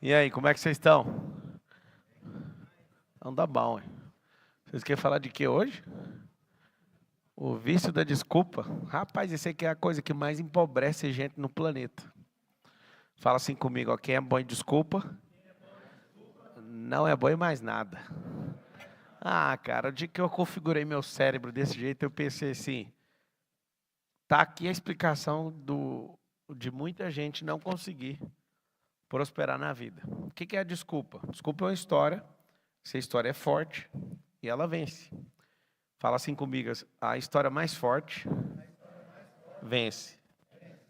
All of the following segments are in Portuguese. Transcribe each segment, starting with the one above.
E aí, como é que vocês estão? Não dá bom, hein? Vocês querem falar de que hoje? O vício da desculpa. Rapaz, isso aqui é a coisa que mais empobrece gente no planeta. Fala assim comigo, ó, quem é bom em desculpa, não é bom em mais nada. Ah, cara, o dia que eu configurei meu cérebro desse jeito, eu pensei assim, tá aqui a explicação de muita gente não conseguir prosperar na vida. O que é a desculpa? Desculpa é uma história, se a história é forte, e ela vence. Fala assim comigo, a história mais forte vence.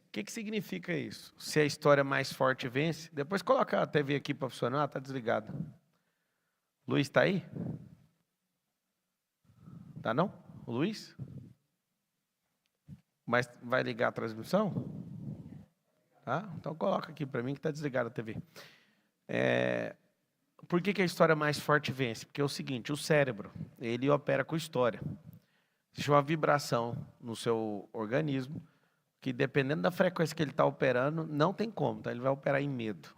O que significa isso? Se a história mais forte vence, depois coloca a TV aqui para funcionar, tá desligado. Luiz está aí? Tá não? O Luiz? Mas vai ligar a transmissão? Tá? Então coloca aqui para mim que está desligada a TV. Por que a história mais forte vence? Porque é o seguinte, o cérebro, ele opera com história. Existe uma vibração no seu organismo que, dependendo da frequência que ele está operando, não tem como, tá? Ele vai operar em medo.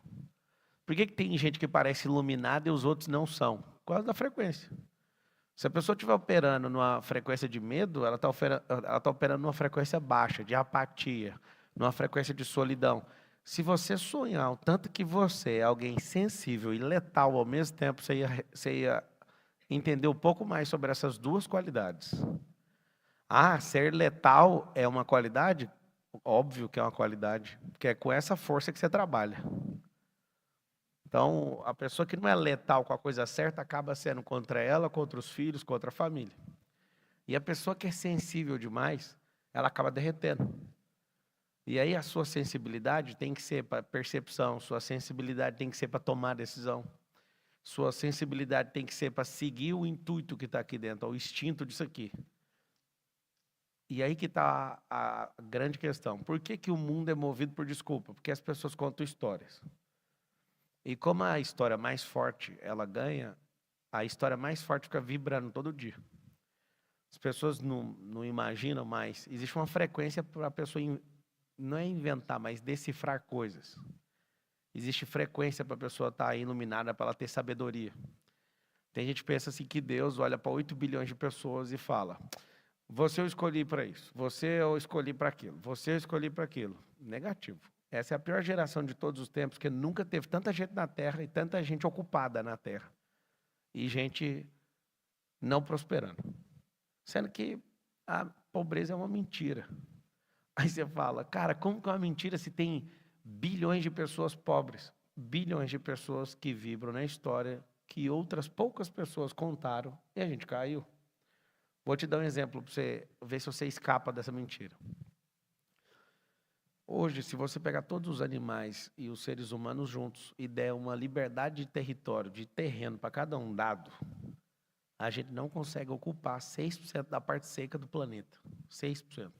Por que tem gente que parece iluminada e os outros não são? Por causa da frequência. Se a pessoa estiver operando numa frequência de medo, ela está operando numa frequência baixa, de apatia, numa frequência de solidão. Se você sonhar o tanto que você é alguém sensível e letal ao mesmo tempo, você ia entender um pouco mais sobre essas duas qualidades. Ah, ser letal é uma qualidade? Óbvio que é uma qualidade, porque é com essa força que você trabalha. Então, a pessoa que não é letal com a coisa certa acaba sendo contra ela, contra os filhos, contra a família. E a pessoa que é sensível demais, ela acaba derretendo. E aí a sua sensibilidade tem que ser para percepção, sua sensibilidade tem que ser para tomar decisão. Sua sensibilidade tem que ser para seguir o intuito que está aqui dentro, o instinto disso aqui. E aí que está a grande questão. Por que o mundo é movido por desculpa? Porque as pessoas contam histórias. E como a história mais forte ela ganha, a história mais forte fica vibrando todo dia. As pessoas não imaginam mais. Existe uma frequência para a pessoa, não é inventar, mas decifrar coisas. Existe frequência para a pessoa estar iluminada, para ela ter sabedoria. Tem gente que pensa assim que Deus olha para 8 bilhões de pessoas e fala: você eu escolhi para isso, você eu escolhi para aquilo, você eu escolhi para aquilo. Negativo. Essa é a pior geração de todos os tempos, porque nunca teve tanta gente na Terra e tanta gente ocupada na Terra. E gente não prosperando. Sendo que a pobreza é uma mentira. Aí você fala, cara, como que é uma mentira se tem bilhões de pessoas pobres? Bilhões de pessoas que vibram na história que outras poucas pessoas contaram e a gente caiu. Vou te dar um exemplo para você ver se você escapa dessa mentira. Hoje, se você pegar todos os animais e os seres humanos juntos e der uma liberdade de território, de terreno para cada um dado, a gente não consegue ocupar 6% da parte seca do planeta. 6%.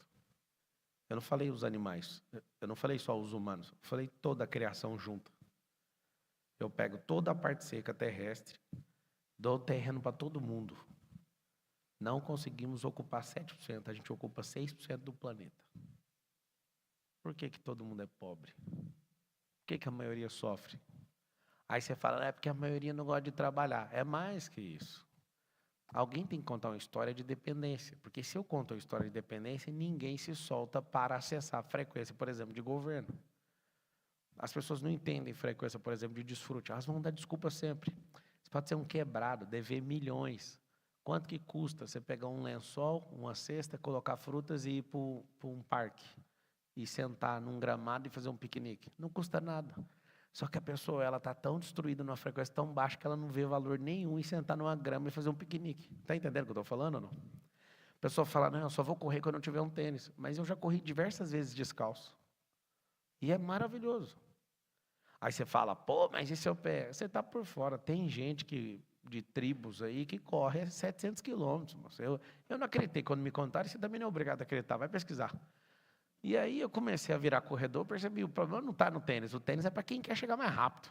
Eu não falei os animais, eu não falei só os humanos, eu falei toda a criação junta. Eu pego toda a parte seca terrestre, dou terreno para todo mundo. Não conseguimos ocupar 7%, a gente ocupa 6% do planeta. Por que todo mundo é pobre? Por que a maioria sofre? Aí você fala, é porque a maioria não gosta de trabalhar. É mais que isso. Alguém tem que contar uma história de dependência, porque se eu conto uma história de dependência, ninguém se solta para acessar a frequência, por exemplo, de governo. As pessoas não entendem frequência, por exemplo, de desfrute. Elas vão dar desculpa sempre. Você pode ser um quebrado, dever milhões. Quanto que custa você pegar um lençol, uma cesta, colocar frutas e ir para um parque? E sentar num gramado e fazer um piquenique? Não custa nada. Só que a pessoa ela está tão destruída numa frequência tão baixa que ela não vê valor nenhum em sentar numa grama e fazer um piquenique. Está entendendo o que eu estou falando ou não? A pessoa fala, não, eu só vou correr quando eu tiver um tênis. Mas eu já corri diversas vezes descalço. E é maravilhoso. Aí você fala, pô, mas e se eu pé? Você está por fora. Tem gente de tribos aí que corre 700 quilômetros. Eu não acreditei quando me contaram, você também não é obrigado a acreditar, vai pesquisar. E aí eu comecei a virar corredor, percebi, o problema não está no tênis, o tênis é para quem quer chegar mais rápido.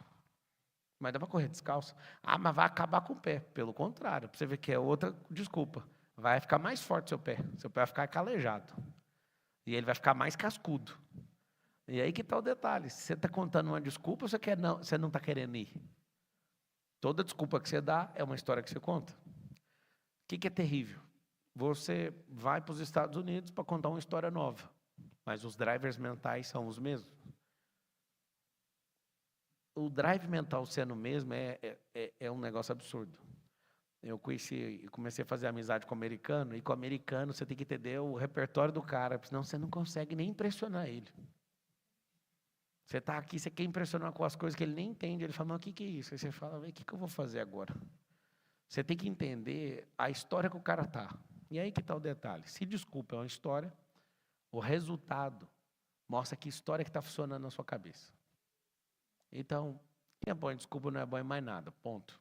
Mas dá para correr descalço. Ah, mas vai acabar com o pé. Pelo contrário, para você ver que é outra desculpa. Vai ficar mais forte seu pé vai ficar calejado. E ele vai ficar mais cascudo. E aí que está o detalhe. Se você está contando uma desculpa, você não está querendo ir. Toda desculpa que você dá é uma história que você conta. O que é terrível? Você vai para os Estados Unidos para contar uma história nova, mas os drivers mentais são os mesmos. O drive mental sendo o mesmo é um negócio absurdo. Eu comecei a fazer amizade com o americano, e com o americano você tem que entender o repertório do cara, senão você não consegue nem impressionar ele. Você está aqui, você quer impressionar com as coisas que ele nem entende, ele fala, mas o que é isso? Aí você fala, o que eu vou fazer agora? Você tem que entender a história que o cara está. E aí que está o detalhe. Se desculpa é uma história, o resultado mostra que história que está funcionando na sua cabeça. Então, quem é bom em desculpa não é bom em mais nada, ponto.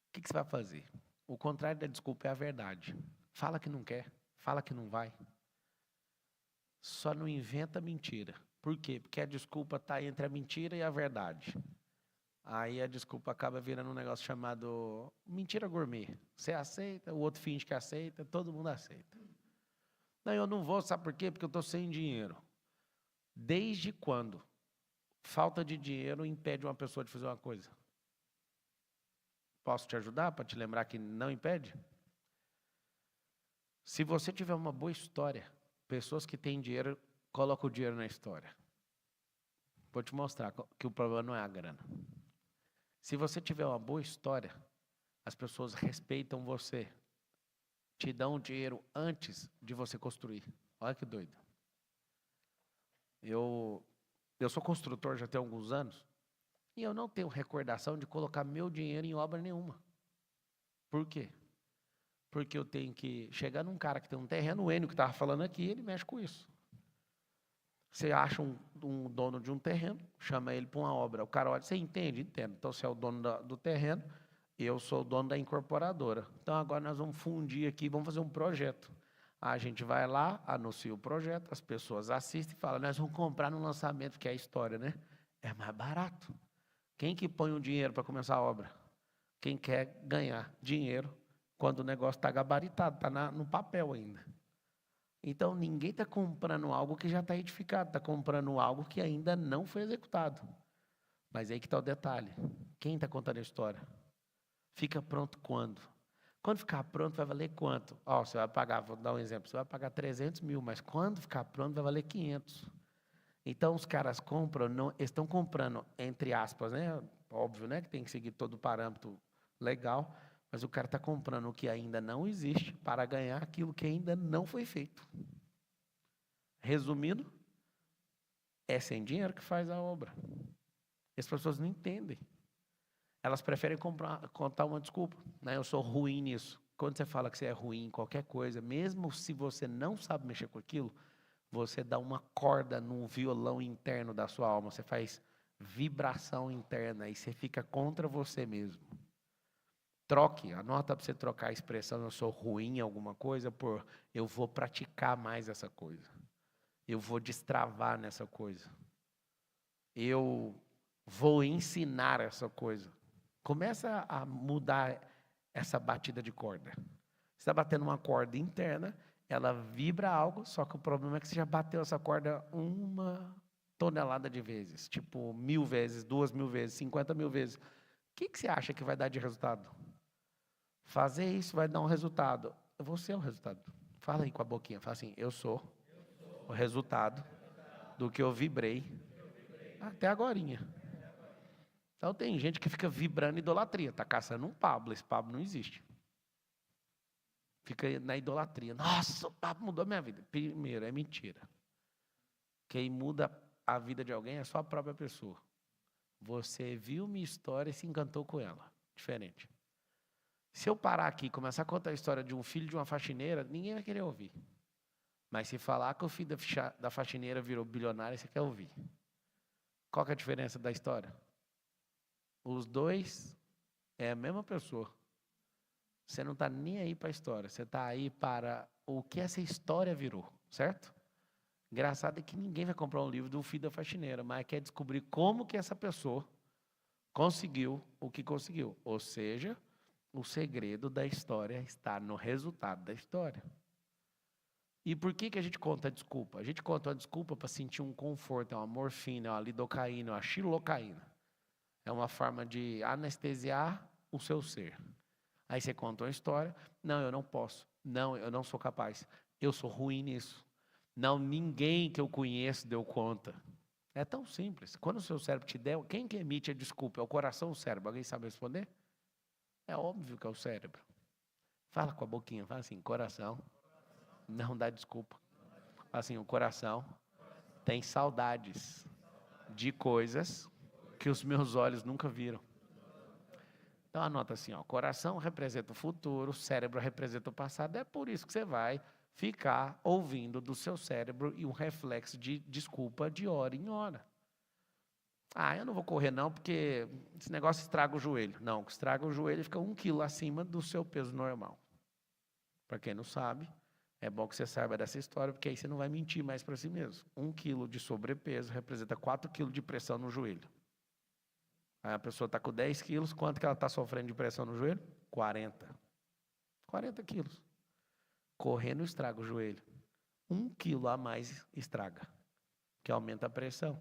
O que você vai fazer? O contrário da desculpa é a verdade. Fala que não quer, fala que não vai. Só não inventa mentira. Por quê? Porque a desculpa está entre a mentira e a verdade. Aí a desculpa acaba virando um negócio chamado mentira gourmet. Você aceita, o outro finge que aceita, todo mundo aceita. Não, eu não vou, sabe por quê? Porque eu estou sem dinheiro. Desde quando falta de dinheiro impede uma pessoa de fazer uma coisa? Posso te ajudar para te lembrar que não impede? Se você tiver uma boa história, pessoas que têm dinheiro colocam o dinheiro na história. Vou te mostrar que o problema não é a grana. Se você tiver uma boa história, as pessoas respeitam você, te dão o dinheiro antes de você construir. Olha que doido. Eu sou construtor já tem alguns anos e eu não tenho recordação de colocar meu dinheiro em obra nenhuma. Por quê? Porque eu tenho que chegar num cara que tem um terreno, o Enio que estava falando aqui, ele mexe com isso. Você acha um dono de um terreno, chama ele para uma obra. O cara olha, você entende? Entendo. Então, você é o dono do terreno, eu sou o dono da incorporadora. Então, agora nós vamos fundir aqui, vamos fazer um projeto. A gente vai lá, anuncia o projeto, as pessoas assistem e falam, nós vamos comprar no lançamento, que é a história, né? É mais barato. Quem que põe o dinheiro para começar a obra? Quem quer ganhar dinheiro quando o negócio está gabaritado, está no papel ainda. Então, ninguém está comprando algo que já está edificado, está comprando algo que ainda não foi executado. Mas aí que está o detalhe. Quem está contando a história? Fica pronto quando? Quando ficar pronto, vai valer quanto? Você vai pagar, vou dar um exemplo, você vai pagar 300 mil, mas quando ficar pronto, vai valer 500. Então, os caras compram, estão comprando, entre aspas, né? Óbvio, né? Que tem que seguir todo o parâmetro legal, mas o cara está comprando o que ainda não existe para ganhar aquilo que ainda não foi feito. Resumindo, é sem dinheiro que faz a obra. As pessoas não entendem. Elas preferem contar uma desculpa. Né? Eu sou ruim nisso. Quando você fala que você é ruim em qualquer coisa, mesmo se você não sabe mexer com aquilo, você dá uma corda no violão interno da sua alma. Você faz vibração interna e você fica contra você mesmo. Troque, anota para você trocar a expressão eu sou ruim em alguma coisa por eu vou praticar mais essa coisa. Eu vou destravar nessa coisa. Eu vou ensinar essa coisa. Começa a mudar essa batida de corda. Você está batendo uma corda interna, ela vibra algo, só que o problema é que você já bateu essa corda 1 tonelada de vezes. Tipo, 1000 vezes, 2000 vezes, 50 mil vezes. O que você acha que vai dar de resultado? Fazer isso vai dar um resultado. Você é o resultado. Fala aí com a boquinha. Fala assim, eu sou o resultado do que eu vibrei até agorinha. Então tem gente que fica vibrando idolatria. Está caçando um Pablo. Esse Pablo não existe. Fica na idolatria. Nossa, o Pablo mudou a minha vida. Primeiro, é mentira. Quem muda a vida de alguém é só a própria pessoa. Você viu minha história e se encantou com ela. Diferente. Se eu parar aqui e começar a contar a história de um filho de uma faxineira, ninguém vai querer ouvir. Mas se falar que o filho da faxineira virou bilionário, você quer ouvir. Qual que é a diferença da história? Os dois é a mesma pessoa. Você não está nem aí para a história, você está aí para o que essa história virou, certo? Engraçado é que ninguém vai comprar um livro do filho da faxineira, mas quer descobrir como que essa pessoa conseguiu o que conseguiu. Ou seja, o segredo da história está no resultado da história. E por que a gente conta a desculpa? A gente conta a desculpa para sentir um conforto, é uma morfina, é uma lidocaína, é uma xilocaína. É uma forma de anestesiar o seu ser. Aí você conta uma história, não, eu não posso, não, eu não sou capaz, eu sou ruim nisso. Não, ninguém que eu conheço deu conta. É tão simples. Quando o seu cérebro te der, quem que emite a desculpa? É o coração ou o cérebro? Alguém sabe responder? É óbvio que é o cérebro. Fala com a boquinha, fala assim, coração, não dá desculpa. Fala assim, o coração tem saudades de coisas que os meus olhos nunca viram. Então anota assim, ó, coração representa o futuro, cérebro representa o passado, é por isso que você vai ficar ouvindo do seu cérebro e um reflexo de desculpa de hora em hora. Ah, eu não vou correr não, porque esse negócio estraga o joelho. Não, estraga o joelho e fica 1 quilo acima do seu peso normal. Para quem não sabe, é bom que você saiba dessa história, porque aí você não vai mentir mais para si mesmo. 1 quilo de sobrepeso representa 4 quilos de pressão no joelho. Aí a pessoa está com 10 quilos, quanto que ela está sofrendo de pressão no joelho? 40. 40 quilos. Correr não estraga o joelho. 1 quilo a mais estraga, que aumenta a pressão.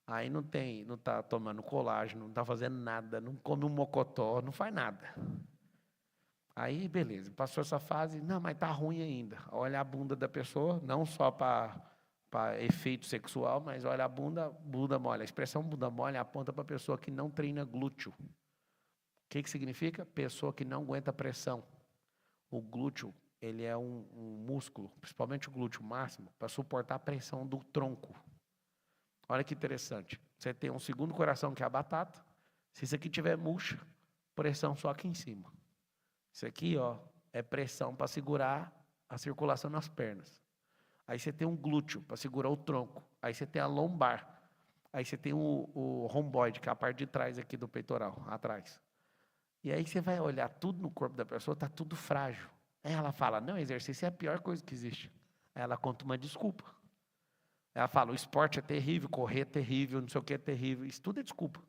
Aí não está tomando colágeno, não está fazendo nada, não come um mocotó, não faz nada. Aí, beleza, passou essa fase, não, mas tá ruim ainda. Olha a bunda da pessoa, não só para efeito sexual, mas olha a bunda mole. A expressão bunda mole aponta para a pessoa que não treina glúteo. O que significa? Pessoa que não aguenta pressão. O glúteo, ele é um músculo, principalmente o glúteo máximo, para suportar a pressão do tronco. Olha que interessante. Você tem um segundo coração que é a batata. Se isso aqui tiver murcha, pressão só aqui em cima. Isso aqui, ó, é pressão para segurar a circulação nas pernas. Aí você tem um glúteo para segurar o tronco. Aí você tem a lombar. Aí você tem o romboide, que é a parte de trás aqui do peitoral, atrás. E aí você vai olhar tudo no corpo da pessoa, está tudo frágil. Aí ela fala, não, exercício é a pior coisa que existe. Aí ela conta uma desculpa. Ela fala, o esporte é terrível, correr é terrível, não sei o que é terrível. Isso tudo é desculpa.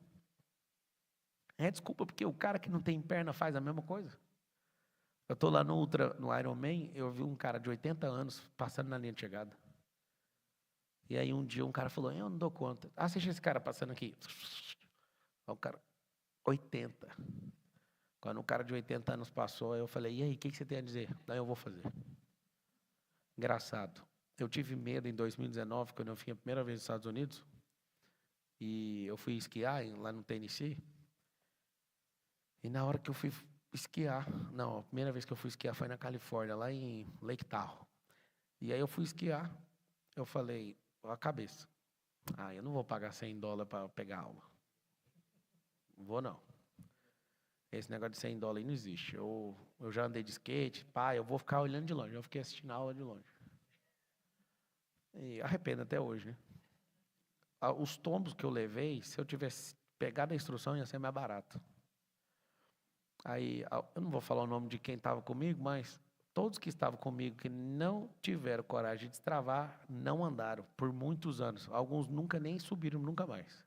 É desculpa porque o cara que não tem perna faz a mesma coisa. Eu estou lá no Ironman, eu vi um cara de 80 anos passando na linha de chegada. E aí um dia um cara falou, eu não dou conta. Assiste esse cara passando aqui. O cara, 80. Quando um cara de 80 anos passou, eu falei, e aí, o que você tem a dizer? Daí eu vou fazer. Engraçado. Eu tive medo em 2019, quando eu fui a primeira vez nos Estados Unidos. E eu fui esquiar lá no Tennessee. E na hora que eu fui esquiar, não, a primeira vez que eu fui esquiar foi na Califórnia, lá em Lake Tahoe. E aí eu fui esquiar, eu falei, a cabeça, eu não vou pagar $100 para pegar aula. Não vou não. Esse negócio de $100 aí não existe. Eu já andei de skate, eu vou ficar olhando de longe. Eu fiquei assistindo a aula de longe. E arrependo até hoje, né? Os tombos que eu levei, se eu tivesse pegado a instrução, ia ser mais barato. Aí, eu não vou falar o nome de quem estava comigo, mas todos que estavam comigo que não tiveram coragem de destravar, não andaram por muitos anos. Alguns nunca nem subiram, nunca mais.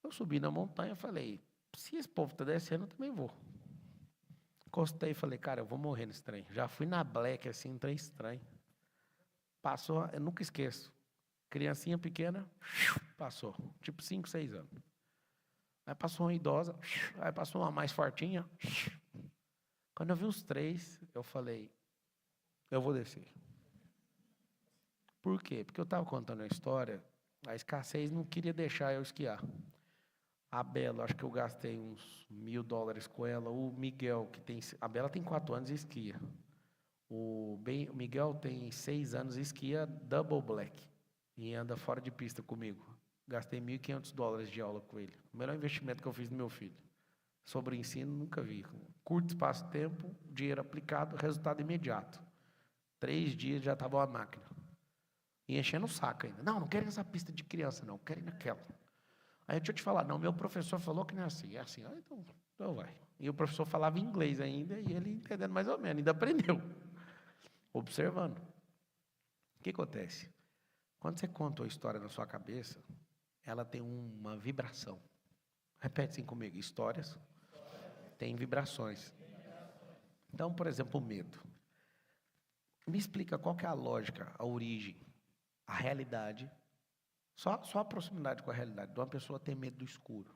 Eu subi na montanha e falei, se esse povo está descendo, eu também vou. Encostei e falei, cara, eu vou morrer nesse trem. Já fui na Black, assim, um trem estranho. Passou, eu nunca esqueço. Criancinha pequena, passou. Tipo 5, 6 anos. Aí passou uma idosa, aí passou uma mais fortinha. Quando eu vi os 3, eu falei, eu vou descer. Por quê? Porque eu estava contando a história, a escassez não queria deixar eu esquiar. A Bela, acho que eu gastei uns $1.000 com ela. O Miguel, a Bela tem 4 anos e esquia. O Miguel tem 6 anos e esquia double black. E anda fora de pista comigo. Gastei $1.500 de aula com ele. O melhor investimento que eu fiz no meu filho. Sobre ensino, nunca vi. Curto espaço de tempo, dinheiro aplicado, resultado imediato. 3 dias já estava a máquina. E enchendo o saco ainda. Não quero essa pista de criança, não. Quero ir naquela. Aí deixa eu te falar, não, meu professor falou que não é assim. É assim, então vai. E o professor falava inglês ainda, e ele entendendo mais ou menos, ainda aprendeu. Observando. O que acontece? Quando você conta uma história na sua cabeça, ela tem uma vibração. Repete assim comigo, histórias têm vibrações. Então, por exemplo, o medo. Me explica qual que é a lógica, a origem, a realidade, só a proximidade com a realidade de uma pessoa ter medo do escuro.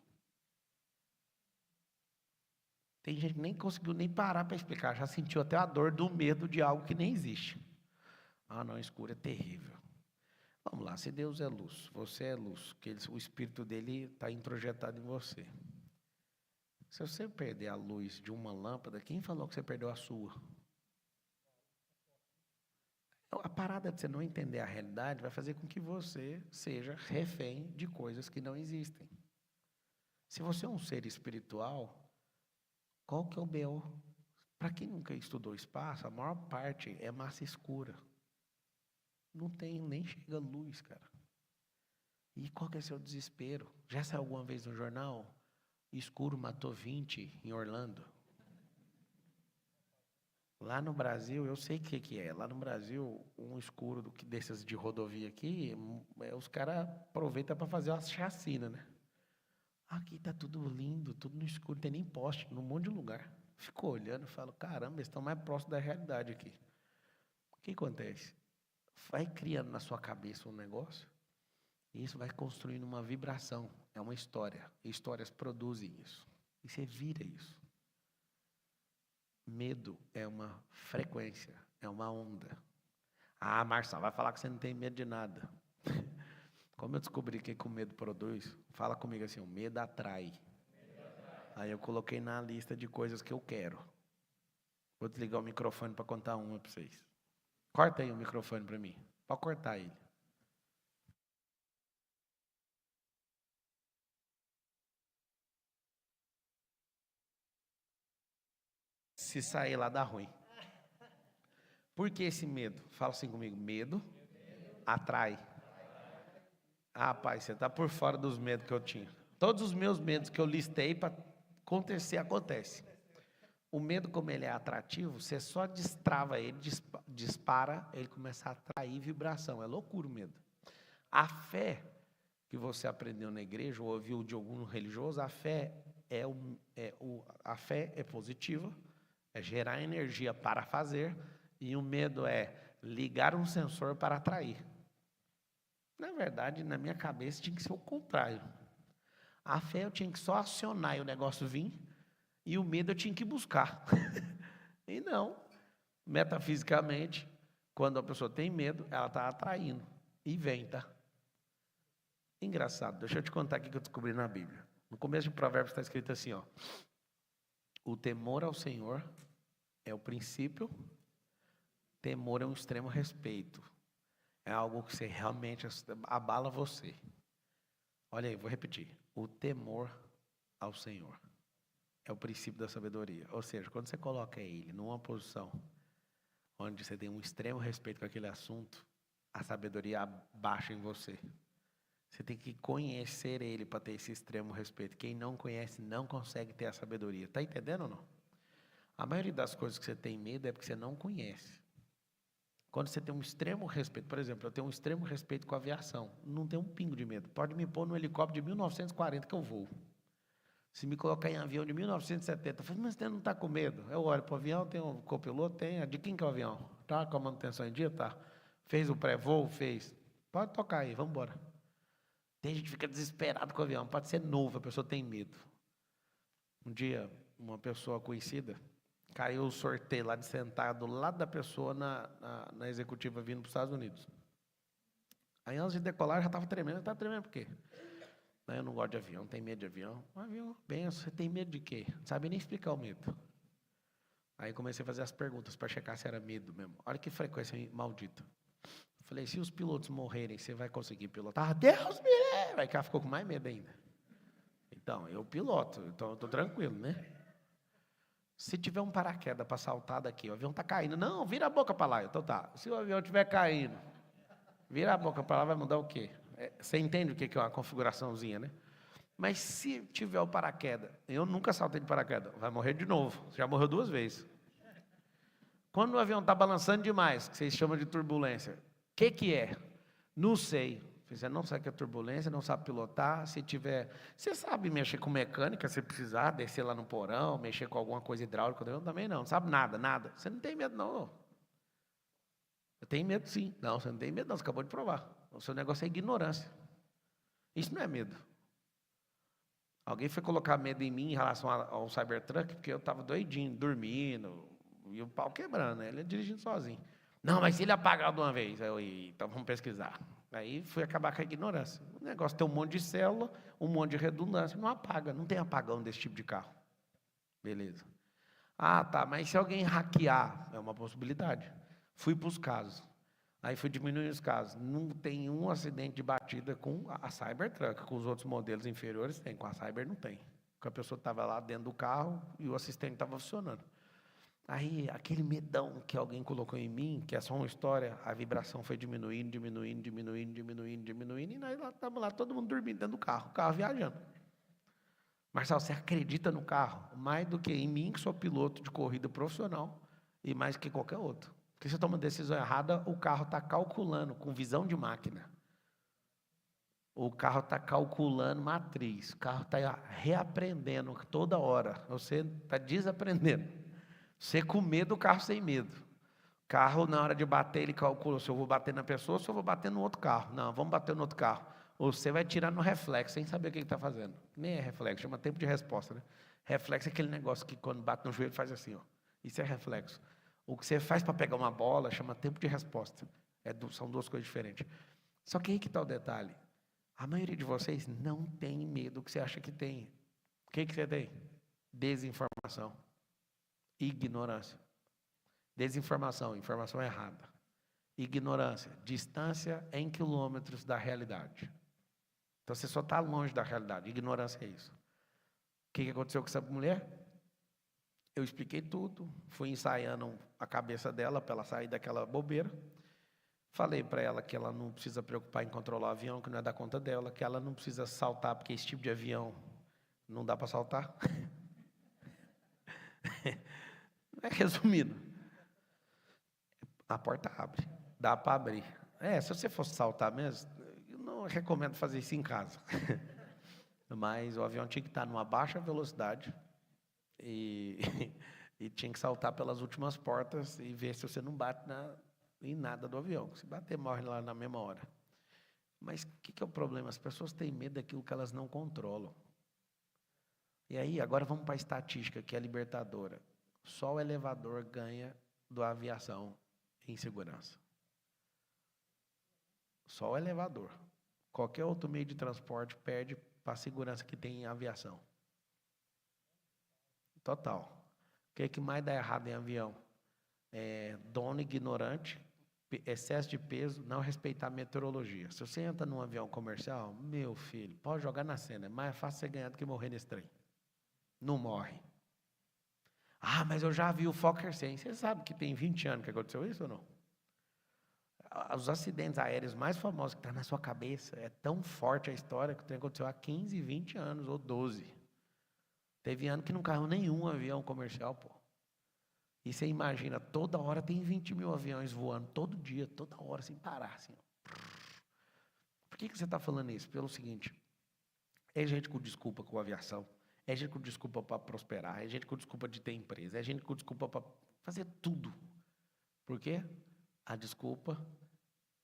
Tem gente que nem conseguiu nem parar para explicar, já sentiu até a dor do medo de algo que nem existe. Ah, não, escuro é terrível. Vamos lá, se Deus é luz, você é luz, que o Espírito dele está introjetado em você. Se você perder a luz de uma lâmpada, quem falou que você perdeu a sua? A parada de você não entender a realidade vai fazer com que você seja refém de coisas que não existem. Se você é um ser espiritual, qual que é o BO? Para quem nunca estudou espaço, a maior parte é massa escura. Não tem, nem chega luz, cara. E qual que é o seu desespero? Já saiu alguma vez no jornal? Escuro matou 20 em Orlando. Lá no Brasil, eu sei o que é. Lá no Brasil, um escuro desses de rodovia aqui, os caras aproveitam para fazer uma chacina, né? Aqui tá tudo lindo, tudo no escuro, não tem nem poste, num monte de lugar. Fico olhando e falo, caramba, eles estão mais próximos da realidade aqui. O que acontece? Vai criando na sua cabeça um negócio, e isso vai construindo uma vibração. É uma história. Histórias produzem isso. E você vira isso. Medo é uma frequência, é uma onda. Ah, Marçal, vai falar que você não tem medo de nada. Como eu descobri que o medo produz? Fala comigo assim, o medo atrai. Aí eu coloquei na lista de coisas que eu quero. Vou desligar o microfone para contar uma para vocês. Corta aí o microfone para mim. Pode cortar ele. Se sair lá dá ruim. Por que esse medo? Fala assim comigo. Medo atrai. Ah, pai, você está por fora dos medos que eu tinha. Todos os meus medos que eu listei para acontecer, acontece. O medo, como ele é atrativo, você só destrava ele, dispara, ele começa a atrair vibração. É loucura o medo. A fé que você aprendeu na igreja ou ouviu de algum religioso, a fé a fé é positiva, é gerar energia para fazer, e o medo é ligar um sensor para atrair. Na verdade, na minha cabeça, tinha que ser o contrário. A fé eu tinha que só acionar e o negócio vir, e o medo eu tinha que buscar. E não, metafisicamente, quando a pessoa tem medo, ela está atraindo. E vem, tá? Engraçado, deixa eu te contar aqui que eu descobri na Bíblia. No começo de Provérbios está escrito assim, ó. O temor ao Senhor é o princípio, temor é um extremo respeito. É algo que você realmente abala você. Olha aí, vou repetir. O temor ao Senhor é o princípio da sabedoria. Ou seja, quando você coloca ele numa posição onde você tem um extremo respeito com aquele assunto, a sabedoria baixa em você. Você tem que conhecer ele para ter esse extremo respeito. Quem não conhece não consegue ter a sabedoria. Está entendendo ou não? A maioria das coisas que você tem medo é porque você não conhece. Quando você tem um extremo respeito, por exemplo, eu tenho um extremo respeito com a aviação. Não tenho um pingo de medo. Pode me pôr no helicóptero de 1940 que eu vou. Se me colocar em avião de 1970, eu falo, mas você não está com medo? Eu olho para o avião, tem um copiloto, tem. De quem que é o avião? Tá com a manutenção em dia? Tá. Fez o pré-voo? Fez. Pode tocar aí, vamos embora. Tem gente que fica desesperado com o avião. Pode ser novo, a pessoa tem medo. Um dia, uma pessoa conhecida, caiu o sorteio lá de sentar do lado da pessoa na executiva vindo para os Estados Unidos. Aí antes de decolar já estava tremendo. Estava tremendo por quê? Eu não gosto de avião, tenho medo de avião. Um avião, benção, você tem medo de quê? Não sabia nem explicar o medo. Aí comecei a fazer as perguntas para checar se era medo mesmo. Olha que frequência maldita. Falei, se os pilotos morrerem, você vai conseguir pilotar? Deus me livre! Aí o cara ficou com mais medo ainda. Então, eu piloto, então eu estou tranquilo, né? Se tiver um paraquedas para saltar daqui, o avião está caindo. Não, vira a boca para lá. Então tá, se o avião estiver caindo, vira a boca para lá, vai mudar o quê? Você entende o que é uma configuraçãozinha, né? Mas se tiver o paraquedas, eu nunca saltei de paraquedas, vai morrer de novo. Já morreu 2 vezes. Quando o avião está balançando demais, que vocês chamam de turbulência, o que é? Não sei. Você não sabe o que é turbulência, não sabe pilotar. Se tiver, você sabe mexer com mecânica, se precisar, descer lá no porão, mexer com alguma coisa hidráulica, eu também não sabe nada, nada. Você não tem medo não. Eu tenho medo, sim. Não, você não tem medo, não. Você acabou de provar. O seu negócio é ignorância. Isso não é medo. Alguém foi colocar medo em mim em relação ao Cybertruck, porque eu estava doidinho, dormindo, e o pau quebrando, né? Ele dirigindo sozinho. Não, mas se ele apagar de uma vez, aí eu, então vamos pesquisar. Aí fui acabar com a ignorância. O negócio tem um monte de célula, um monte de redundância, não apaga, não tem apagão desse tipo de carro. Beleza. Ah, tá, mas se alguém hackear, é uma possibilidade. Fui para os casos. Aí fui diminuindo os casos. Não tem um acidente de batida com a Cybertruck, com os outros modelos inferiores tem, com a Cyber não tem. Porque a pessoa estava lá dentro do carro e o assistente estava funcionando. Aí, aquele medão que alguém colocou em mim, que é só uma história, a vibração foi diminuindo, diminuindo, diminuindo, diminuindo, diminuindo, e nós estamos lá, todo mundo dormindo dentro do carro, o carro viajando. Marcelo, você acredita no carro mais do que em mim, que sou piloto de corrida profissional, e mais que qualquer outro. Porque você toma uma decisão errada, o carro está calculando, com visão de máquina. O carro está calculando matriz, o carro está reaprendendo toda hora, você está desaprendendo. Você com medo, o carro sem medo. O carro, na hora de bater, ele calcula se eu vou bater na pessoa ou se eu vou bater no outro carro. Não, vamos bater no outro carro. Ou você vai tirar no reflexo, sem saber o que ele está fazendo. Nem é reflexo, chama tempo de resposta, né? Reflexo é aquele negócio que quando bate no joelho faz assim, ó. Isso é reflexo. O que você faz para pegar uma bola chama tempo de resposta. São duas coisas diferentes. Só que aí que está o detalhe. A maioria de vocês não tem medo que você acha que tem. O que você tem? Desinformação. Ignorância. Desinformação, informação errada. Ignorância, distância em quilômetros da realidade. Então você só está longe da realidade. Ignorância é isso. O que aconteceu com essa mulher? Eu expliquei tudo, fui ensaiando a cabeça dela para ela sair daquela bobeira. Falei para ela que ela não precisa preocupar em controlar o avião, que não é da conta dela, que ela não precisa saltar, porque esse tipo de avião não dá para saltar. Resumindo, a porta abre, dá para abrir. Se você fosse saltar mesmo, eu não recomendo fazer isso em casa. Mas o avião tinha que estar numa baixa velocidade e, e tinha que saltar pelas últimas portas e ver se você não bate em nada do avião. Se bater, morre lá na mesma hora. Mas o que é o problema? As pessoas têm medo daquilo que elas não controlam. E aí, agora vamos para a estatística, que é libertadora. Só o elevador ganha da aviação em segurança. Só o elevador. Qualquer outro meio de transporte perde para a segurança que tem em aviação. Total. O que é que mais dá errado em avião? Dono ignorante, excesso de peso, não respeitar a meteorologia. Se você entra num avião comercial, meu filho, pode jogar na cena. É mais fácil você ganhar do que morrer nesse trem. Não morre. Ah, mas eu já vi o Fokker 100. Você sabe que tem 20 anos que aconteceu isso ou não? Os acidentes aéreos mais famosos que estão na sua cabeça, é tão forte a história que aconteceu há 15, 20 anos ou 12. Teve ano que não caiu nenhum avião comercial, pô. E você imagina, toda hora tem 20 mil aviões voando, todo dia, toda hora, sem parar, assim. Por que você está falando isso? Pelo seguinte, é gente com desculpa com a aviação, é gente com desculpa para prosperar, é gente com desculpa de ter empresa, é gente com desculpa para fazer tudo. Por quê? A desculpa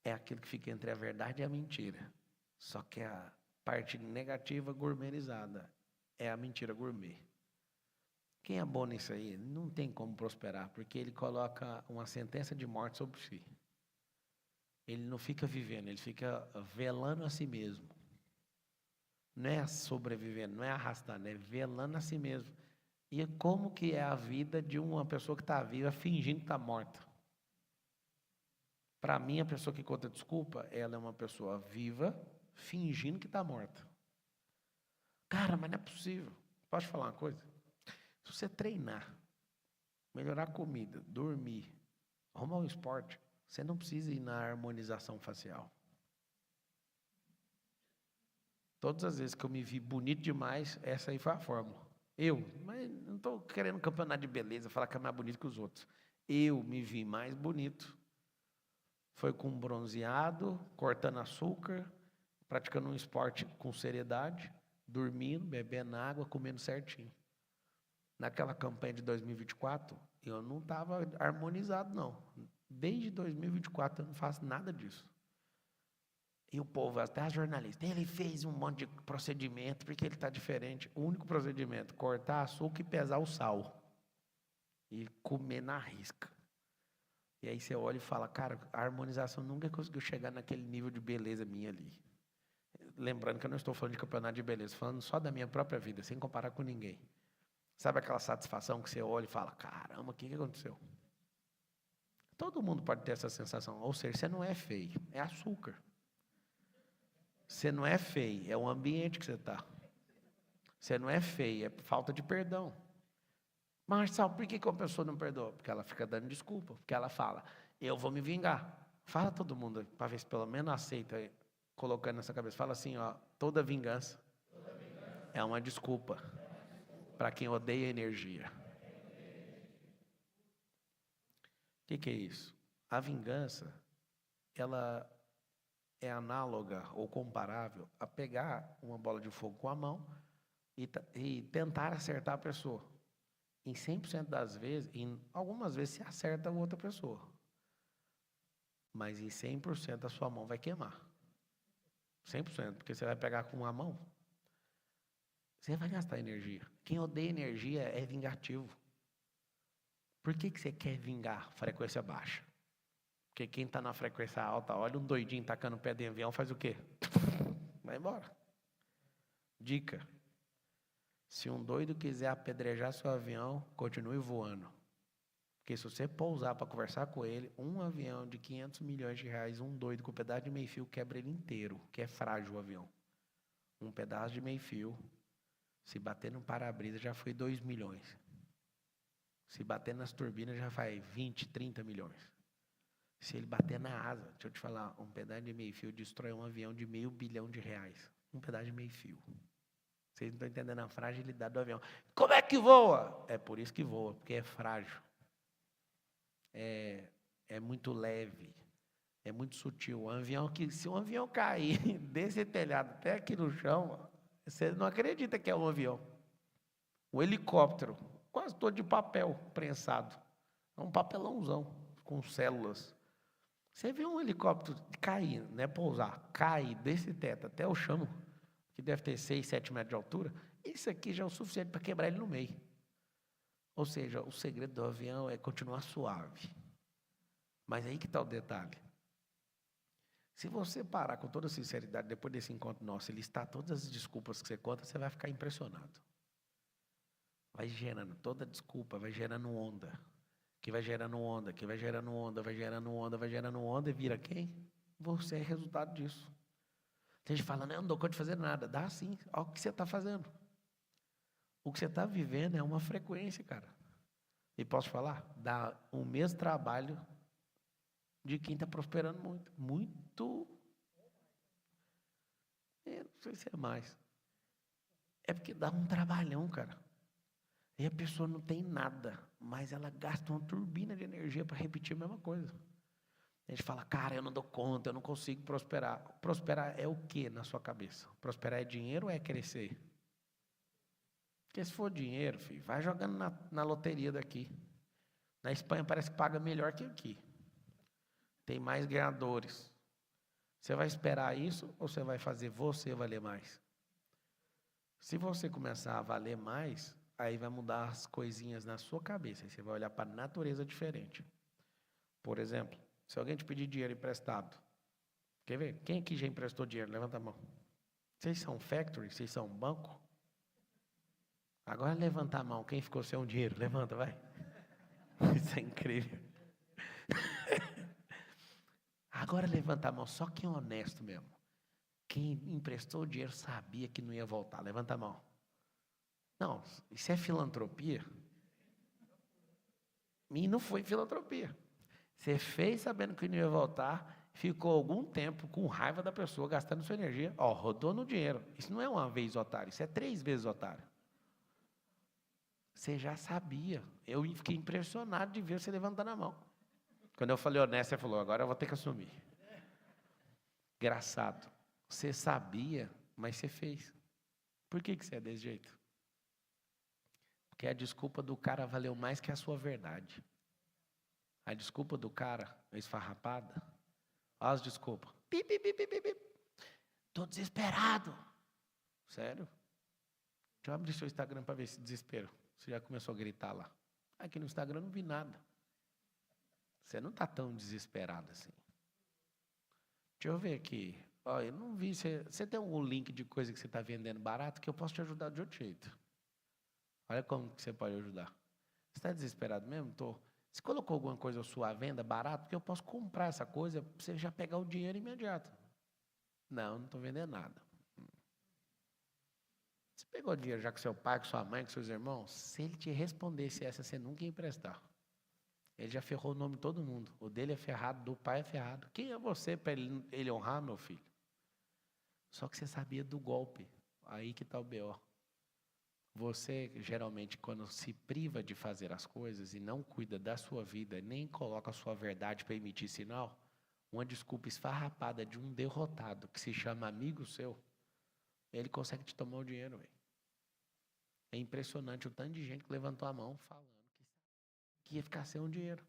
é aquilo que fica entre a verdade e a mentira. Só que a parte negativa gourmetizada é a mentira gourmet. Quem é bom nisso aí não tem como prosperar, porque ele coloca uma sentença de morte sobre si. Ele não fica vivendo, ele fica velando a si mesmo. Não é sobrevivendo, não é arrastando, é velando a si mesmo. E como que é a vida de uma pessoa que está viva fingindo que está morta? Para mim, a pessoa que conta desculpa, ela é uma pessoa viva fingindo que está morta. Cara, mas não é possível. Posso te falar uma coisa? Se você treinar, melhorar a comida, dormir, arrumar um esporte, você não precisa ir na harmonização facial. Todas as vezes que eu me vi bonito demais, essa aí foi a fórmula. Mas não estou querendo campeonato de beleza, falar que é mais bonito que os outros. Eu me vi mais bonito. Foi com bronzeado, cortando açúcar, praticando um esporte com seriedade, dormindo, bebendo água, comendo certinho. Naquela campanha de 2024, eu não estava harmonizado, não. Desde 2024 eu não faço nada disso. E o povo, até as jornalistas, ele fez um monte de procedimento porque ele está diferente. O único procedimento, cortar açúcar e pesar o sal. E comer na risca. E aí você olha e fala, cara, a harmonização nunca conseguiu chegar naquele nível de beleza minha ali. Lembrando que eu não estou falando de campeonato de beleza, falando só da minha própria vida, sem comparar com ninguém. Sabe aquela satisfação que você olha e fala, caramba, o que aconteceu? Todo mundo pode ter essa sensação. Ou seja, você não é feio, é açúcar. Você não é feio, é o ambiente que você está. Você não é feio, é falta de perdão. Mas, Marcelo, por que uma pessoa não perdoa? Porque ela fica dando desculpa. Porque ela fala, eu vou me vingar. Fala todo mundo, para ver se pelo menos aceita, colocando nessa cabeça. Fala assim, ó, toda vingança é uma desculpa para quem odeia energia. O que é isso? A vingança, ela é análoga ou comparável a pegar uma bola de fogo com a mão e tentar acertar a pessoa. Em 100% das vezes, algumas vezes se acerta a outra pessoa. Mas em 100% a sua mão vai queimar. 100%, porque você vai pegar com uma mão. Você vai gastar energia. Quem odeia energia é vingativo. Por que você quer vingar frequência baixa? Porque quem está na frequência alta, olha um doidinho tacando o pé de avião, faz o quê? Vai embora. Dica. Se um doido quiser apedrejar seu avião, continue voando. Porque se você pousar para conversar com ele, um avião de 500 milhões de reais, um doido com um pedaço de meio fio, quebra ele inteiro, que é frágil o avião. Um pedaço de meio fio, se bater no para-brisa, já foi 2 milhões. Se bater nas turbinas, já faz 20, 30 milhões. Se ele bater na asa, deixa eu te falar, um pedaço de meio fio destrói um avião de R$500 bilhão. Um pedaço de meio fio. Vocês não estão entendendo a fragilidade do avião. Como é que voa? É por isso que voa, porque é frágil. É muito leve. É muito sutil. Se um avião cair desse telhado até aqui no chão, você não acredita que é um avião. Um helicóptero, quase todo de papel prensado. É um papelãozão, com células. Você vê um helicóptero cair, não é pousar, cai desse teto até o chão, que deve ter 6, 7 metros de altura, isso aqui já é o suficiente para quebrar ele no meio. Ou seja, o segredo do avião é continuar suave. Mas aí que está o detalhe. Se você parar com toda sinceridade, depois desse encontro nosso, e listar todas as desculpas que você conta, você vai ficar impressionado. Vai gerando toda desculpa, vai gerando onda. Que vai gerando onda, que vai gerando onda, vai gerando onda, vai gerando onda e vira quem? Você é resultado disso. Tem gente falando, eu não dou conta de fazer nada. Dá sim, olha o que você está fazendo. O que você está vivendo é uma frequência, cara. E posso falar? Dá o mesmo trabalho de quem está prosperando muito. Muito. Não sei se é mais. É porque dá um trabalhão, cara. E a pessoa não tem nada, mas ela gasta uma turbina de energia para repetir a mesma coisa. A gente fala, cara, eu não dou conta, eu não consigo prosperar. Prosperar é o que na sua cabeça? Prosperar é dinheiro ou é crescer? Porque se for dinheiro, filho, vai jogando na loteria daqui. Na Espanha parece que paga melhor que aqui. Tem mais ganhadores. Você vai esperar isso ou você vai fazer você valer mais? Se você começar a valer mais, aí vai mudar as coisinhas na sua cabeça. Aí você vai olhar para a natureza diferente. Por exemplo, se alguém te pedir dinheiro emprestado, quer ver? Quem aqui já emprestou dinheiro? Levanta a mão. Vocês são factory? Vocês são banco? Agora levanta a mão. Quem ficou sem um dinheiro? Levanta, vai. Isso é incrível. Agora levanta a mão. Só quem é honesto mesmo. Quem emprestou o dinheiro sabia que não ia voltar. Levanta a mão. Não, isso é filantropia? E não foi filantropia. Você fez sabendo que não ia voltar, ficou algum tempo com raiva da pessoa, gastando sua energia. Ó, rodou no dinheiro. Isso não é uma vez otário, isso é 3 vezes otário. Você já sabia. Eu fiquei impressionado de ver você levantando a mão. Quando eu falei honesto, você falou, agora eu vou ter que assumir. Engraçado. Você sabia, mas você fez. Por que você é desse jeito? Porque a desculpa do cara valeu mais que a sua verdade. A desculpa do cara, esfarrapada, olha as desculpas. Pi, pi, pi, pi, pi, pi. Tô desesperado. Sério? Deixa eu abrir seu Instagram para ver esse desespero. Você já começou a gritar lá. Aqui no Instagram eu não vi nada. Você não está tão desesperado assim. Deixa eu ver aqui. Ó, eu não vi. Você tem algum link de coisa que você está vendendo barato que eu posso te ajudar de outro jeito? Olha como que você pode ajudar. Você está desesperado mesmo? Tô. Você colocou alguma coisa à sua venda barato? Porque eu posso comprar essa coisa para você já pegar o dinheiro imediato. Não estou vendendo nada. Você pegou dinheiro já com seu pai, com sua mãe, com seus irmãos? Se ele te respondesse essa, você nunca ia emprestar. Ele já ferrou o nome de todo mundo. O dele é ferrado, do pai é ferrado. Quem é você para ele honrar, meu filho? Só que você sabia do golpe. Aí que está o B.O. Você, geralmente, quando se priva de fazer as coisas e não cuida da sua vida, nem coloca a sua verdade para emitir sinal, uma desculpa esfarrapada de um derrotado que se chama amigo seu, ele consegue te tomar o dinheiro, velho. É impressionante o tanto de gente que levantou a mão falando que ia ficar sem o dinheiro.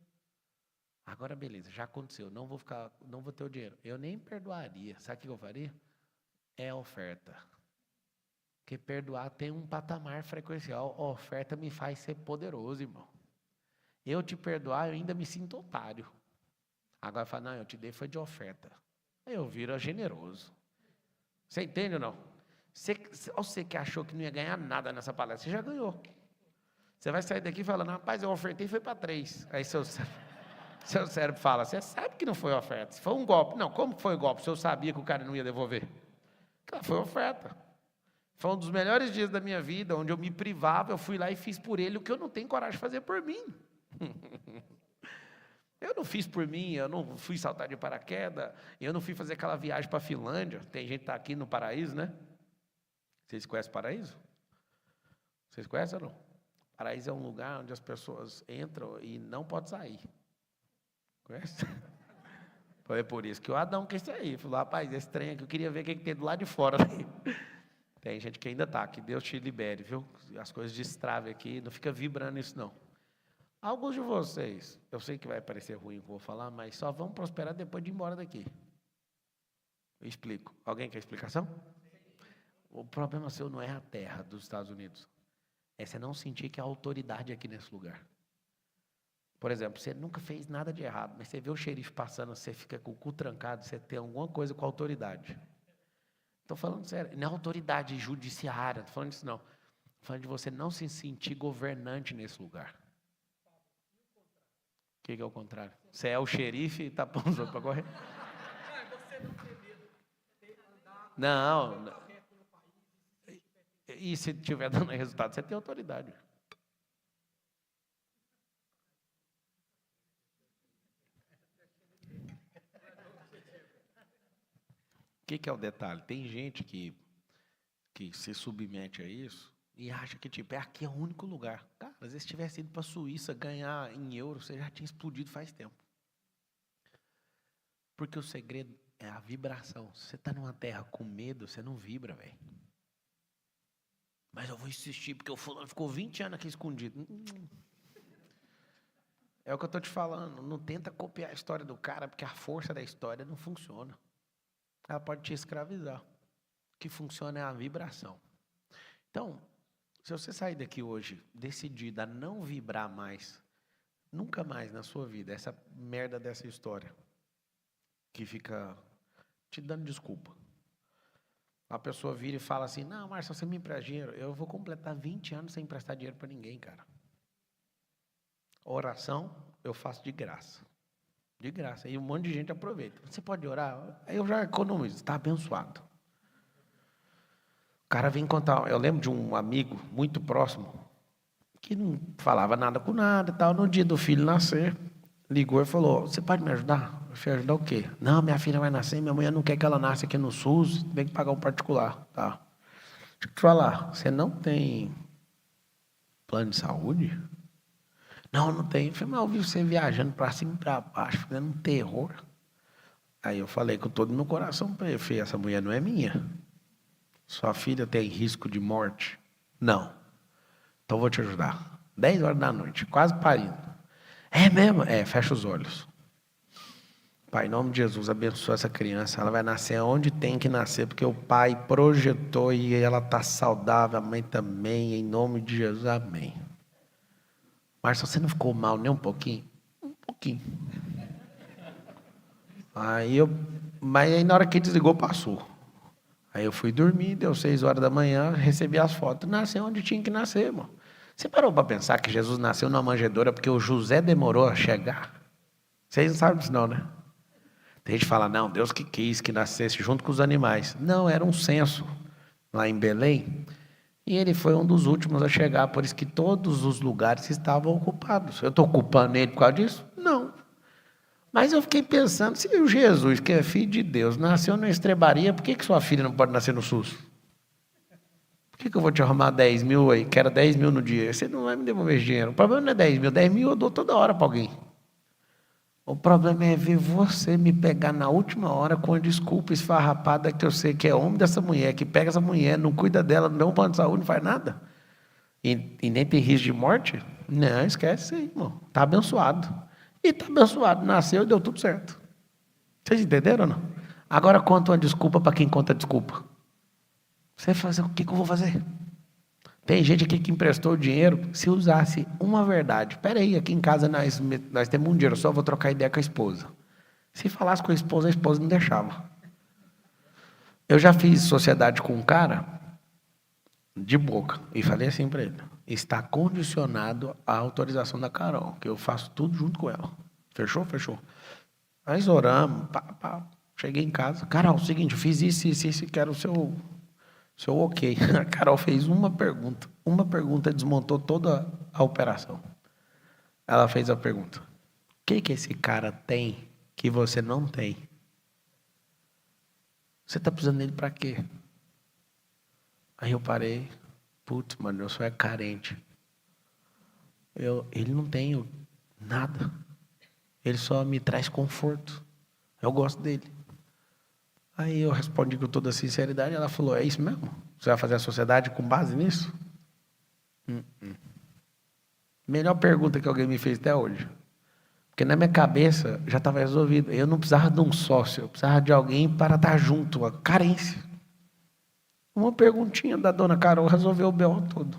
Agora, beleza, já aconteceu, não vou ter o dinheiro. Eu nem perdoaria. Sabe o que eu faria? É oferta. Porque perdoar tem um patamar frequencial. A oferta me faz ser poderoso, irmão. Eu te perdoar, eu ainda me sinto otário. Agora fala, não, eu te dei foi de oferta. Aí eu viro generoso. Você entende ou não? Você que achou que não ia ganhar nada nessa palestra, você já ganhou. Você vai sair daqui falando, rapaz, eu ofertei e foi para 3. Aí seu cérebro fala, você sabe que não foi oferta. Se foi um golpe. Não, como foi golpe? Se eu sabia que o cara não ia devolver. Claro, foi oferta. Foi um dos melhores dias da minha vida, onde eu me privava, eu fui lá e fiz por ele o que eu não tenho coragem de fazer por mim. Eu não fiz por mim, eu não fui saltar de paraquedas, eu não fui fazer aquela viagem para a Finlândia. Tem gente que está aqui no Paraíso, né? Vocês conhecem o Paraíso? Vocês conhecem ou não? Paraíso é um lugar onde as pessoas entram e não podem sair. Conhece? Foi por isso que o Adão quis sair. Falou, rapaz, esse trem aqui, eu queria ver o que tem do lado de fora. Tem gente que ainda está, que Deus te libere, viu? As coisas destravem aqui, não fica vibrando isso não. Alguns de vocês, eu sei que vai parecer ruim o que eu vou falar, mas só vão prosperar depois de ir embora daqui. Eu explico. Alguém quer explicação? O problema seu não é a terra dos Estados Unidos. É você não sentir que há autoridade aqui nesse lugar. Por exemplo, você nunca fez nada de errado, mas você vê o xerife passando, você fica com o cu trancado, você tem alguma coisa com a autoridade. Estou falando sério, não é autoridade judiciária, estou falando disso não. Estou falando de você não se sentir governante nesse lugar. O que é o contrário? Você é o xerife e está pondo os outros para correr? Não. E se estiver dando resultado, você tem autoridade. O que é o detalhe? Tem gente que se submete a isso e acha que, tipo, aqui é o único lugar. Cara, às vezes se tivesse ido para a Suíça ganhar em euro, você já tinha explodido faz tempo. Porque o segredo é a vibração. Se você está numa terra com medo, você não vibra, velho. Mas eu vou insistir, porque o fulano ficou 20 anos aqui escondido. É o que eu estou te falando. Não tenta copiar a história do cara, porque a força da história não funciona. Ela pode te escravizar. O que funciona é a vibração. Então, se você sair daqui hoje decidida a não vibrar mais, nunca mais na sua vida, essa merda dessa história, que fica te dando desculpa. A pessoa vira e fala assim, não, Márcio, você me empresta dinheiro. Eu vou completar 20 anos sem emprestar dinheiro para ninguém, cara. Oração, eu faço de graça. De graça. E um monte de gente aproveita. Você pode orar? Aí eu já economizo, está abençoado. O cara vem contar. Eu lembro de um amigo muito próximo, que não falava nada com nada e tal. No dia do filho nascer, ligou e falou, você pode me ajudar? Eu falei, ajudar o quê? Não, minha filha vai nascer, minha mulher não quer que ela nasça aqui no SUS, tem que pagar um particular. Tá. Deixa eu te falar, você não tem plano de saúde? Não tem. Eu falei, mas eu vi você viajando para cima e para baixo, fazendo um terror. Aí eu falei com todo o meu coração para ele, falei, essa mulher não é minha. Sua filha tem risco de morte? Não. Então vou te ajudar. 10 horas da noite, quase parindo. É mesmo? É, fecha os olhos. Pai, em nome de Jesus, abençoa essa criança. Ela vai nascer onde tem que nascer, porque o pai projetou e ela está saudável, a mãe também, em nome de Jesus, amém. Márcia, você não ficou mal nem um pouquinho? Um pouquinho. Mas aí na hora que desligou, passou. Aí eu fui dormir, deu 6 horas da manhã, recebi as fotos. Nasceu onde tinha que nascer, irmão. Você parou para pensar que Jesus nasceu numa manjedoura porque o José demorou a chegar? Vocês não sabem disso não, né? Tem gente que fala, não, Deus que quis que nascesse junto com os animais. Não, era um censo lá em Belém. E ele foi um dos últimos a chegar, por isso que todos os lugares estavam ocupados. Eu estou ocupando ele por causa disso? Não. Mas eu fiquei pensando, se o Jesus, que é filho de Deus, nasceu na estrebaria, por que sua filha não pode nascer no SUS? Por que eu vou te arrumar 10 mil aí? Quero 10 mil no dia. Você não vai me devolver esse dinheiro. O problema não é 10 mil. 10 mil eu dou toda hora para alguém. O problema é ver você me pegar na última hora com a desculpa esfarrapada que eu sei que é homem dessa mulher, que pega essa mulher, não cuida dela, não dá um plano de saúde, não faz nada. E nem tem risco de morte? Não, esquece isso aí, irmão. Está abençoado. E está abençoado. Nasceu e deu tudo certo. Vocês entenderam ou não? Agora conta uma desculpa para quem conta desculpa. Você vai fazer o que eu vou fazer? Tem gente aqui que emprestou dinheiro, se usasse uma verdade. Espera aí, aqui em casa nós temos um dinheiro, só vou trocar ideia com a esposa. Se falasse com a esposa não deixava. Eu já fiz sociedade com um cara, de boca, e falei assim para ele, está condicionado à autorização da Carol, que eu faço tudo junto com ela. Fechou? Fechou. Nós oramos, cheguei em casa. Carol, é o seguinte, eu fiz isso, quero o seu ok. A Carol fez uma pergunta desmontou toda a operação. Ela fez a pergunta: o que esse cara tem que você não tem? Você está precisando dele para quê? Aí eu parei, putz, mano, eu só é carente. Ele não tem nada. Ele só me traz conforto. Eu gosto dele. Aí eu respondi com toda a sinceridade, ela falou, é isso mesmo? Você vai fazer a sociedade com base nisso? Melhor pergunta que alguém me fez até hoje. Porque na minha cabeça já estava resolvido. Eu não precisava de um sócio, eu precisava de alguém para estar junto, a carência. Uma perguntinha da dona Carol resolveu o B.O. todo.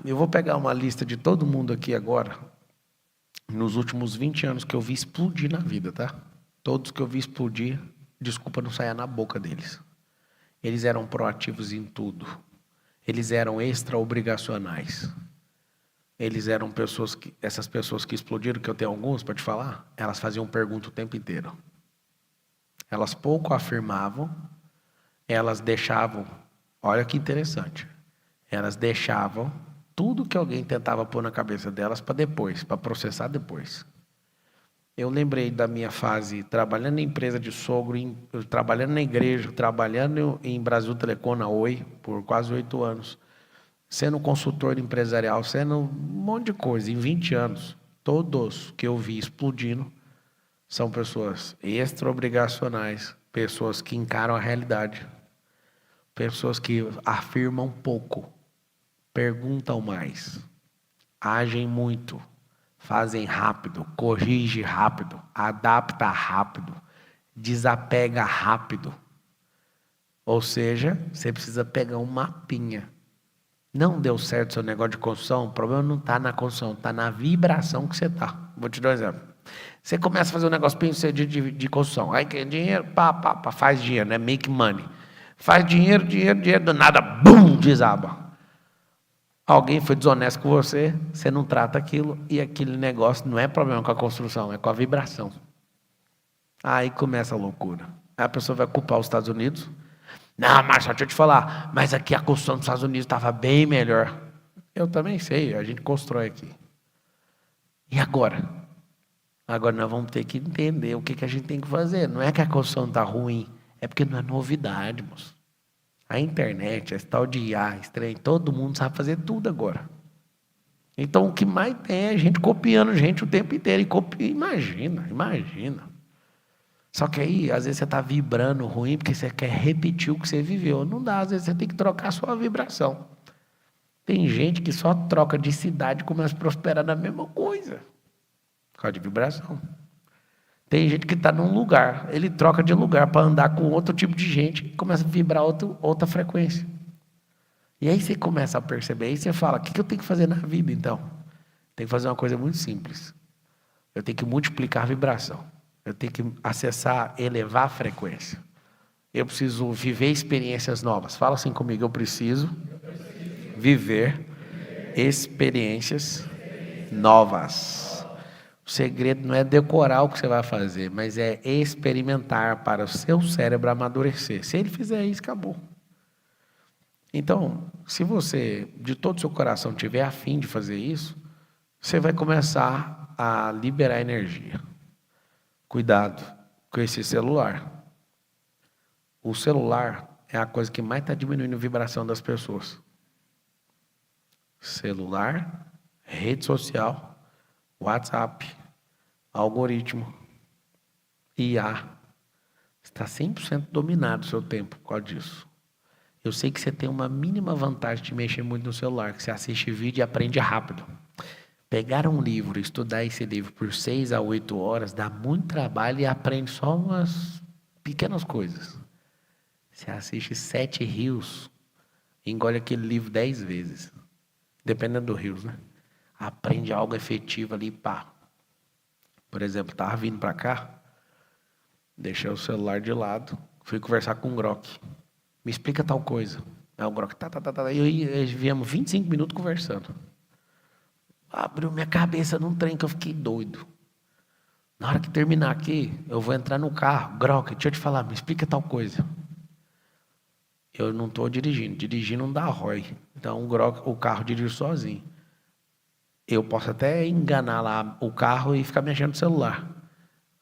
Eu vou pegar uma lista de todo mundo aqui agora, nos últimos 20 anos que eu vi explodir na vida, tá? Todos que eu vi explodir, desculpa não saia na boca deles. Eles eram proativos em tudo. Eles eram extra-obrigacionais. Eles eram essas pessoas que explodiram, que eu tenho alguns para te falar, elas faziam pergunta o tempo inteiro. Elas pouco afirmavam, elas deixavam, olha que interessante, elas deixavam tudo que alguém tentava pôr na cabeça delas para depois, para processar depois. Eu lembrei da minha fase trabalhando em empresa de sogro, trabalhando na igreja, trabalhando em Brasil Telecom, na Oi, por quase 8 anos, sendo consultor empresarial, sendo um monte de coisa, em 20 anos. Todos que eu vi explodindo são pessoas extra-obrigacionais, pessoas que encaram a realidade, pessoas que afirmam pouco, perguntam mais, agem muito, fazem rápido, corrige rápido, adapta rápido, desapega rápido. Ou seja, você precisa pegar um mapinha. Não deu certo o seu negócio de construção, o problema não está na construção, está na vibração que você está. Vou te dar um exemplo. Você começa a fazer um negócio de construção, aí quer dinheiro, faz dinheiro, né? Make money. Faz dinheiro, do nada, bum, desaba. Alguém foi desonesto com você, você não trata aquilo, e aquele negócio não é problema com a construção, é com a vibração. Aí começa a loucura. Aí a pessoa vai culpar os Estados Unidos. Não, Marcelo, deixa eu te falar, mas aqui a construção dos Estados Unidos estava bem melhor. Eu também sei, a gente constrói aqui. E agora? Agora nós vamos ter que entender o que a gente tem que fazer. Não é que a construção está ruim, é porque não é novidade, moço. A internet, esse tal de IA, estranho, todo mundo sabe fazer tudo agora. Então, o que mais tem é gente copiando gente o tempo inteiro. Imagina. Só que aí, às vezes, você está vibrando ruim porque você quer repetir o que você viveu. Não dá, às vezes você tem que trocar a sua vibração. Tem gente que só troca de cidade e começa a prosperar na mesma coisa. Por causa de vibração. Tem gente que está num lugar, ele troca de lugar para andar com outro tipo de gente e começa a vibrar outra frequência. E aí você começa a perceber, aí você fala, o que eu tenho que fazer na vida então? Tem que fazer uma coisa muito simples. Eu tenho que multiplicar a vibração. Eu tenho que acessar, elevar a frequência. Eu preciso viver experiências novas. Fala assim comigo, eu preciso viver experiências novas. O segredo não é decorar o que você vai fazer, mas é experimentar para o seu cérebro amadurecer. Se ele fizer isso, acabou. Então, se você, de todo o seu coração, tiver a fim de fazer isso, você vai começar a liberar energia. Cuidado com esse celular. O celular é a coisa que mais está diminuindo a vibração das pessoas. Celular, rede social, WhatsApp, algoritmo, IA. Está 100% dominado o seu tempo por causa disso. Eu sei que você tem uma mínima vantagem de mexer muito no celular, que você assiste vídeo e aprende rápido. Pegar um livro, estudar esse livro por 6 a 8 horas, dá muito trabalho e aprende só umas pequenas coisas. Você assiste 7 rios, engole aquele livro 10 vezes. Dependendo do rios, né? Aprende algo efetivo ali, pá. Por exemplo, estava vindo para cá, deixei o celular de lado, fui conversar com o Grok. Me explica tal coisa. Aí o Grok, tá. E viemos 25 minutos conversando. Abriu minha cabeça num trem que eu fiquei doido. Na hora que terminar aqui, eu vou entrar no carro. Grok, deixa eu te falar, me explica tal coisa. Eu não estou dirigindo. Dirigir não dá ROI. Então o carro dirige sozinho. Eu posso até enganar lá o carro e ficar mexendo no celular.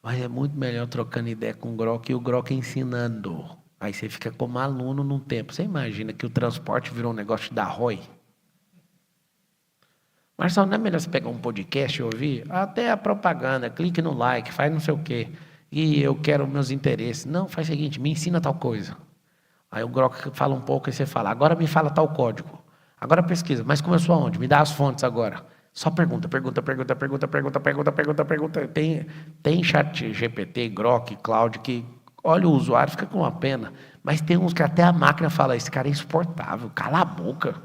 Mas é muito melhor trocando ideia com o Grok e o Grok ensinando. Aí você fica como aluno num tempo. Você imagina que o transporte virou um negócio da ROI? Marcelo, não é melhor você pegar um podcast e ouvir? Até a propaganda, clique no like, faz não sei o quê. E eu quero meus interesses. Não, faz o seguinte, me ensina tal coisa. Aí o Grok fala um pouco e você fala, agora me fala tal código. Agora pesquisa, mas começou aonde? Me dá as fontes agora. Só pergunta. Tem chat GPT, Grok, Cloud, que olha o usuário, fica com uma pena. Mas tem uns que até a máquina fala, esse cara é insuportável, cala a boca.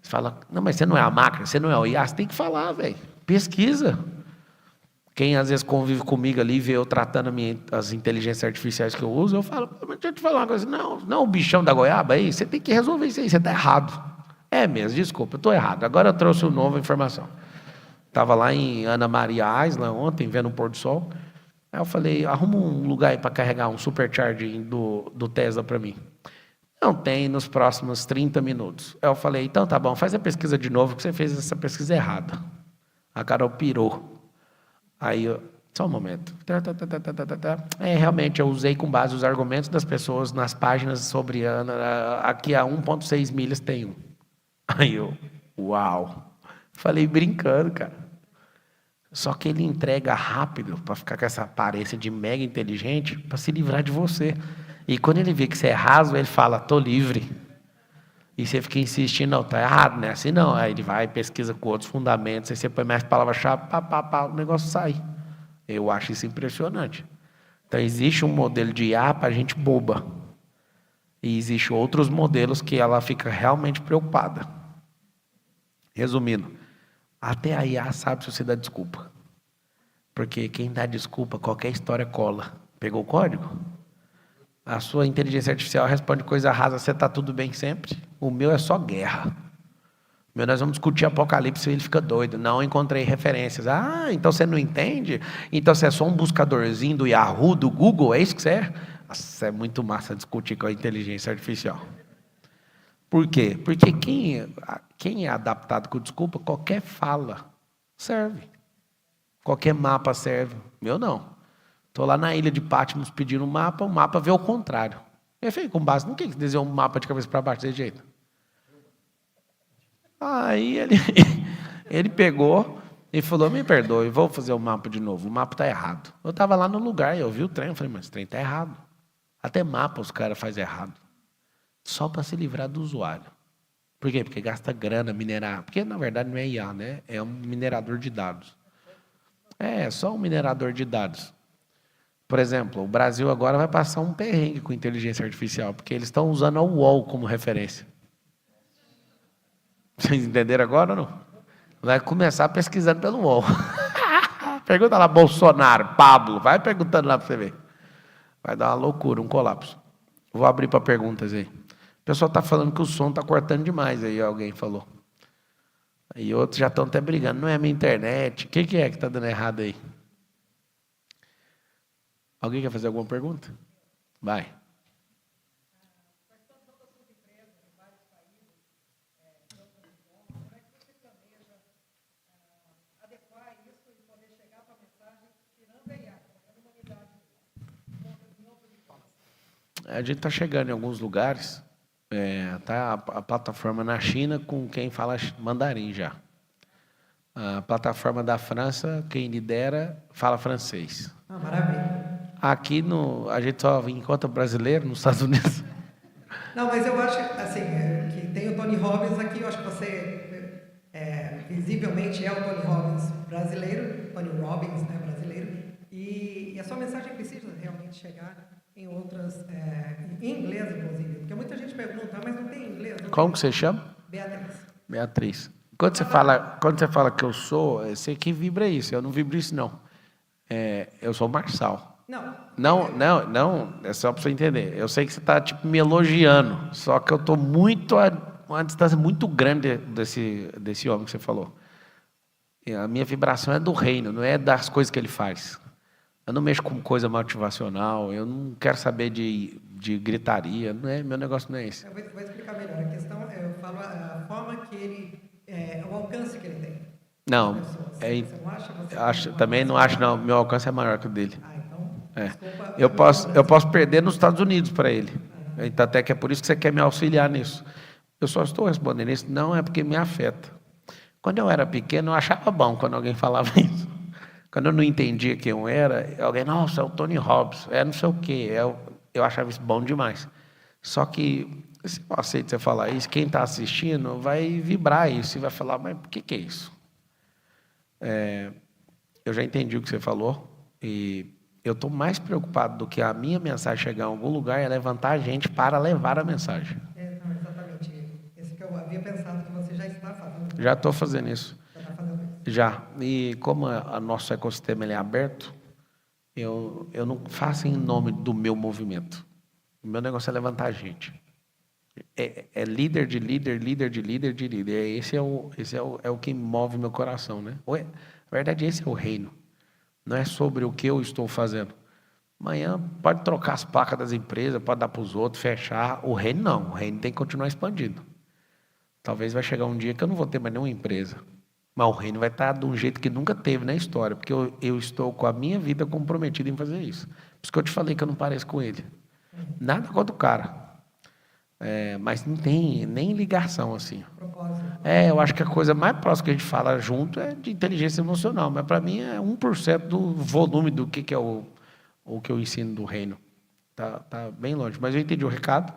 Você fala, não, mas você não é a máquina, você não é o IA, você tem que falar, velho. Pesquisa. Quem às vezes convive comigo ali, vê eu tratando as inteligências artificiais que eu uso, eu falo, mas deixa eu te falar uma coisa, não o bichão da goiaba aí, você tem que resolver isso aí, você está errado. É mesmo, desculpa, eu estou errado. Agora eu trouxe uma nova informação. Estava lá em Ana Maria Island ontem, vendo o pôr do sol. Aí eu falei, arruma um lugar aí para carregar um supercharging do Tesla para mim. Não tem nos próximos 30 minutos. Aí eu falei, então tá bom, faz a pesquisa de novo, que você fez essa pesquisa errada. A Carol pirou. Aí eu, só um momento. Realmente, eu usei com base os argumentos das pessoas nas páginas sobre Ana. Aqui a 1,6 milhas tem um. Aí eu, uau. Falei brincando, cara. Só que ele entrega rápido para ficar com essa aparência de mega inteligente para se livrar de você. E quando ele vê que você é raso, ele fala, tô livre. E você fica insistindo, não, tá errado, né? Assim não. Aí ele vai, pesquisa com outros fundamentos, aí você põe mais palavra-chave, o negócio sai. Eu acho isso impressionante. Então, existe um modelo de IA para gente boba. E existe outros modelos que ela fica realmente preocupada. Resumindo, até a IA sabe se você dá desculpa. Porque quem dá desculpa, qualquer história cola. Pegou o código? A sua inteligência artificial responde coisa rasa, você está tudo bem sempre. O meu é só guerra. O meu, nós vamos discutir Apocalipse e ele fica doido. Não encontrei referências. Ah, então você não entende? Então você é só um buscadorzinho do Yahoo, do Google, é isso que você é? Nossa, é muito massa discutir com a inteligência artificial. Por quê? Porque quem é adaptado com desculpa, qualquer fala serve. Qualquer mapa serve. Meu não. Estou lá na ilha de Patmos pedindo um mapa, o mapa vê o contrário. Eu falei, com base no que desenhou um mapa de cabeça para baixo desse jeito? Aí ele pegou e falou, me perdoe, vou fazer o mapa de novo, o mapa está errado. Eu estava lá no lugar, eu vi o trem, eu falei, mas o trem está errado. Até mapa os caras fazem errado. Só para se livrar do usuário. Por quê? Porque gasta grana minerar. Porque, na verdade, não é IA, né? É um minerador de dados. É só um minerador de dados. Por exemplo, o Brasil agora vai passar um perrengue com inteligência artificial, porque eles estão usando a UOL como referência. Vocês entenderam agora ou não? Vai começar pesquisando pelo UOL. Pergunta lá, Bolsonaro, Pablo, vai perguntando lá para você ver. Vai dar uma loucura, um colapso. Vou abrir para perguntas aí. O pessoal está falando que o som está cortando demais aí, alguém falou. E outros já estão até brigando, não é a minha internet. O que é que está dando errado aí? Alguém quer fazer alguma pergunta? Vai. A gente está chegando em alguns lugares, tá a plataforma na China com quem fala mandarim já. A plataforma da França, quem lidera, fala francês. Ah, maravilha. Aqui a gente só encontra brasileiro nos Estados Unidos. Não, mas eu acho assim, que tem o Tony Robbins aqui, eu acho que você visivelmente é o Tony Robbins brasileiro, Tony Robbins, né, brasileiro, e a sua mensagem precisa realmente chegar em outras, em inglês, inclusive, porque muita gente pergunta, mas não tem inglês? Não Como tem? que você chama? Beatriz. Beatriz. Quando você fala que eu sou, você que vibra isso, eu não vibro isso não. Eu sou Marçal. Não, é só para você entender. Eu sei que você está tipo, me elogiando, só que eu estou uma distância muito grande desse homem que você falou. E a minha vibração é do reino, não é das coisas que ele faz. Eu não mexo com coisa motivacional, eu não quero saber de gritaria, meu negócio não é esse. Eu vou explicar melhor. A questão, eu falo a forma que ele, o alcance que ele tem. Não, você não acha? também não acho não, meu alcance é maior que o dele. Desculpa, Eu posso perder nos Estados Unidos para ele. Então, até que é por isso que você quer me auxiliar nisso. Eu só estou respondendo isso, não é porque me afeta. Quando eu era pequeno, eu achava bom quando alguém falava isso. Quando eu não entendia quem eu era, alguém, nossa, é o Tony Robbins, não sei o quê. Eu achava isso bom demais. Só que, se eu aceito você falar isso, quem está assistindo vai vibrar isso e vai falar, mas por que é isso? Eu já entendi o que você falou e eu estou mais preocupado do que a minha mensagem chegar em algum lugar é levantar a gente para levar a mensagem. Não, exatamente. Esse que eu havia pensado que você já está fazendo. Já estou fazendo isso. Já está fazendo isso. Já. E como o nosso ecossistema ele é aberto, eu não faço em nome do meu movimento. O meu negócio é levantar a gente. É líder de líder, líder de líder de líder. Esse é o que move meu coração, né? Na verdade, esse é o reino. Não é sobre o que eu estou fazendo. Amanhã pode trocar as placas das empresas, pode dar para os outros, fechar. O reino não. O reino tem que continuar expandindo. Talvez vai chegar um dia que eu não vou ter mais nenhuma empresa. Mas o reino vai estar de um jeito que nunca teve na história, porque eu estou com a minha vida comprometida em fazer isso. Por isso que eu te falei que eu não pareço com ele. Nada contra o cara. Mas não tem nem ligação assim. Eu acho que a coisa mais próxima que a gente fala junto é de inteligência emocional, mas para mim é 1% do volume do que é o que eu ensino do reino. Tá bem longe. Mas eu entendi o recado.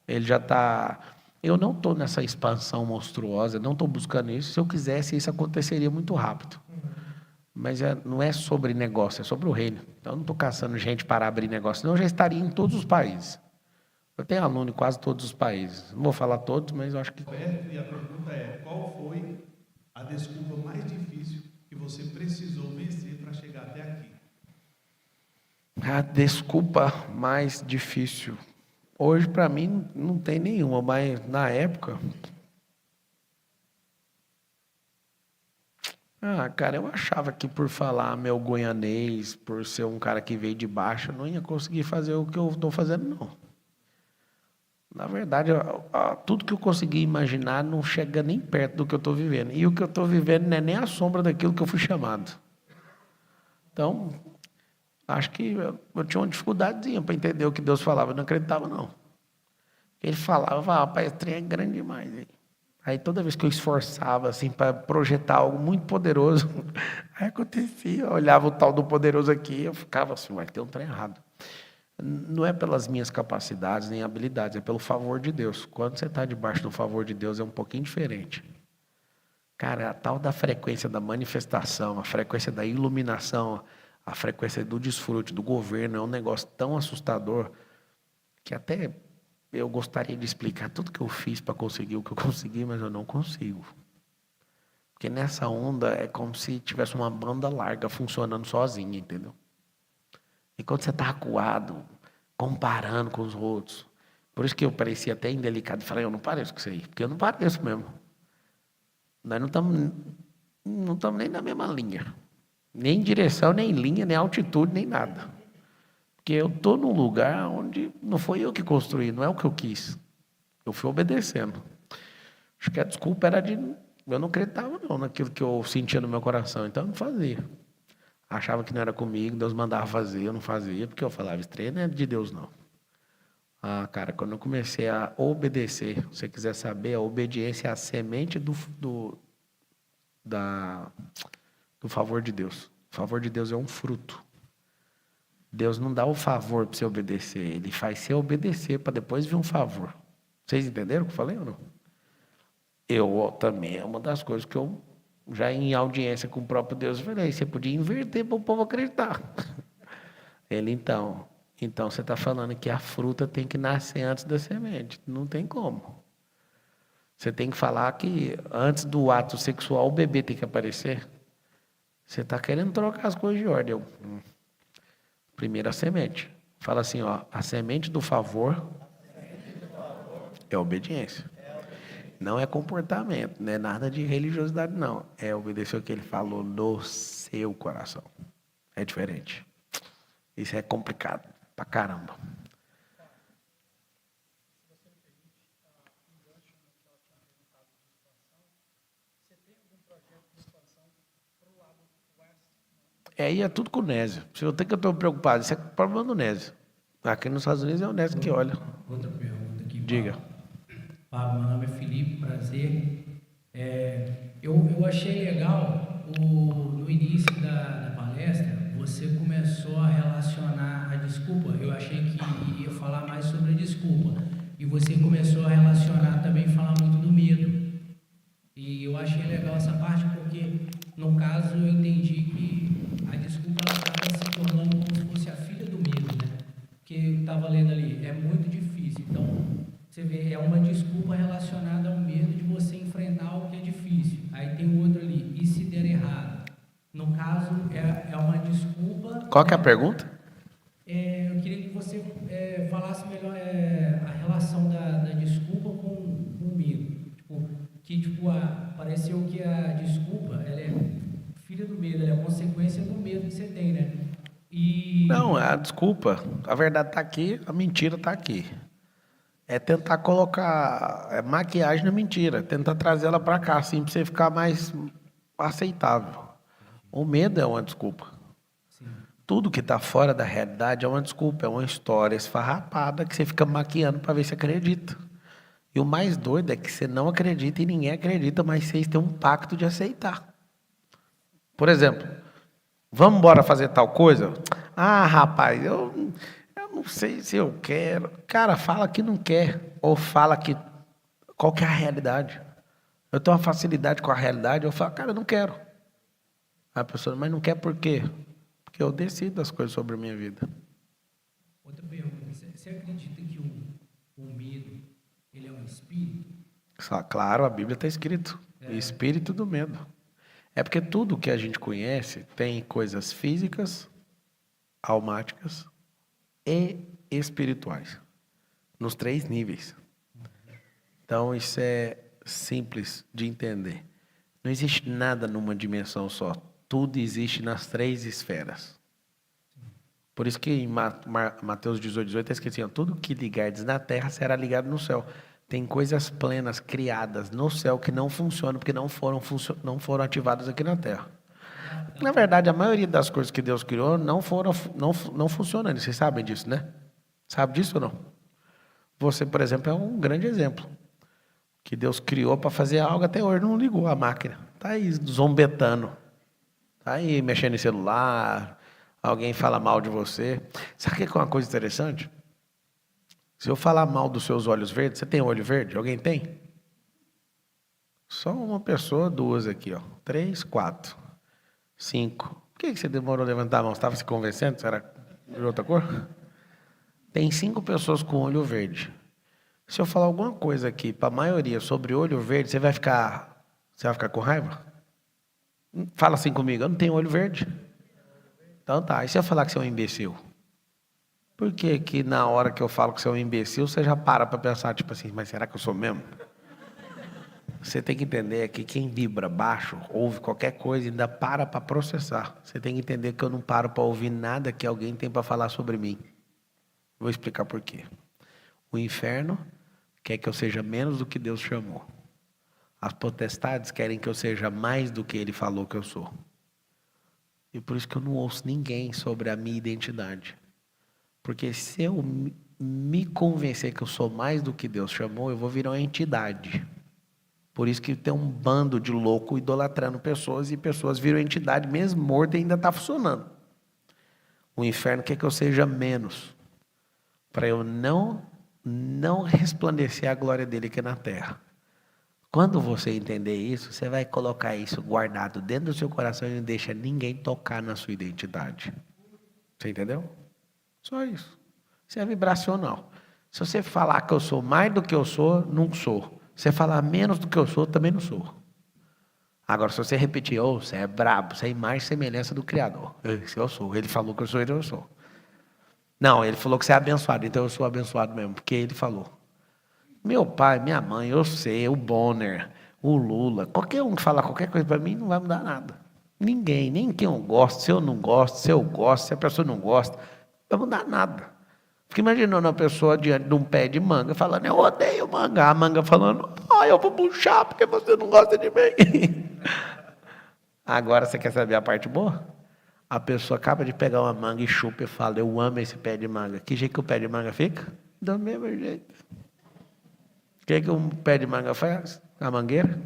Ele já está... Eu não estou nessa expansão monstruosa, não estou buscando isso. Se eu quisesse, isso aconteceria muito rápido. Mas não é sobre negócio, é sobre o reino. Então, eu não estou caçando gente para abrir negócio, senão eu já estaria em todos os países. Eu tenho aluno em quase todos os países. Não vou falar todos, mas eu acho que... E a pergunta é, qual foi a desculpa mais difícil que você precisou vencer para chegar até aqui? A desculpa mais difícil. Hoje, para mim, não tem nenhuma, mas na época... cara, eu achava que por falar meu goianês, por ser um cara que veio de baixo, eu não ia conseguir fazer o que eu estou fazendo, não. Na verdade, tudo que eu consegui imaginar não chega nem perto do que eu estou vivendo. E o que eu estou vivendo não é nem a sombra daquilo que eu fui chamado. Então, acho que eu tinha uma dificuldadezinha para entender o que Deus falava. Eu não acreditava, não. Ele falava, eu falava, rapaz, esse trem é grande demais. Aí toda vez que eu esforçava assim, para projetar algo muito poderoso, aí acontecia. Eu olhava o tal do poderoso aqui, eu ficava assim, vai ter um trem errado. Não é pelas minhas capacidades nem habilidades, é pelo favor de Deus. Quando você está debaixo do favor de Deus, é um pouquinho diferente. Cara, a tal da frequência da manifestação, a frequência da iluminação, a frequência do desfrute do governo é um negócio tão assustador que até eu gostaria de explicar tudo que eu fiz para conseguir o que eu consegui, mas eu não consigo. Porque nessa onda é como se tivesse uma banda larga funcionando sozinha, entendeu? E quando você está acuado, comparando com os outros, por isso que eu parecia até indelicado, falei, eu não pareço com isso aí, porque eu não pareço mesmo. Nós não estamos nem na mesma linha. Nem direção, nem linha, nem altitude, nem nada. Porque eu estou num lugar onde não foi eu que construí, não é o que eu quis. Eu fui obedecendo. Acho que a desculpa era de... Eu não acreditava não naquilo que eu sentia no meu coração, então eu não fazia. Achava que não era comigo, Deus mandava fazer, eu não fazia, porque eu falava, esse trem não é de Deus não. Ah, cara, quando eu comecei a obedecer, se você quiser saber, a obediência é a semente do favor de Deus. O favor de Deus é um fruto. Deus não dá o favor para você obedecer, Ele faz você obedecer para depois vir um favor. Vocês entenderam o que eu falei ou não? Eu também, é uma das coisas que eu, já em audiência com o próprio Deus, falei, você podia inverter para o povo acreditar. Ele, então você está falando que a fruta tem que nascer antes da semente. Não tem como. Você tem que falar que antes do ato sexual o bebê tem que aparecer. Você está querendo trocar as coisas de ordem. Primeira semente. Fala assim, ó, a semente do favor é obediência. Não é comportamento, não é nada de religiosidade, não. É obedecer o que ele falou no seu coração. É diferente. Isso é complicado pra caramba. Aí é tudo com o Nésio. Se eu tenho que eu estou preocupado, isso é problema do Nésio. Aqui nos Estados Unidos é o Nésio que olha. Outra pergunta aqui. Diga. Pablo, meu nome é Felipe, prazer. Eu achei legal, no início da palestra, você começou a relacionar a desculpa. Eu achei que iria falar mais sobre a desculpa. E você começou a relacionar também, falar muito do medo. E eu achei legal essa parte porque, no caso, eu entendi que a desculpa ela acaba se tornando como se fosse a filha do medo, né? Porque eu estava lendo ali, é muito difícil. Então, você vê, é uma desculpa relacionada ao medo de você enfrentar o que é difícil. Aí tem outro ali, e se der errado? No caso, é uma desculpa... Qual que é a pergunta? Eu queria que você falasse melhor a relação da desculpa com o medo. Pareceu que a desculpa ela é filha do medo, ela é consequência do medo que você tem, né? Não, a desculpa, a verdade está aqui, a mentira está aqui. É tentar colocar maquiagem na mentira, tentar trazer ela para cá, assim, para você ficar mais aceitável. O medo é uma desculpa. Sim. Tudo que está fora da realidade é uma desculpa, é uma história esfarrapada que você fica maquiando para ver se acredita. E o mais doido é que você não acredita e ninguém acredita, mas vocês têm um pacto de aceitar. Por exemplo, vamos embora fazer tal coisa? Ah, rapaz, eu não sei se eu quero. Cara, fala que não quer. Ou fala que... Qual que é a realidade? Eu tenho uma facilidade com a realidade, eu falo, cara, eu não quero. A pessoa, mas não quer por quê? Porque eu decido as coisas sobre a minha vida. Outra pergunta, você acredita que o medo, ele é um espírito? Claro, a Bíblia está escrito. Espírito do medo. É porque tudo que a gente conhece tem coisas físicas, almáticas e espirituais. Nos 3 níveis. Então, isso é simples de entender. Não existe nada numa dimensão só. Tudo existe nas 3 esferas. Por isso que em Mateus 18:18 está escrito assim, tudo que ligardes na terra será ligado no céu. Tem coisas plenas criadas no céu que não funcionam porque não foram ativadas aqui na terra. Na verdade, a maioria das coisas que Deus criou não funcionam. Vocês sabem disso, né? Sabe disso ou não? Você, por exemplo, é um grande exemplo. Que Deus criou para fazer algo, até hoje não ligou a máquina. Está aí zombetando. Está aí mexendo em celular, alguém fala mal de você. Sabe o que é uma coisa interessante? Se eu falar mal dos seus olhos verdes, você tem olho verde? Alguém tem? Só uma pessoa, duas aqui, ó. 3, 4, 5. Por que você demorou a levantar a mão? Você estava se convencendo? Você era de outra cor? Tem 5 pessoas com olho verde. Se eu falar alguma coisa aqui para a maioria sobre olho verde, você vai ficar com raiva? Fala assim comigo, eu não tenho olho verde. Então tá, e se eu falar que você é um imbecil? Por que que na hora que eu falo que você é um imbecil, você já para pensar, tipo assim, mas será que eu sou mesmo? Você tem que entender que quem vibra baixo, ouve qualquer coisa e ainda para processar. Você tem que entender que eu não paro para ouvir nada que alguém tem para falar sobre mim. Vou explicar por quê. O inferno quer que eu seja menos do que Deus chamou. As potestades querem que eu seja mais do que Ele falou que eu sou. E por isso que eu não ouço ninguém sobre a minha identidade. Porque se eu me convencer que eu sou mais do que Deus chamou, eu vou virar uma entidade. Por isso que tem um bando de louco idolatrando pessoas e pessoas viram entidade mesmo morta e ainda está funcionando. O inferno quer que eu seja menos, para eu não resplandecer a glória dele aqui na terra. Quando você entender isso, você vai colocar isso guardado dentro do seu coração e não deixa ninguém tocar na sua identidade. Você entendeu? Só isso. Isso é vibracional. Se você falar que eu sou mais do que eu sou, não sou. Se você falar menos do que eu sou, também não sou. Agora, se você repetir, você é brabo, você é imagem e semelhança do Criador. Esse eu sou. Ele falou que eu sou, então eu sou. Não, ele falou que você é abençoado, então eu sou abençoado mesmo, porque ele falou. Meu pai, minha mãe, eu sei, o Bonner, o Lula, qualquer um que falar qualquer coisa para mim não vai mudar nada. Ninguém, nem quem eu gosto, se eu não gosto, se eu gosto, se a pessoa não gosta, não vai mudar nada. Fica imaginando uma pessoa diante de um pé de manga falando, eu odeio manga. A manga falando, eu vou puxar porque você não gosta de mim. Agora você quer saber a parte boa? A pessoa acaba de pegar uma manga e chupa e fala, eu amo esse pé de manga. Que jeito que o pé de manga fica? Do mesmo jeito. O que um pé de manga faz? A mangueira?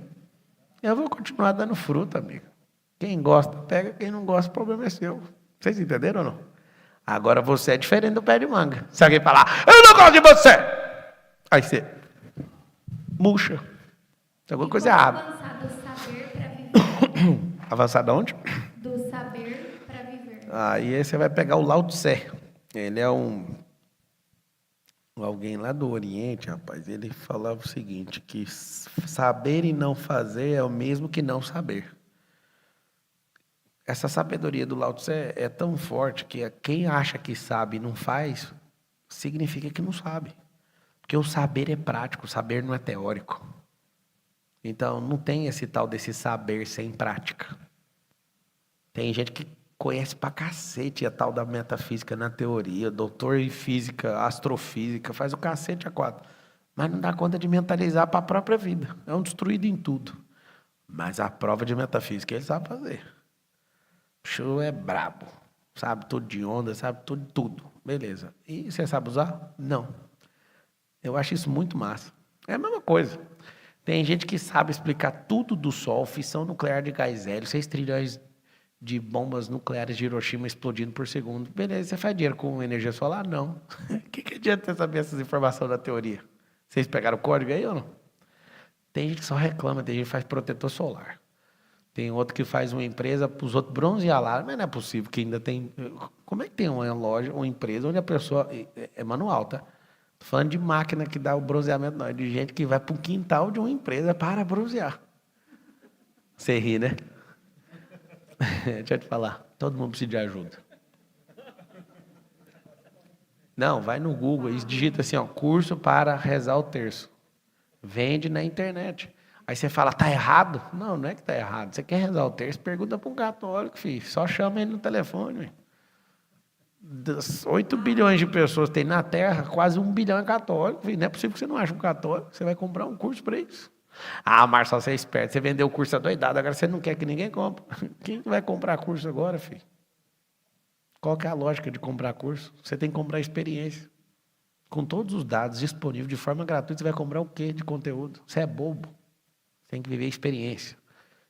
Eu vou continuar dando fruta, amigo. Quem gosta, pega. Quem não gosta, o problema é seu. Vocês entenderam ou não? Agora você é diferente do pé de manga. Se alguém falar, eu não gosto de você! Aí você murcha. Tem alguma coisa errada. Avançar do saber para viver. Avançar de onde? Do saber para viver. Aí você vai pegar o Lao Tse. Ele é alguém lá do Oriente, rapaz. Ele falava o seguinte, que saber e não fazer é o mesmo que não saber. Essa sabedoria do Lao Tse é tão forte que quem acha que sabe e não faz, significa que não sabe. Porque o saber é prático, o saber não é teórico. Então, não tem esse tal desse saber sem prática. Tem gente que conhece pra cacete a tal da metafísica na teoria, doutor em física, astrofísica, faz o cacete a 4. Mas não dá conta de mentalizar para a própria vida. É um destruído em tudo. Mas a prova de metafísica ele sabe fazer. O show é brabo. Sabe tudo de onda, sabe tudo de tudo. Beleza. E você sabe usar? Não. Eu acho isso muito massa. É a mesma coisa. Tem gente que sabe explicar tudo do Sol, fissão nuclear de gás hélio, 6 trilhões de bombas nucleares de Hiroshima explodindo por segundo. Beleza, você faz dinheiro com energia solar? Não. O que adianta você saber essas informações da teoria? Vocês pegaram o código aí ou não? Tem gente que só reclama, tem gente que faz protetor solar. Tem outro que faz uma empresa para os outros bronzear lá, mas não é possível que ainda tem... Como é que tem uma loja, uma empresa onde a pessoa... É manual, tá? Tô falando de máquina que dá o bronzeamento, não. É de gente que vai para o quintal de uma empresa para bronzear. Você ri, né? Deixa eu te falar. Todo mundo precisa de ajuda. Não, vai no Google e digita assim, curso para rezar o terço. Vende na internet. Aí você fala, tá errado? Não, não é que tá errado. Você quer rezar o terço? Pergunta para um católico, filho. Só chama ele no telefone. Das 8 bilhões de pessoas que tem na Terra, quase 1 bilhão é católico. Filho. Não é possível que você não ache um católico. Você vai comprar um curso para isso. Ah, Marcelo, você é esperto. Você vendeu o curso adoidado, agora você não quer que ninguém compre. Quem vai comprar curso agora, filho? Qual que é a lógica de comprar curso? Você tem que comprar experiência. Com todos os dados disponíveis de forma gratuita, você vai comprar o quê de conteúdo? Você é bobo. Você tem que viver experiência.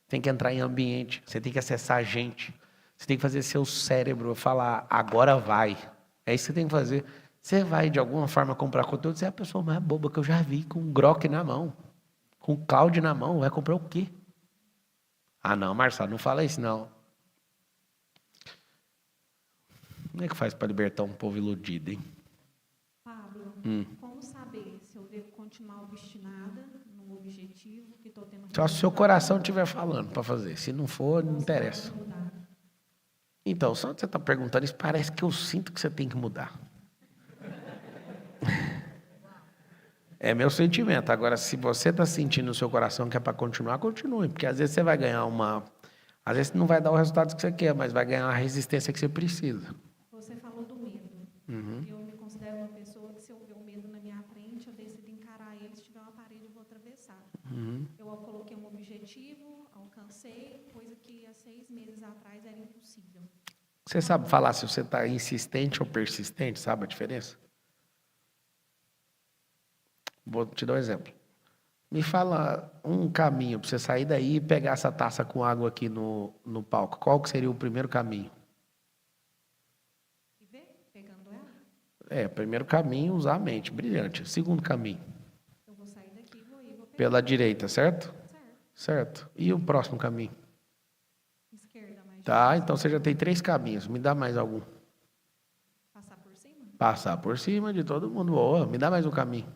Tem que entrar em ambiente. Você tem que acessar gente. Você tem que fazer seu cérebro falar, agora vai. É isso que você tem que fazer. Você vai, de alguma forma, comprar conteúdo, você é a pessoa mais boba que eu já vi, com um Grok na mão, com um Cloud na mão. Vai comprar o quê? Ah, não, Marcelo, não fala isso, não. Como é que faz para libertar um povo iludido, hein? Pablo, como saber se eu devo continuar obstinada no objetivo que estou tendo? Só se o seu coração estiver falando para fazer. Se não for, não interessa. Então, só que você está perguntando isso, parece que eu sinto que você tem que mudar. É meu sentimento. Agora, se você está sentindo no seu coração que é para continuar, continue. Porque às vezes você vai ganhar uma... Às vezes não vai dar o resultado que você quer, mas vai ganhar a resistência que você precisa. Você falou do medo. Eu me considero uma pessoa que, se eu ver o medo na minha frente, eu decido encarar ele. Se tiver uma parede, eu vou atravessar. Eu coloquei um objetivo, alcancei, coisa que há 6 meses atrás era impossível. Você sabe falar se você está insistente ou persistente? Sabe a diferença? Vou te dar um exemplo. Me fala um caminho para você sair daí e pegar essa taça com água aqui no palco. Qual que seria o primeiro caminho? E ver, pegando ela, Primeiro caminho, usar a mente. Brilhante. Segundo caminho, eu vou sair daqui, vou pegar. pela direita, certo? Certo. Certo. E o próximo caminho? Esquerda, mais Tá, então você já tem 3 caminhos. Me dá mais algum. passar por cima? Passar por cima de todo mundo. Boa, me dá mais um caminho.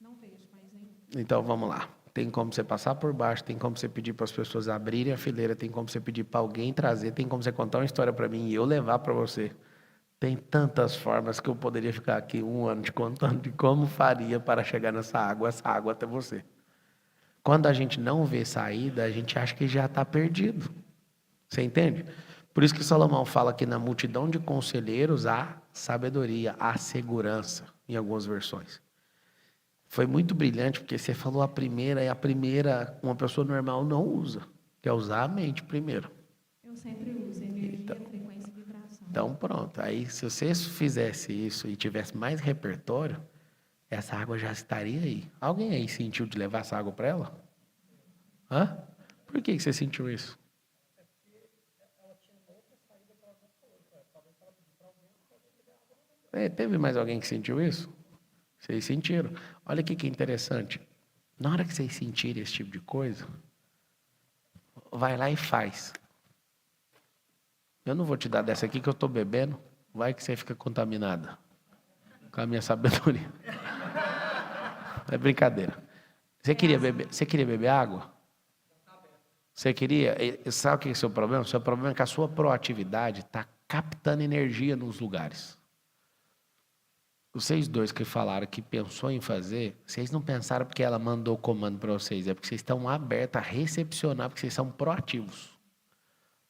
Não vejo mais nenhum. Então vamos lá. Tem como você passar por baixo, tem como você pedir para as pessoas abrirem a fileira, tem como você pedir para alguém trazer, tem como você contar uma história para mim e eu levar para você. Tem tantas formas que eu poderia ficar aqui 1 ano te contando de como faria para chegar essa água até você. Quando a gente não vê saída, a gente acha que já está perdido. Você entende? Por isso que Salomão fala que na multidão de conselheiros há sabedoria, há segurança, em algumas versões. Foi muito brilhante, porque você falou a primeira, e a primeira uma pessoa normal não usa, que é usar a mente primeiro. Eu sempre uso energia, frequência e vibração. Então pronto, aí se você fizesse isso e tivesse mais repertório, essa água já estaria aí. Alguém aí sentiu de levar essa água para ela? Hã? Por que você sentiu isso? Teve mais alguém que sentiu isso? Vocês sentiram. Olha aqui que interessante. Na hora que vocês sentirem esse tipo de coisa, vai lá e faz. Eu não vou te dar dessa aqui que eu estou bebendo. Vai que você fica contaminada com a minha sabedoria. É brincadeira. Você queria beber água? Você queria? Sabe o que é o seu problema? O seu problema é que a sua proatividade está captando energia nos lugares. Vocês dois que falaram que pensou em fazer, vocês não pensaram porque ela mandou o comando para vocês, é porque vocês estão abertos a recepcionar, porque vocês são proativos.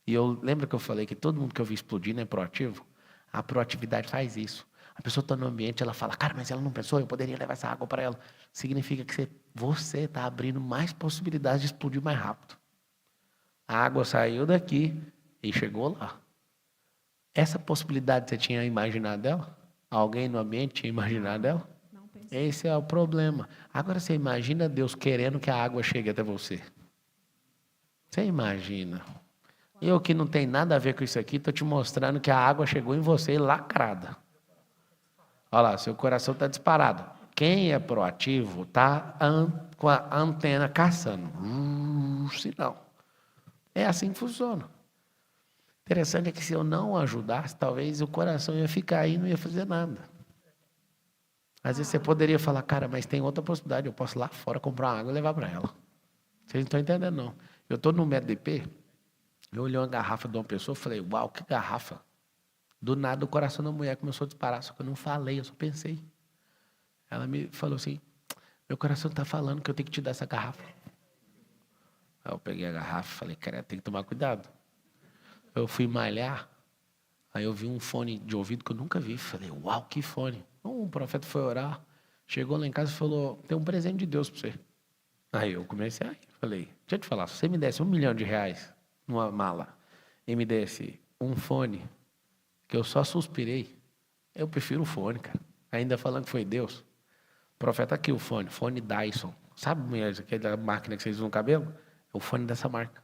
E eu lembro que eu falei que todo mundo que eu vi explodindo é proativo? A proatividade faz isso. A pessoa está no ambiente, ela fala, cara, mas ela não pensou, eu poderia levar essa água para ela. Significa que você está abrindo mais possibilidades de explodir mais rápido. A água saiu daqui e chegou lá. Essa possibilidade você tinha imaginado dela? Alguém no ambiente tinha imaginado ela? Não pensei. Esse é o problema. Agora você imagina Deus querendo que a água chegue até você. Você imagina. Eu que não tem nada a ver com isso aqui, estou te mostrando que a água chegou em você lacrada. Olha lá, seu coração está disparado. Quem é proativo está com a antena caçando. Sinal. É assim que funciona. Interessante é que se eu não ajudasse, talvez o coração ia ficar aí e não ia fazer nada. Às vezes você poderia falar, cara, mas tem outra possibilidade, eu posso ir lá fora comprar uma água e levar para ela. Vocês não estão entendendo, não. Eu estou no MedDP, eu olhei uma garrafa de uma pessoa e falei, uau, que garrafa. Do nada o coração da mulher começou a disparar, só que eu não falei, eu só pensei. Ela me falou assim, meu coração está falando que eu tenho que te dar essa garrafa. Aí eu peguei a garrafa e falei, cara, tem que tomar cuidado. Eu fui malhar, aí eu vi um fone de ouvido que eu nunca vi. Falei, uau, que fone. Um profeta foi orar, chegou lá em casa e falou, tem um presente de Deus para você. Aí eu comecei a rir. Falei, deixa eu te falar, se você me desse R$1 milhão numa mala e me desse um fone, que eu só suspirei, eu prefiro o fone, cara. Ainda falando que foi Deus. Profeta, aqui o fone Dyson. Sabe, mulheres, aquela máquina que vocês usam no cabelo? É o fone dessa marca.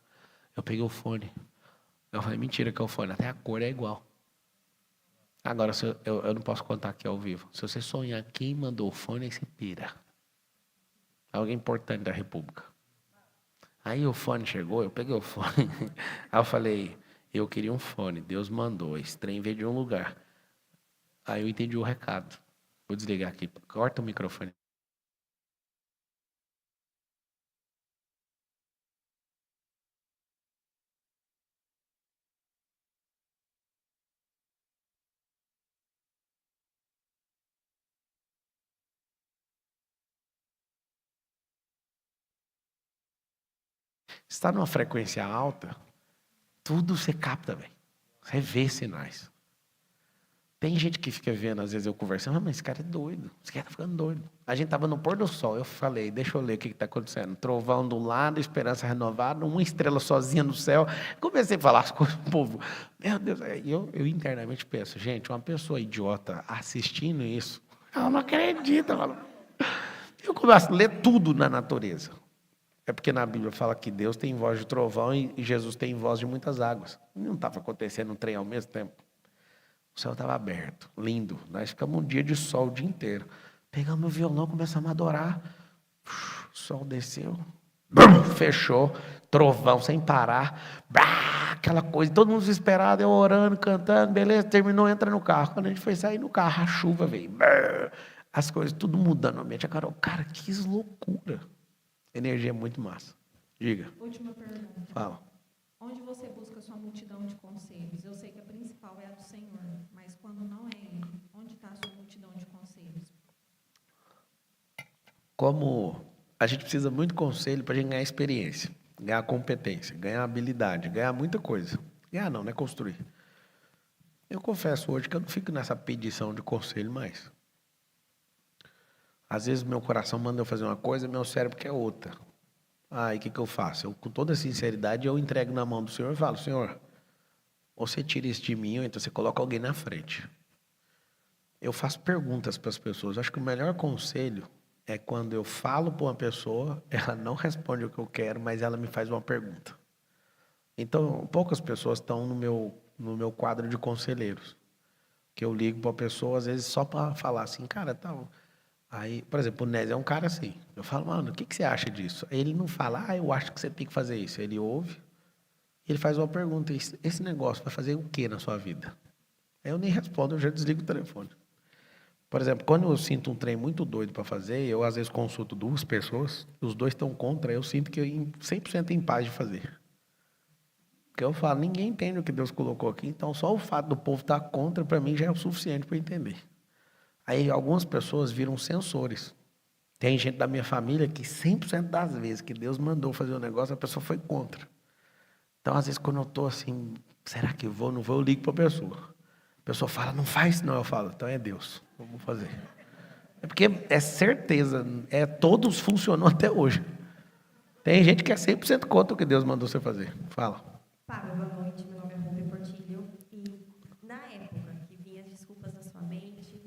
Eu peguei o fone. Eu falei, mentira que é o fone. Até a cor é igual. Agora, eu não posso contar aqui ao vivo. Se você sonhar quem mandou o fone, aí você pira. Alguém importante da República. Aí o fone chegou, eu peguei o fone. Aí eu falei, eu queria um fone. Deus mandou. Esse trem veio de um lugar. Aí eu entendi o recado. Vou desligar aqui. Corta o microfone. Se está numa frequência alta, tudo você capta, velho. Você vê sinais. Tem gente que fica vendo, às vezes eu conversando, mas esse cara é doido. Esse cara tá ficando doido. A gente tava no pôr do sol, eu falei, deixa eu ler o que está acontecendo. Trovão do lado, esperança renovada, uma estrela sozinha no céu. Comecei a falar as coisas pro povo. Meu Deus, eu internamente penso, gente, uma pessoa idiota assistindo isso, ela não acredita. Eu começo a ler tudo na natureza. É porque na Bíblia fala que Deus tem voz de trovão e Jesus tem voz de muitas águas. Não estava acontecendo um trem ao mesmo tempo. O céu estava aberto, lindo. Nós ficamos um dia de sol o dia inteiro. Pegamos o violão, começamos a adorar. O sol desceu. Fechou. Trovão sem parar. Aquela coisa. Todo mundo desesperado, eu orando, cantando. Beleza, terminou, entra no carro. Quando a gente foi sair no carro, a chuva veio. As coisas tudo mudando no ambiente. A Carol, cara, que loucura. Energia é muito massa. Diga. Última pergunta. Fala. Onde você busca sua multidão de conselhos? Eu sei que a principal é a do Senhor, mas quando não é Ele, onde está a sua multidão de conselhos? Como a gente precisa muito conselho para a gente ganhar experiência, ganhar competência, ganhar habilidade, ganhar muita coisa. Ganhar não, é construir. Eu confesso hoje que eu não fico nessa pedição de conselho mais. Às vezes meu coração manda eu fazer uma coisa, meu cérebro quer outra. Aí o que eu faço? Com toda sinceridade, eu entrego na mão do Senhor e falo, Senhor, você tira isso de mim, ou então você coloca alguém na frente. Eu faço perguntas para as pessoas. Acho que o melhor conselho é quando eu falo para uma pessoa, ela não responde o que eu quero, mas ela me faz uma pergunta. Então, poucas pessoas estão no meu quadro de conselheiros. Que eu ligo para a pessoa, às vezes, só para falar assim, cara, tal... Aí, por exemplo, o Nézio é um cara assim. Eu falo, mano, o que você acha disso? Aí ele não fala, eu acho que você tem que fazer isso. Ele ouve, ele faz uma pergunta, esse negócio vai fazer o que na sua vida? Aí eu nem respondo, eu já desligo o telefone. Por exemplo, quando eu sinto um trem muito doido para fazer, eu às vezes consulto duas pessoas, os dois estão contra, eu sinto que eu 100% em paz de fazer. Porque eu falo, ninguém entende o que Deus colocou aqui, então só o fato do povo estar contra, para mim, já é o suficiente para entender. Aí algumas pessoas viram sensores. Tem gente da minha família que 100% das vezes que Deus mandou fazer um negócio, a pessoa foi contra. Então, às vezes, quando eu estou assim, será que vou, não vou, eu ligo para a pessoa. A pessoa fala, não faz não. Eu falo, então é Deus, vamos fazer. É porque é certeza, todos funcionam até hoje. Tem gente que é 100% contra o que Deus mandou você fazer. Fala. Fábio, boa noite. Meu nome é Rubem Portilho. E na época que vinha as desculpas na sua mente,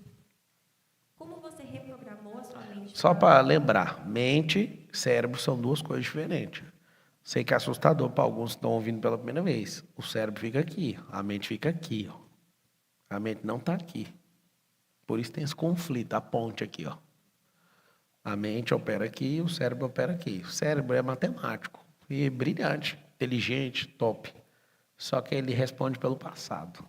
como você reprogramou a sua mente? Só para lembrar, mente e cérebro são duas coisas diferentes. Sei que é assustador para alguns que estão ouvindo pela primeira vez. O cérebro fica aqui, a mente fica aqui. Ó. A mente não está aqui. Por isso tem esse conflito, a ponte aqui. Ó. A mente opera aqui, o cérebro opera aqui. O cérebro é matemático e brilhante, inteligente, top. Só que ele responde pelo passado.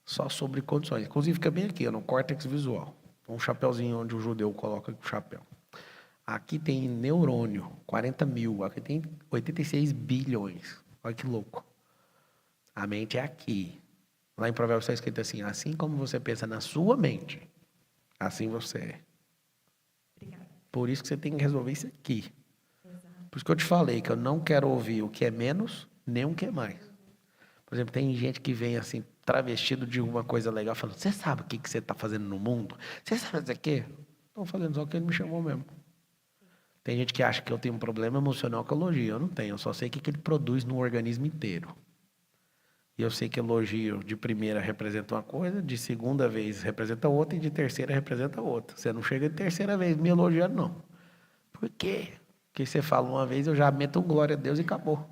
Só sobre condições. Inclusive fica bem aqui, ó, no córtex visual. Um chapéuzinho onde o judeu coloca o chapéu. Aqui tem neurônio, 40 mil. Aqui tem 86 bilhões. Olha que louco. A mente é aqui. Lá em Provérbios está escrito assim, assim como você pensa na sua mente, assim você é. Obrigada. Por isso que você tem que resolver isso aqui. Exato. Por isso que eu te falei que eu não quero ouvir o que é menos, nem o que é mais. Por exemplo, tem gente que vem assim, travestido de uma coisa legal, falando, você sabe o que você está fazendo no mundo? Você sabe fazer o quê? Estou fazendo só o que ele me chamou mesmo. Tem gente que acha que eu tenho um problema emocional com elogio. Eu não tenho, eu só sei o que ele produz no organismo inteiro. E eu sei que elogio de primeira representa uma coisa, de segunda vez representa outra e de terceira representa outra. Você não chega de terceira vez me elogiando, não. Por quê? Porque você fala uma vez, eu já meto um glória a Deus e acabou.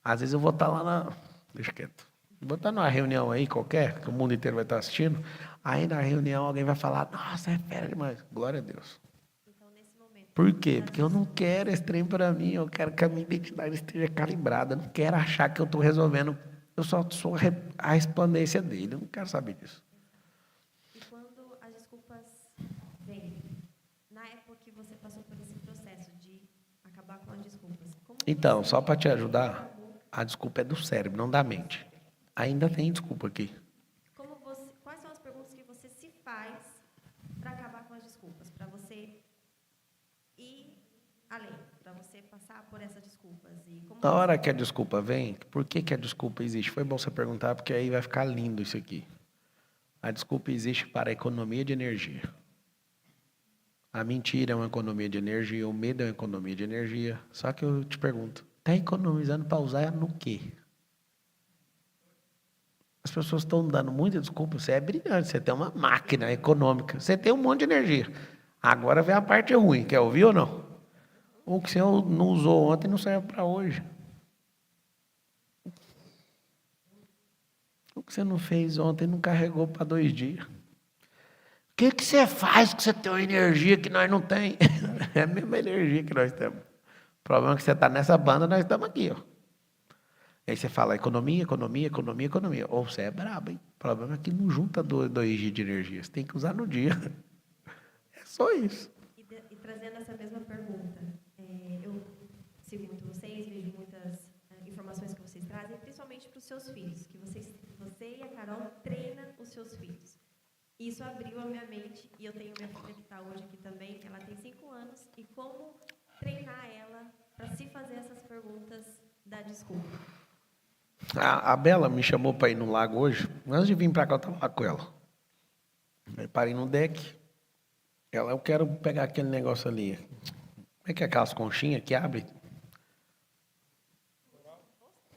Às vezes eu vou estar lá na... Deixa quieto. Vou estar numa reunião aí qualquer, que o mundo inteiro vai estar assistindo. Aí na reunião alguém vai falar, nossa, é fera demais. Glória a Deus. Então, nesse momento. Por quê? Porque eu não quero esse trem para mim, eu quero que a minha identidade esteja calibrada. Eu não quero achar que eu estou resolvendo. Eu só sou a respondência dele. Eu não quero saber disso. E quando as desculpas vêm, na época que você passou por esse processo de acabar com as desculpas, como Então, você só para te ajudar, reprogramou? a desculpa é do cérebro, não da mente. Ainda tem desculpa aqui. Quais são as perguntas que você se faz para acabar com as desculpas? Para você ir além, para você passar por essas desculpas? E como Na hora que a desculpa vem, por que, que a desculpa existe? Foi bom você perguntar, porque aí vai ficar lindo isso aqui. A desculpa existe para a economia de energia. A mentira é uma economia de energia, o medo é uma economia de energia. Só que eu te pergunto, está economizando para usar no quê? As pessoas estão dando muita desculpa. Você é brilhante, você tem uma máquina econômica, você tem um monte de energia. Agora vem a parte ruim, quer ouvir ou não? O que você não usou ontem não serve para hoje. O que você não fez ontem não carregou para 2 dias. O que você faz que você tem uma energia que nós não temos? É a mesma energia que nós temos. O problema é que você está nessa banda, nós estamos aqui, ó. Aí você fala economia, economia, economia, economia. Ou você é brabo, hein? O problema é que não junta 2 dias de energia. Você tem que usar no dia. É só isso. E trazendo essa mesma pergunta, eu sigo muito vocês, vejo muitas informações que vocês trazem, principalmente para os seus filhos, que você e a Carol treinam os seus filhos. Isso abriu a minha mente, e eu tenho minha filha que está hoje aqui também, ela tem 5 anos, e como treinar ela para se fazer essas perguntas da desculpa. A Bela me chamou para ir no lago hoje. Antes de vir para cá, eu estava lá com ela. Aí parei no deck. Eu quero pegar aquele negócio ali. Como é que é aquelas conchinhas que abrem?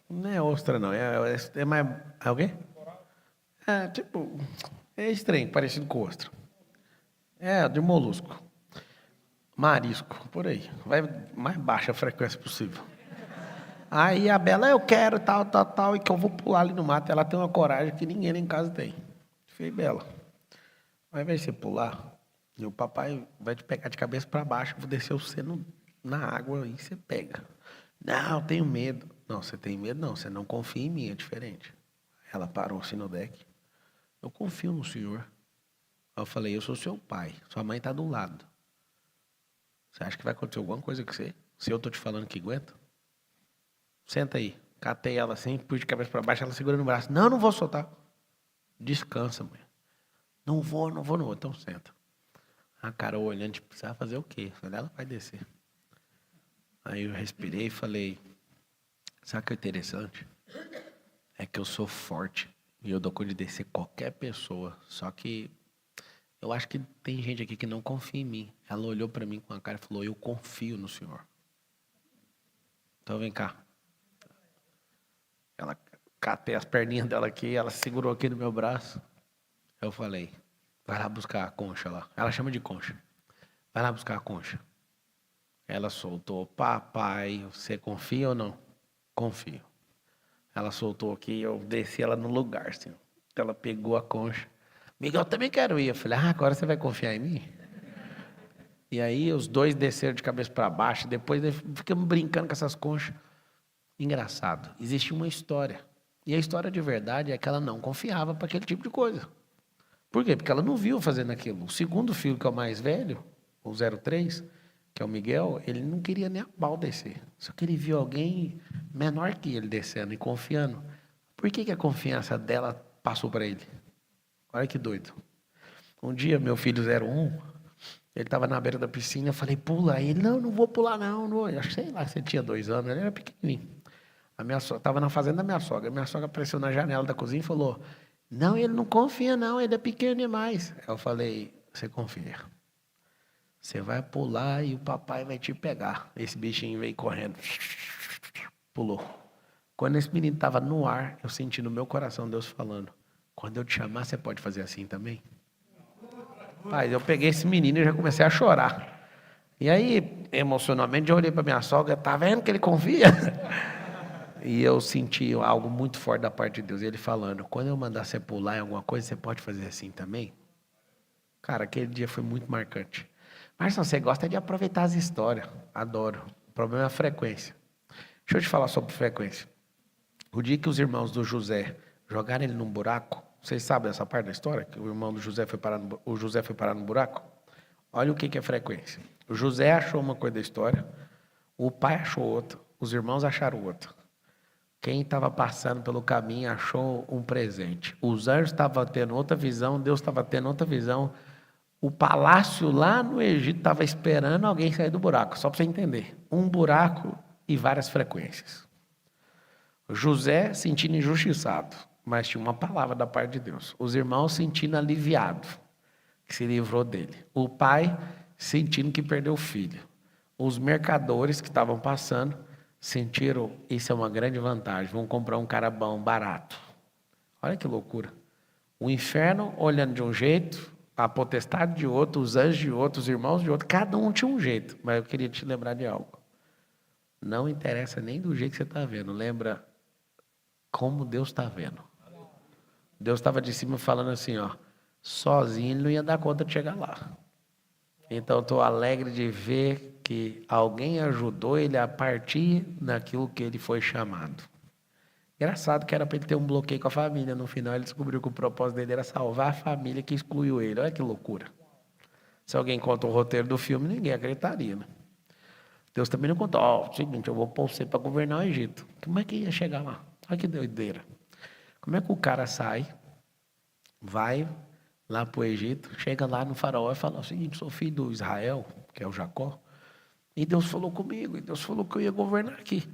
Não é ostra, não. É mais... É o quê? É, tipo... É estranho, parecido com ostra. É, de molusco. Marisco, por aí. Vai mais baixa a frequência possível. Aí a Bela, eu quero, tal, e que eu vou pular ali no mato. Ela tem uma coragem que ninguém lá em casa tem. Falei, Bela, ao invés de você pular, e o papai vai te pegar de cabeça para baixo, eu vou descer você na água e você pega. Não, eu tenho medo. Não, você tem medo? Não, você não confia em mim, é diferente. Ela parou assim no deck. Eu confio no senhor. Aí eu falei, eu sou seu pai, sua mãe está do lado. Você acha que vai acontecer alguma coisa com você? Se eu estou te falando que aguenta? Senta aí. Catei ela assim, pus de cabeça para baixo, ela segura no braço. Não vou soltar. Descansa, mãe. Não vou. Então senta. A Carol olhando, tipo, você vai fazer o quê? Eu falei, ela vai descer. Aí eu respirei e falei, sabe o que é interessante? É que eu sou forte e eu dou conta de descer qualquer pessoa. Só que eu acho que tem gente aqui que não confia em mim. Ela olhou para mim com a cara e falou, eu confio no senhor. Então vem cá. Ela catei as perninhas dela aqui, ela segurou aqui no meu braço. Eu falei, vai lá buscar a concha lá. Ela chama de concha. Vai lá buscar a concha. Ela soltou, papai, você confia ou não? Confio. Ela soltou aqui, eu desci ela no lugar, assim. Ela pegou a concha. Miguel, eu também quero ir. Eu falei, agora você vai confiar em mim? E aí os dois desceram de cabeça para baixo, depois ficamos brincando com essas conchas. Engraçado, existe uma história. E a história de verdade é que ela não confiava para aquele tipo de coisa. Por quê? Porque ela não viu fazendo aquilo. O segundo filho, que é o mais velho, o 03, que é o Miguel, ele não queria nem a pau descer. Só que ele viu alguém menor que ele descendo e confiando. Por que a confiança dela passou para ele? Olha que doido. Um dia, meu filho 01, ele estava na beira da piscina, eu falei, pula. Aí ele, não vou pular não. Eu sei lá, você tinha 2 anos, ele era pequenininho. A minha sogra, estava na fazenda da minha sogra. Minha sogra apareceu na janela da cozinha e falou, não, ele não confia não, ele é pequeno demais. Eu falei, você confia. Você vai pular e o papai vai te pegar. Esse bichinho veio correndo. Pulou. Quando esse menino estava no ar, eu senti no meu coração Deus falando, quando eu te chamar, você pode fazer assim também? Pai, eu peguei esse menino e já comecei a chorar. E aí, emocionalmente, eu olhei para minha sogra, tá vendo que ele confia? E eu senti algo muito forte da parte de Deus. Ele falando, quando eu mandar você pular em alguma coisa, você pode fazer assim também? Cara, aquele dia foi muito marcante. Marção, você gosta de aproveitar as histórias. Adoro. O problema é a frequência. Deixa eu te falar sobre frequência. O dia que os irmãos do José jogaram ele num buraco, vocês sabem essa parte da história? Que o irmão do José foi parar no buraco? Olha o que é frequência. O José achou uma coisa da história, o pai achou outra, os irmãos acharam outra. Quem estava passando pelo caminho achou um presente. Os anjos estavam tendo outra visão, Deus estava tendo outra visão. O palácio lá no Egito estava esperando alguém sair do buraco, só para você entender. Um buraco e várias frequências. José sentindo injustiçado, mas tinha uma palavra da parte de Deus. Os irmãos sentindo aliviado, que se livrou dele. O pai sentindo que perdeu o filho. Os mercadores que estavam passando sentiram, isso é uma grande vantagem, vão comprar um cara bom, barato. Olha que loucura. O inferno olhando de um jeito, a potestade de outro, os anjos de outro, os irmãos de outro, cada um tinha um jeito. Mas eu queria te lembrar de algo. Não interessa nem do jeito que você está vendo, lembra como Deus está vendo. Deus estava de cima falando assim, ó, sozinho ele não ia dar conta de chegar lá. Então, estou alegre de ver que alguém ajudou ele a partir daquilo que ele foi chamado. Engraçado que era para ele ter um bloqueio com a família. No final, ele descobriu que o propósito dele era salvar a família que excluiu ele. Olha que loucura. Se alguém conta o roteiro do filme, ninguém acreditaria, né? Deus também não contou. Ó, seguinte, eu vou pôr você para governar o Egito. Como é que ia chegar lá? Olha que doideira. Como é que o cara sai, vai lá para o Egito, chega lá no faraó e fala o seguinte, sou filho do Israel, que é o Jacó, e Deus falou comigo, e Deus falou que eu ia governar aqui.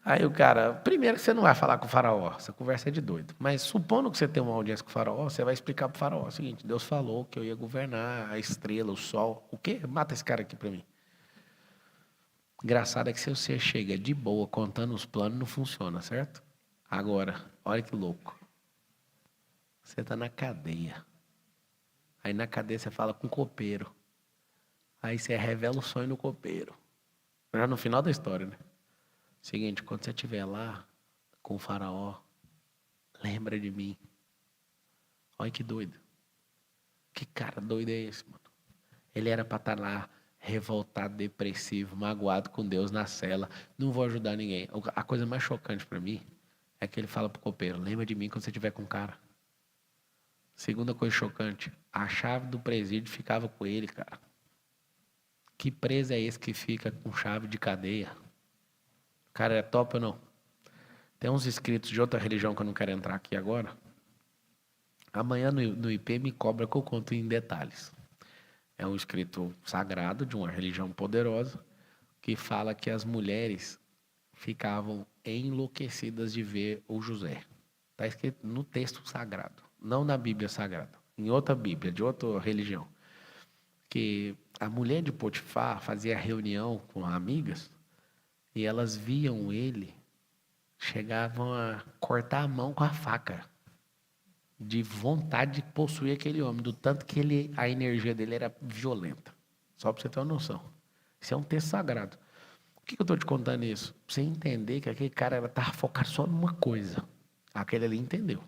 Aí o cara, primeiro que você não vai falar com o faraó, essa conversa é de doido, mas supondo que você tem uma audiência com o faraó, você vai explicar para o faraó o seguinte, Deus falou que eu ia governar a estrela, o sol, o quê? Mata esse cara aqui para mim. Engraçado é que se você chega de boa contando os planos, não funciona, certo? Agora, olha que louco. Você está na cadeia. Aí na cadeia você fala com o copeiro. Aí você revela o sonho no copeiro. Já no final da história, né? Seguinte, quando você estiver lá com o faraó, lembra de mim. Olha que doido. Que cara doido é esse, mano? Ele era para estar lá, revoltado, depressivo, magoado com Deus na cela. Não vou ajudar ninguém. A coisa mais chocante para mim é que ele fala pro copeiro, lembra de mim quando você estiver com o cara. Segunda coisa chocante, a chave do presídio ficava com ele, cara. Que preso é esse que fica com chave de cadeia? O cara é top ou não? Tem uns escritos de outra religião que eu não quero entrar aqui agora. Amanhã no IP me cobra que eu conto em detalhes. É um escrito sagrado de uma religião poderosa que fala que as mulheres ficavam enlouquecidas de ver o José. Está escrito no texto sagrado, não na Bíblia Sagrada, em outra Bíblia, de outra religião. Que a mulher de Potifar fazia reunião com amigas e elas viam ele, chegavam a cortar a mão com a faca, de vontade de possuir aquele homem, do tanto que a energia dele era violenta. Só para você ter uma noção. Isso é um texto sagrado. Por que eu estou te contando isso? Para você entender que aquele cara estava focado só numa coisa. Aquele ali entendeu.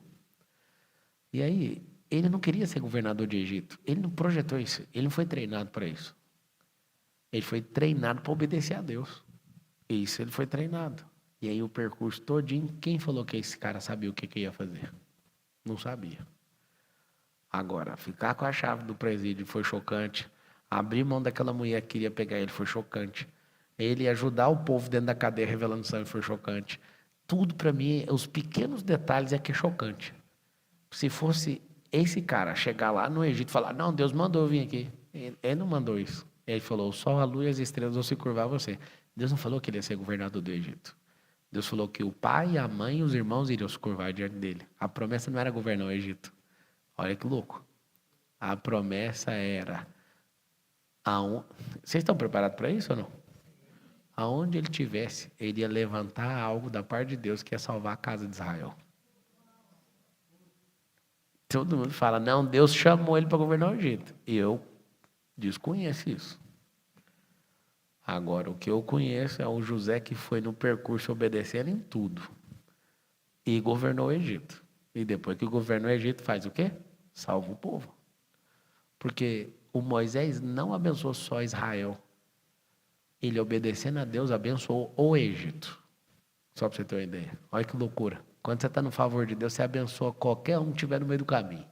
E aí, ele não queria ser governador de Egito. Ele não projetou isso. Ele não foi treinado para isso. Ele foi treinado para obedecer a Deus. Isso ele foi treinado. E aí o percurso todinho, quem falou que esse cara sabia o que ia fazer? Não sabia. Agora, ficar com a chave do presídio foi chocante. Abrir mão daquela mulher que queria pegar ele foi chocante. Ele ajudar o povo dentro da cadeia revelando sangue foi chocante. Tudo para mim, os pequenos detalhes é que é chocante. Se fosse esse cara chegar lá no Egito e falar, não, Deus mandou eu vir aqui. Ele não mandou isso. Ele falou, o sol, a lua e as estrelas vão se curvar a você. Deus não falou que ele ia ser governador do Egito. Deus falou que o pai, a mãe e os irmãos iriam se curvar diante dele. A promessa não era governar o Egito. Olha que louco. A promessa era... Vocês estão preparados para isso ou não? Aonde ele tivesse, ele ia levantar algo da parte de Deus que ia salvar a casa de Israel. Todo mundo fala, não, Deus chamou ele para governar o Egito. Eu desconheço isso. Agora, o que eu conheço é o José que foi no percurso obedecendo em tudo. E governou o Egito. E depois que governou o Egito, faz o quê? Salva o povo. Porque o Moisés não abençoou só Israel. Ele, obedecendo a Deus, abençoou o Egito. Só para você ter uma ideia. Olha que loucura. Quando você está no favor de Deus, você abençoa qualquer um que estiver no meio do caminho.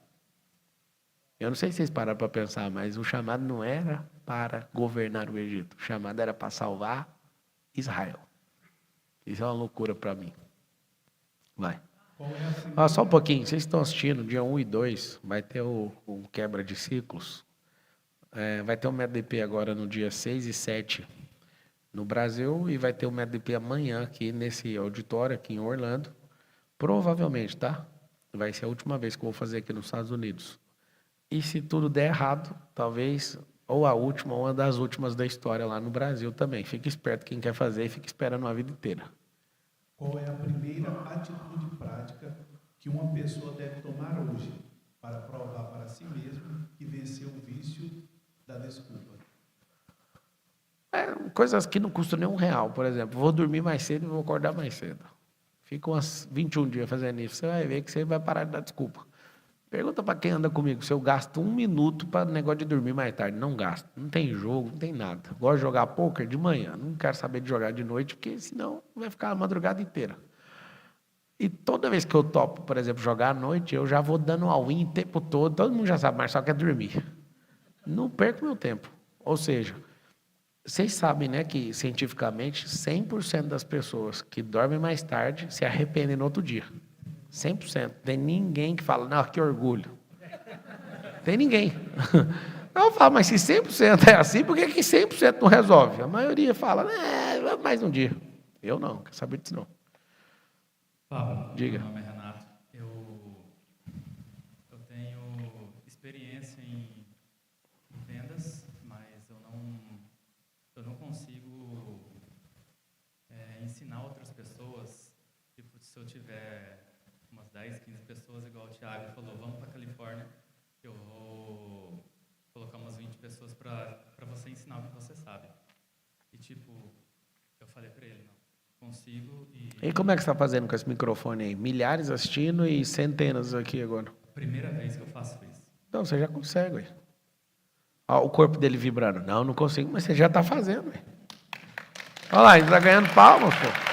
Eu não sei se vocês pararam para pensar, mas o chamado não era para governar o Egito. O chamado era para salvar Israel. Isso é uma loucura para mim. Vai. Qual é a primeira... Só um pouquinho. Vocês estão assistindo, dia 1 e 2, vai ter o quebra de ciclos. Vai ter o MEDP agora no dia 6 e 7 no Brasil e vai ter o MEDP amanhã aqui nesse auditório, aqui em Orlando. Provavelmente, tá? Vai ser a última vez que eu vou fazer aqui nos Estados Unidos. E se tudo der errado, talvez ou a última ou uma das últimas da história lá no Brasil também. Fique esperto quem quer fazer e fique esperando a vida inteira. Qual é a primeira atitude prática que uma pessoa deve tomar hoje para provar para si mesmo que venceu o vício da desculpa? Coisas que não custam nem R$1, por exemplo. Vou dormir mais cedo e vou acordar mais cedo. Fica umas 21 dias fazendo isso. Você vai ver que você vai parar de dar desculpa. Pergunta para quem anda comigo se eu gasto 1 minuto para negócio de dormir mais tarde. Não gasto. Não tem jogo, não tem nada. Gosto de jogar pôquer de manhã. Não quero saber de jogar de noite, porque senão vai ficar a madrugada inteira. E toda vez que eu topo, por exemplo, jogar à noite, eu já vou dando all-in o tempo todo. Todo mundo já sabe, mas só quer dormir. Não perco meu tempo. Ou seja, vocês sabem, né, que cientificamente 100% das pessoas que dormem mais tarde se arrependem no outro dia. 100%. Tem ninguém que fala, não, que orgulho. Tem ninguém. Não, eu falo, mas se 100% é assim, por que 100% não resolve? A maioria fala, mais um dia. Eu não, quero saber disso não. Pablo, Diga. meu nome é Renato. Eu tenho experiência em vendas, mas eu não consigo ensinar outras pessoas. Tipo, se eu tiver umas 10, 15 pessoas, igual o Thiago falou, vamos para a Califórnia, eu vou colocar umas 20 pessoas para você ensinar o que você sabe. E tipo, eu falei para ele, não, consigo E como é que você está fazendo com esse microfone aí? Milhares assistindo e centenas aqui agora. Primeira vez que eu faço isso. Não, você já consegue, ué. Ó, o corpo dele vibrando. Não, não consigo, mas você já está fazendo, ué. Olha lá, ele está ganhando palmas, pô.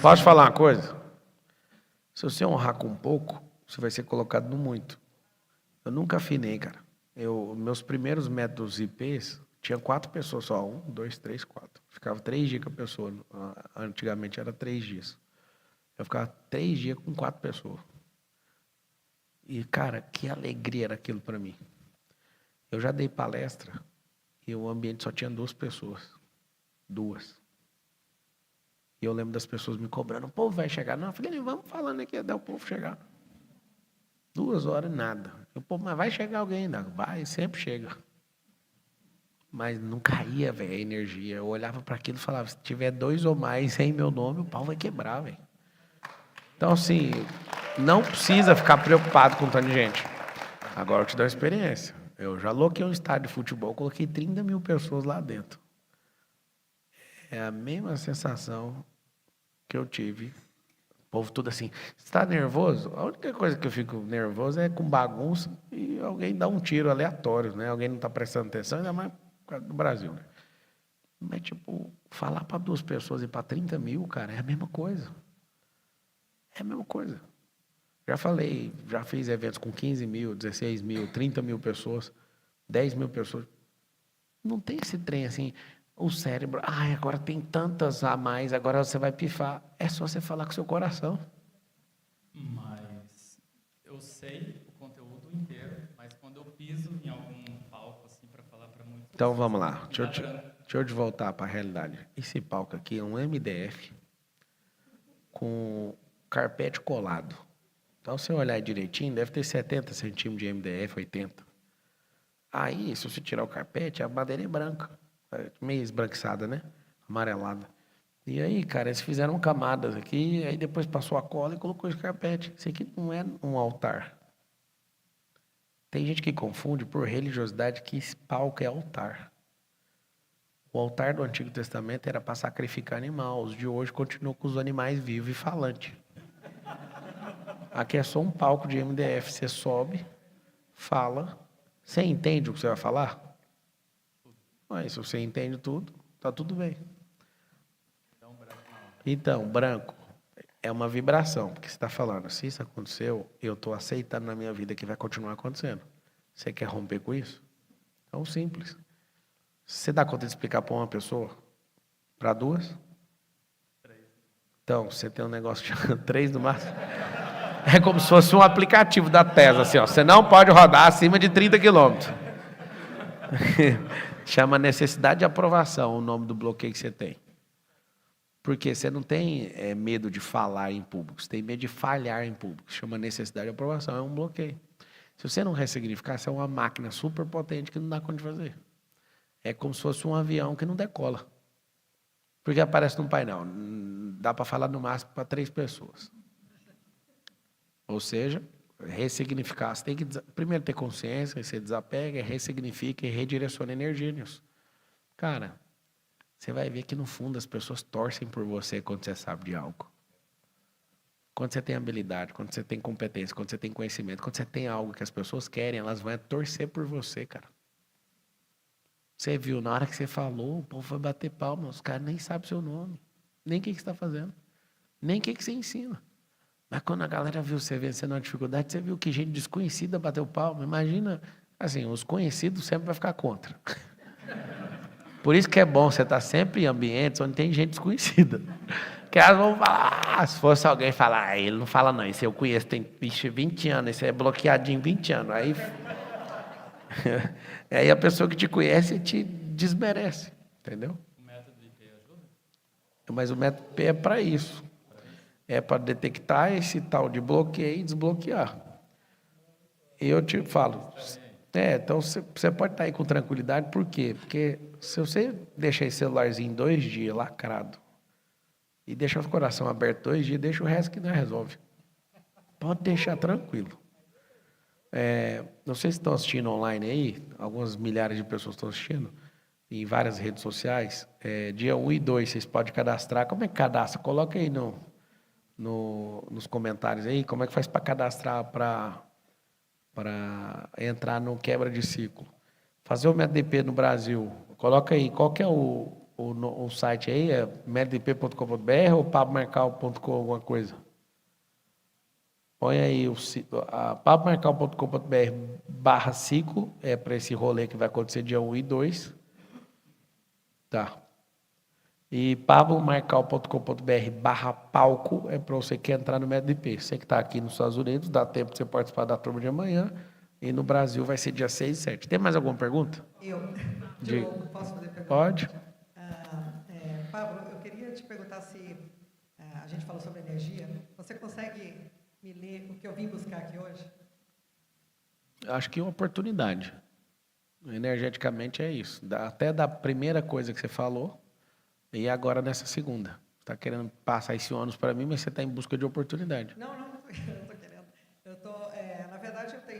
Posso te falar uma coisa? Se você honrar com pouco, você vai ser colocado no muito. Eu nunca afinei, cara. Meus primeiros métodos IPs, tinha 4 pessoas só. 1, 2, 3, 4. Ficava 3 dias com a pessoa. Antigamente era 3 dias. Eu ficava 3 dias com 4 pessoas. E, cara, que alegria era aquilo para mim. Eu já dei palestra e o ambiente só tinha 2 pessoas. 2. E eu lembro das pessoas me cobrando, o povo vai chegar. Não, eu falei, vamos falando aqui até o povo chegar. 2 horas, nada. O povo, mas vai chegar alguém ainda. Vai, sempre chega. Mas não caía, velho, a energia. Eu olhava para aquilo e falava, se tiver 2 ou mais em meu nome, o pau vai quebrar, velho. Então, assim, não precisa ficar preocupado com tanta gente. Agora eu te dou uma experiência. Eu já loquei um estádio de futebol, coloquei 30 mil pessoas lá dentro. É a mesma sensação que eu tive. O povo tudo assim, você está nervoso? A única coisa que eu fico nervoso é com bagunça e alguém dá um tiro aleatório, né? Alguém não está prestando atenção, ainda mais por causa do Brasil, né? Mas, tipo, falar para 2 pessoas e para 30 mil, cara, é a mesma coisa. É a mesma coisa. Já falei, já fiz eventos com 15 mil, 16 mil, 30 mil pessoas, 10 mil pessoas. Não tem esse trem assim... O cérebro, agora tem tantas a mais, agora você vai pifar. É só você falar com o seu coração. Mas eu sei o conteúdo inteiro, mas quando eu piso em algum palco, assim, para falar para muitos... Então, vamos lá. Deixa eu te voltar para a realidade. Esse palco aqui é um MDF com carpete colado. Então, se você olhar direitinho, deve ter 70 centímetros de MDF, 80. Aí, se você tirar o carpete, a madeira é branca. Meio esbranquiçada, né? Amarelada. E aí, cara, eles fizeram camadas aqui, aí depois passou a cola e colocou esse carpete. Isso aqui não é um altar. Tem gente que confunde por religiosidade que esse palco é altar. O altar do Antigo Testamento era para sacrificar animal. Os de hoje continuam com os animais vivos e falantes. Aqui é só um palco de MDF. Você sobe, fala. Você entende o que você vai falar? Mas se você entende tudo, tá tudo bem. Então, branco é uma vibração, porque você está falando, se isso aconteceu, eu estou aceitando na minha vida que vai continuar acontecendo. Você quer romper com isso? Então, simples. Você dá conta de explicar para uma pessoa? Para duas? Então, você tem um negócio de 3 no máximo? É como se fosse um aplicativo da Tesla, assim, ó. Você não pode rodar acima de 30 quilômetros. Chama necessidade de aprovação o nome do bloqueio que você tem. Porque você não tem medo de falar em público, você tem medo de falhar em público. Chama necessidade de aprovação, é um bloqueio. Se você não ressignificar, você é uma máquina super potente que não dá conta de fazer. É como se fosse um avião que não decola. Porque aparece num painel. Dá para falar no máximo para 3 pessoas. Ou seja, ressignificar. Você tem que primeiro ter consciência, aí você desapega, ressignifica e redireciona energia nisso. Cara, você vai ver que no fundo as pessoas torcem por você quando você sabe de algo. Quando você tem habilidade, quando você tem competência, quando você tem conhecimento, quando você tem algo que as pessoas querem, elas vão torcer por você, cara. Você viu, na hora que você falou, o povo vai bater palma, os caras nem sabem seu nome, nem o que você está fazendo, nem o que você ensina. Mas quando a galera viu você vencendo uma dificuldade, você viu que gente desconhecida bateu palma. Imagina, assim, os conhecidos sempre vai ficar contra. Por isso que é bom você estar sempre em ambientes onde tem gente desconhecida. Que elas vão falar, se fosse alguém falar, ele não fala não, esse eu conheço, tem 20 anos, esse é bloqueadinho 20 anos. Aí a pessoa que te conhece te desmerece, entendeu? O método IP ajuda? Mas o método IP é para isso. É para detectar esse tal de bloqueio e desbloquear. E eu te falo, então você pode estar aí com tranquilidade, por quê? Porque se você deixar esse celularzinho 2 dias lacrado e deixar o coração aberto 2 dias, deixa o resto que não resolve. Pode deixar tranquilo. Não sei se estão assistindo online aí, algumas milhares de pessoas estão assistindo, em várias redes sociais. Dia 1 e 2, vocês podem cadastrar. Como é que cadastra? Coloca aí nos comentários aí, como é que faz para cadastrar para entrar no quebra de ciclo. Fazer o método IP no Brasil, coloca aí, qual que é o site aí? É métodop.com.br ou pablomarcal.com, alguma coisa? Põe aí pablomarcal.com.br/ciclo, é para esse rolê que vai acontecer dia 1 e 2. Tá. E pablomarcal.com.br/palco é para você que quer entrar no método IP. Você que está aqui nos Estados Unidos, dá tempo de você participar da turma de amanhã. E no Brasil vai ser dia 6 e 7. Tem mais alguma pergunta? De novo, posso fazer pergunta? Pode. Pablo, eu queria te perguntar se a gente falou sobre energia. Você consegue me ler o que eu vim buscar aqui hoje? Acho que é uma oportunidade. Energeticamente é isso. Até da primeira coisa que você falou, e agora nessa segunda. Está querendo passar esse ônus para mim, mas você está em busca de oportunidade. Não estou querendo. Na verdade, eu estou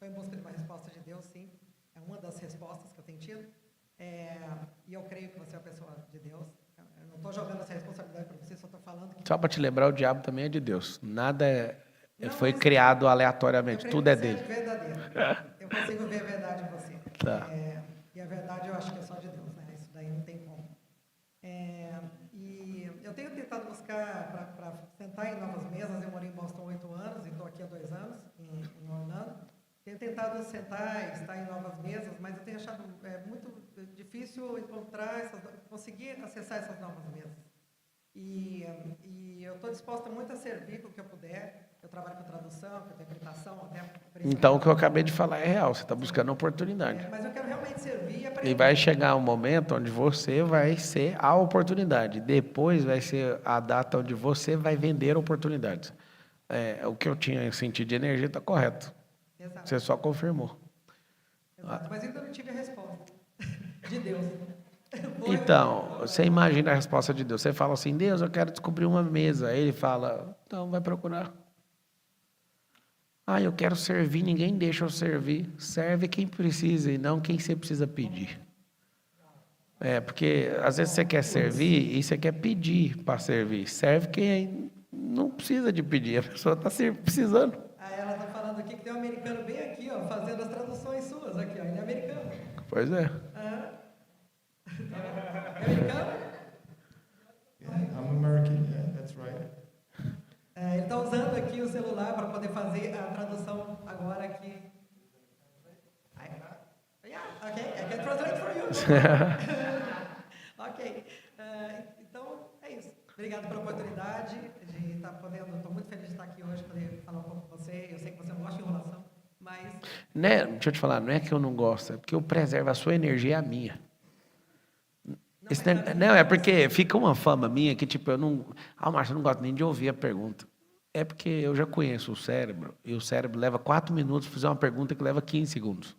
em busca de uma resposta de Deus, sim. É uma das respostas que eu tenho tido. E eu creio que você é uma pessoa de Deus. Eu não estou jogando essa responsabilidade para você, só estou falando que... Só para te lembrar, o diabo também é de Deus. Nada foi criado aleatoriamente, tudo é dele. Verdadeiro. Eu consigo ver a verdade em você. Tá. E a verdade eu acho que é só de Deus, né? Isso daí não tem como. E eu tenho tentado buscar para sentar em novas mesas. Eu morei em Boston 8 anos e estou aqui há 2 anos, em Orlando. Tenho tentado sentar e estar em novas mesas, mas eu tenho achado muito difícil conseguir acessar essas novas mesas. E eu estou disposta muito a servir com o que eu puder. Eu trabalho com tradução, com interpretação, até... Então, o que eu acabei de falar é real. Você está buscando oportunidade. Mas eu quero realmente servir e aprender. E vai chegar um momento onde você vai ser a oportunidade. Depois vai ser a data onde você vai vender oportunidades. O que eu tinha sentido de energia está correto. Exato. Você só confirmou. Exato, mas ainda não tive a resposta de Deus. Então, você imagina a resposta de Deus. Você fala assim, Deus, eu quero descobrir uma mesa. Aí ele fala, então vai procurar. Ah, eu quero servir, ninguém deixa eu servir. Serve quem precisa e não quem você precisa pedir. Porque às vezes você quer servir e você quer pedir para servir. Serve quem não precisa de pedir, a pessoa está precisando. Aí ela está falando aqui que tem um americano bem aqui, ó, fazendo as traduções suas aqui, ó. Ele é americano. Pois é. É americano? I'm American, yeah, that's right. Ele está usando aqui o celular para poder fazer a tradução agora aqui. Yeah, okay, I can translate for you. Ok. Então, é isso. Obrigado pela oportunidade de estar podendo. Estou muito feliz de estar aqui hoje, poder falar um pouco com você. Eu sei que você não gosta de enrolação, mas. Né? Deixa eu te falar, não é que eu não gosto, é porque eu preservo a sua energia e a minha. Não, é porque fica uma fama minha que, tipo, eu não. Márcio, eu não gosto nem de ouvir a pergunta. É porque eu já conheço o cérebro, e o cérebro leva 4 minutos para fazer uma pergunta que leva 15 segundos.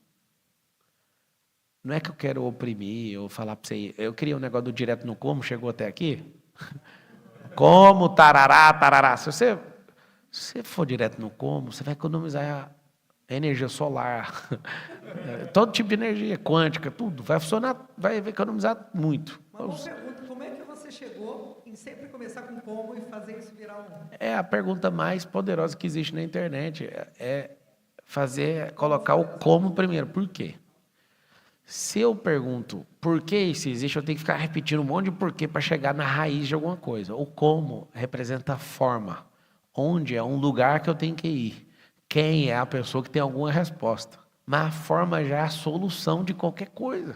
Não é que eu quero oprimir ou falar para você. Eu queria um negócio do direto no como, chegou até aqui. Como, tarará, tarará. Se você for direto no como, você vai economizar energia solar, todo tipo de energia, quântica, tudo. Vai funcionar, vai economizar muito. Uma boa pergunta, como é que você chegou em sempre começar com como e fazer isso virar um... É a pergunta mais poderosa que existe na internet. Colocar o como primeiro. Por quê? Se eu pergunto por que isso existe, eu tenho que ficar repetindo um monte de porquê para chegar na raiz de alguma coisa. O como representa a forma. Onde é um lugar que eu tenho que ir. Quem é a pessoa que tem alguma resposta. Mas a forma já é a solução de qualquer coisa.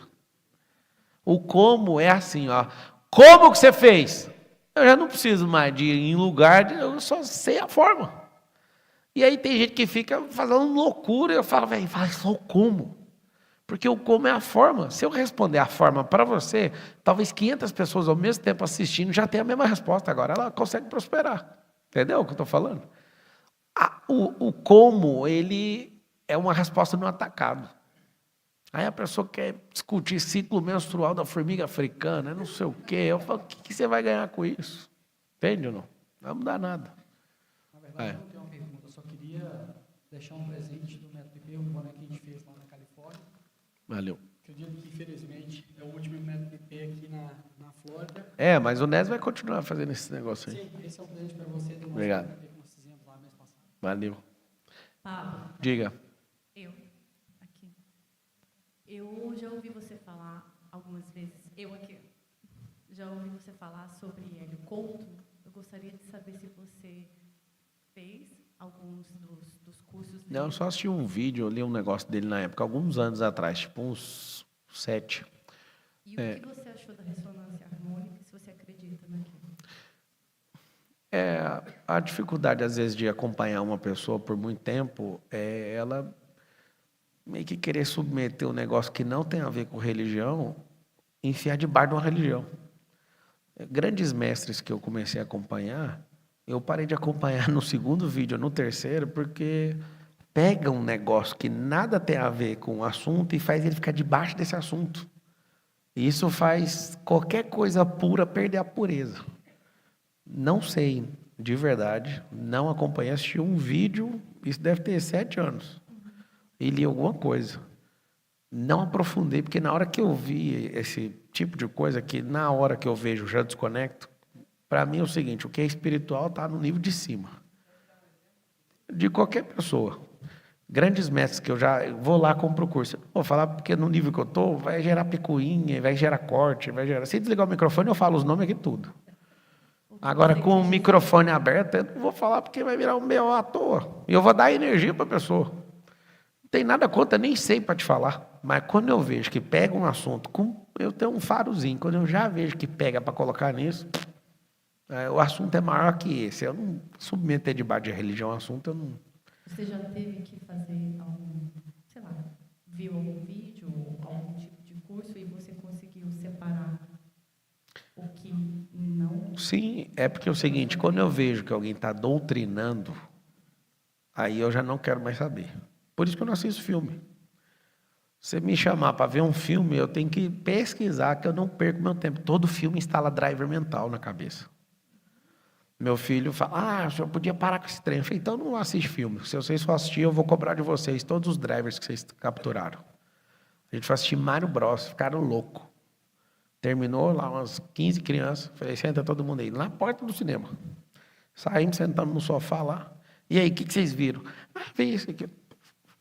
O como é assim, ó. Como que você fez? Eu já não preciso mais de ir em lugar, eu só sei a forma. E aí tem gente que fica fazendo loucura, eu falo, velho, fala só o como. Porque o como é a forma. Se eu responder a forma para você, talvez 500 pessoas ao mesmo tempo assistindo já tenham a mesma resposta. Agora ela consegue prosperar. Entendeu o que eu estou falando? O como, ele é uma resposta no atacado. Aí a pessoa quer discutir ciclo menstrual da formiga africana, não sei o quê. Eu falo, o que você vai ganhar com isso? Entende ou não? Não vai mudar nada. Na verdade, eu não tenho uma pergunta. Eu só queria deixar um presente do Método PP, um boné que a gente fez lá na Califórnia. Valeu. Acredito que, infelizmente, é o último Método PP aqui na Flórida. Mas o Nes vai continuar fazendo esse negócio aí. Sim, esse é um presente para você do nosso Obrigado. PP que nós fizemos lá mês passado. Valeu. Pablo, Diga. aqui. Eu já ouvi você falar algumas vezes, já ouvi você falar sobre Hélio Couto. Eu gostaria de saber se você fez alguns dos cursos dele. Não, eu só assisti um vídeo, eu li um negócio dele na época, alguns anos atrás, tipo uns 7. E o que você achou da ressonância harmônica, se você acredita naquilo? A dificuldade, às vezes, de acompanhar uma pessoa por muito tempo é ela meio que querer submeter um negócio que não tem a ver com religião, enfiar debaixo de uma religião. Grandes mestres que eu comecei a acompanhar, eu parei de acompanhar no segundo vídeo, no terceiro, porque pega um negócio que nada tem a ver com o assunto e faz ele ficar debaixo desse assunto. E isso faz qualquer coisa pura perder a pureza. Não sei, de verdade, não acompanhei, assisti um vídeo, isso deve ter 7 anos, e li alguma coisa. Não aprofundei, porque na hora que eu vi esse tipo de coisa, que na hora que eu vejo já desconecto, para mim é o seguinte, o que é espiritual está no nível de cima. De qualquer pessoa. Grandes mestres que eu já vou lá, compro o curso. Vou falar porque no nível que eu estou, vai gerar picuinha, vai gerar corte, vai gerar... Se desligar o microfone, eu falo os nomes aqui tudo. Agora, com o microfone aberto, eu não vou falar porque vai virar um BO à toa. E eu vou dar energia para a pessoa. Não tem nada contra, nem sei para te falar. Mas quando eu vejo que pega um assunto, eu tenho um farozinho, quando eu já vejo que pega para colocar nisso, o assunto é maior que esse. Eu não submeter debaixo de religião ao assunto, eu não... Você já teve que fazer algum, sei lá, viu algum vídeo ou algum tipo de curso e você conseguiu separar o que não... Sim, é porque é o seguinte, quando eu vejo que alguém está doutrinando, aí eu já não quero mais saber. Por isso que eu não assisto filme. Se me chamar para ver um filme, eu tenho que pesquisar, que eu não perco meu tempo. Todo filme instala driver mental na cabeça. Meu filho fala, o senhor podia parar com esse trem. Eu falei, então não assiste filme. Se vocês for assistir, eu vou cobrar de vocês todos os drivers que vocês capturaram. A gente foi assistir Mario Bros, ficaram loucos. Terminou lá umas 15 crianças. Falei, senta todo mundo aí, na porta do cinema. Saímos, sentamos no sofá lá. E aí, o que vocês viram? Vi isso aqui.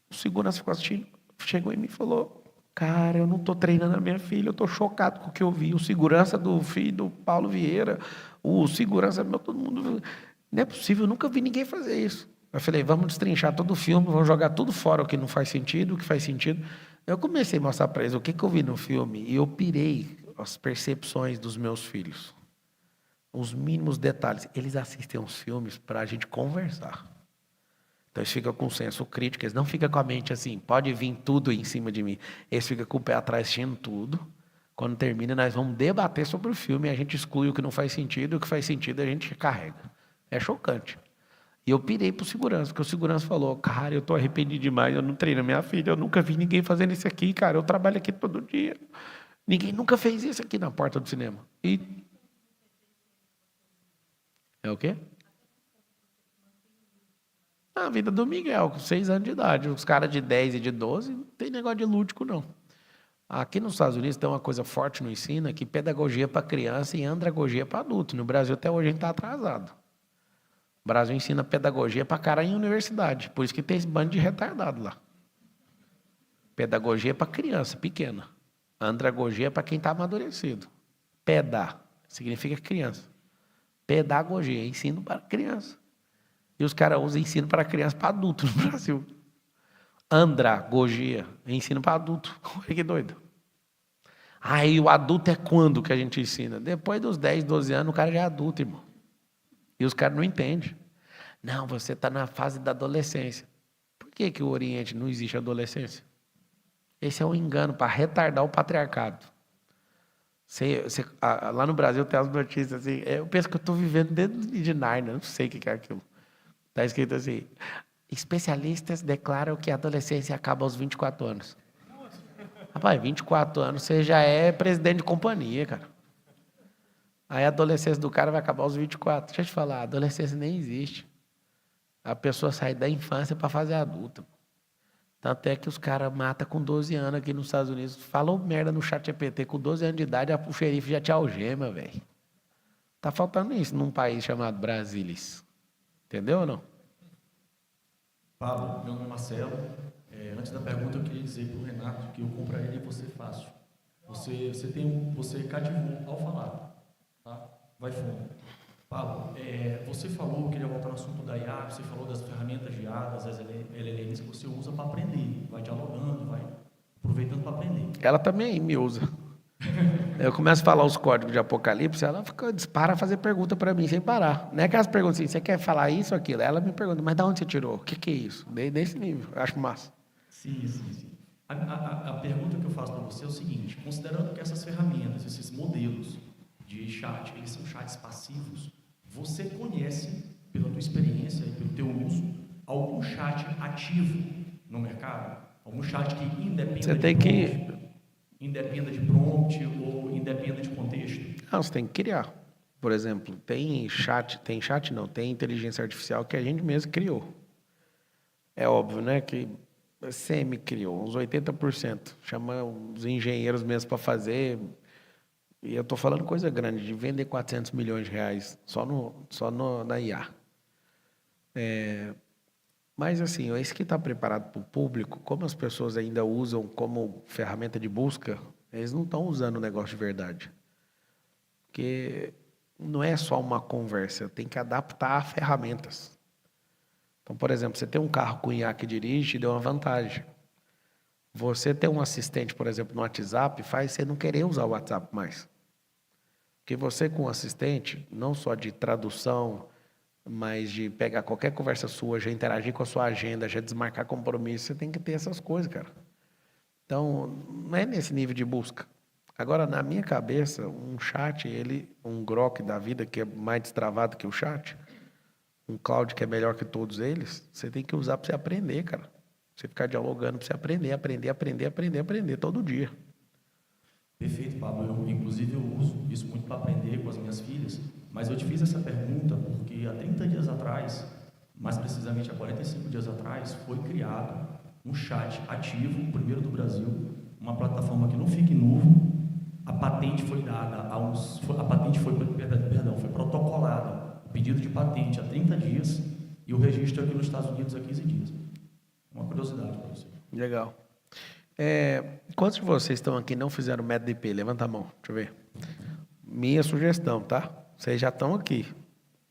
O segurança ficou assistindo, chegou em mim e falou, cara, eu não estou treinando a minha filha, eu estou chocado com o que eu vi. O segurança do filho do Paulo Vieira, o segurança meu, todo mundo... Não é possível, eu nunca vi ninguém fazer isso. Eu falei, vamos destrinchar todo o filme, vamos jogar tudo fora, o que não faz sentido, o que faz sentido. Eu comecei a mostrar para eles o que eu vi no filme e eu pirei as percepções dos meus filhos. Os mínimos detalhes. Eles assistem os filmes para a gente conversar. Então, eles ficam com senso crítico, eles não ficam com a mente assim, pode vir tudo em cima de mim. Eles ficam com o pé atrás assistindo tudo. Quando termina, nós vamos debater sobre o filme e a gente exclui o que não faz sentido, o que faz sentido a gente carrega. É chocante. E eu pirei pro segurança, porque o segurança falou, cara, eu tô arrependido demais, eu não treino minha filha, eu nunca vi ninguém fazendo isso aqui, cara, eu trabalho aqui todo dia. Ninguém nunca fez isso aqui na porta do cinema. E... É o quê? A vida do Miguel, com 6 anos de idade. Os caras de 10 e de 12 não tem negócio de lúdico, não. Aqui nos Estados Unidos tem uma coisa forte no ensino, que pedagogia para criança e andragogia para adulto. No Brasil, até hoje, a gente está atrasado. O Brasil ensina pedagogia para cara em universidade. Por isso que tem esse bando de retardado lá. Pedagogia para criança pequena. Andragogia para quem está amadurecido. Peda significa criança. Pedagogia, ensino para criança. E os caras usam ensino para criança para adulto no Brasil. Andragogia, ensino para adulto. Olha que doido. Aí o adulto é quando que a gente ensina? Depois dos 10, 12 anos, o cara já é adulto, irmão. E os caras não entendem. Não, você está na fase da adolescência. Por que o Oriente não existe adolescência? Esse é um engano para retardar o patriarcado. Lá no Brasil tem as notícias assim, eu penso que eu estou vivendo dentro de Nárnia, não sei o que é aquilo. Está escrito assim, especialistas declaram que a adolescência acaba aos 24 anos. Rapaz, 24 anos você já é presidente de companhia, cara. Aí a adolescência do cara vai acabar aos 24. Deixa eu te falar, a adolescência nem existe. A pessoa sai da infância para fazer adulta. Tanto é que os caras matam com 12 anos aqui nos Estados Unidos. Falou merda no chat GPT, com 12 anos de idade, o xerife já te algema, velho. Tá faltando isso num país chamado Brasília. Entendeu ou não? Pablo, meu nome é Marcelo. Antes da pergunta, eu queria dizer para o Renato que eu compraria você fácil. Você cativou ao falar. Tá? Vai fundo. Pablo, você falou, eu queria voltar no assunto da IA, você falou das ferramentas de IA, das LLMs que você usa para aprender. Vai dialogando, vai aproveitando para aprender. Ela também me usa. Eu começo a falar os códigos de Apocalipse, ela dispara a fazer pergunta para mim sem parar. Não é aquelas perguntas assim, você quer falar isso ou aquilo? Ela me pergunta, mas de onde você tirou? O que é isso? Desse nível, eu acho massa. Sim. A pergunta que eu faço para você é o seguinte, considerando que essas ferramentas, esses modelos de chat, eles são chats passivos, você conhece, pela tua experiência e pelo teu uso, algum chat ativo no mercado? Algum chat que independa de prompt ou independa de contexto? Não, você tem que criar. Por exemplo, tem inteligência artificial que a gente mesmo criou. É óbvio, né, que a CM criou, uns 80%. Chama os engenheiros mesmo para fazer. E eu estou falando coisa grande, de vender 400 milhões de reais só na IA. Mas, assim, esse que está preparado para o público, como as pessoas ainda usam como ferramenta de busca, eles não estão usando o negócio de verdade. Porque não é só uma conversa, tem que adaptar a ferramentas. Então, por exemplo, você tem um carro com IA que dirige, deu uma vantagem. Você ter um assistente, por exemplo, no WhatsApp, faz você não querer usar o WhatsApp mais. Porque você com um assistente, não só de tradução, mas de pegar qualquer conversa sua, já interagir com a sua agenda, já desmarcar compromisso, você tem que ter essas coisas, cara. Então, não é nesse nível de busca. Agora, na minha cabeça, um chat, um Grok da vida, que é mais destravado que o chat, um Cloud que é melhor que todos eles, você tem que usar para você aprender, cara. Você ficar dialogando para você aprender todo dia. Perfeito, Pablo. Inclusive, eu uso isso muito para aprender com as minhas filhas, mas eu te fiz essa pergunta porque que há 30 dias atrás, mais precisamente há 45 dias atrás, foi criado um chat ativo, o primeiro do Brasil, uma plataforma que não fica em nuvem. A patente foi dada foi protocolada, o pedido de patente há 30 dias e o registro aqui nos Estados Unidos há 15 dias. Uma curiosidade para você. Legal. Quantos de vocês estão aqui e não fizeram o método IP? Levanta a mão, deixa eu ver. Minha sugestão, tá? Vocês já estão aqui.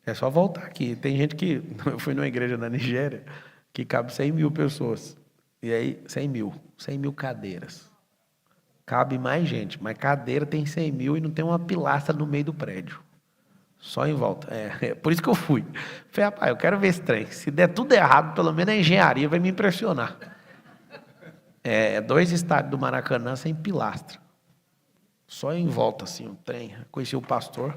É só voltar aqui. Tem gente que... Eu fui numa igreja na Nigéria que cabe 100 mil pessoas. E aí, 100 mil cadeiras. Cabe mais gente, mas cadeira tem 100 mil e não tem uma pilastra no meio do prédio. Só em volta. Por isso que eu fui. Falei, rapaz, eu quero ver esse trem. Se der tudo errado, pelo menos a engenharia vai me impressionar. 2 estádios do Maracanã sem pilastra. Só em volta, assim, o trem. Conheci o pastor.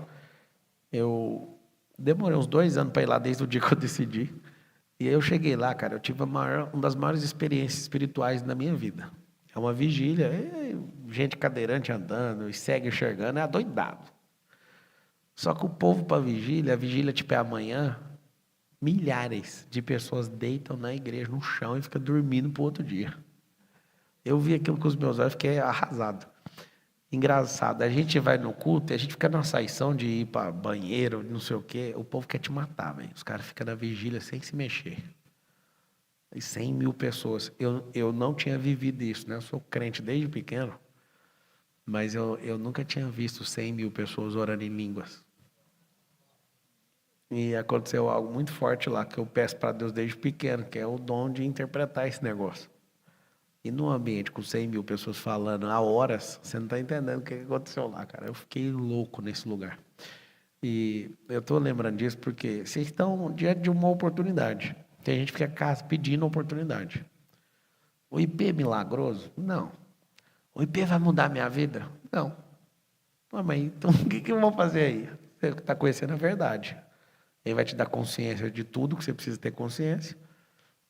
Eu demorei uns 2 anos para ir lá desde o dia que eu decidi. E aí eu cheguei lá, cara, eu tive uma das maiores experiências espirituais da minha vida. É uma vigília, gente cadeirante andando, e cego enxergando, é adoidado. Só que o povo para a vigília tipo é amanhã, milhares de pessoas deitam na igreja, no chão, e ficam dormindo para o outro dia. Eu vi aquilo com os meus olhos, fiquei arrasado. Engraçado, a gente vai no culto, a gente fica numa saição de ir para banheiro, não sei o quê, o povo quer te matar, velho. Os caras ficam na vigília sem se mexer. E 100 mil pessoas. Eu não tinha vivido isso, né? Eu sou crente desde pequeno, mas eu nunca tinha visto 100 mil pessoas orando em línguas. E aconteceu algo muito forte lá, que eu peço para Deus desde pequeno, que é o dom de interpretar esse negócio. E num ambiente com 100 mil pessoas falando há horas, você não está entendendo o que aconteceu lá, cara. Eu fiquei louco nesse lugar. E eu estou lembrando disso porque vocês estão diante de uma oportunidade. Tem gente que fica pedindo oportunidade. O IP é milagroso? Não. O IP vai mudar a minha vida? Não. Mas então o que eu vou fazer aí? Você está conhecendo a verdade. Ele vai te dar consciência de tudo que você precisa ter consciência.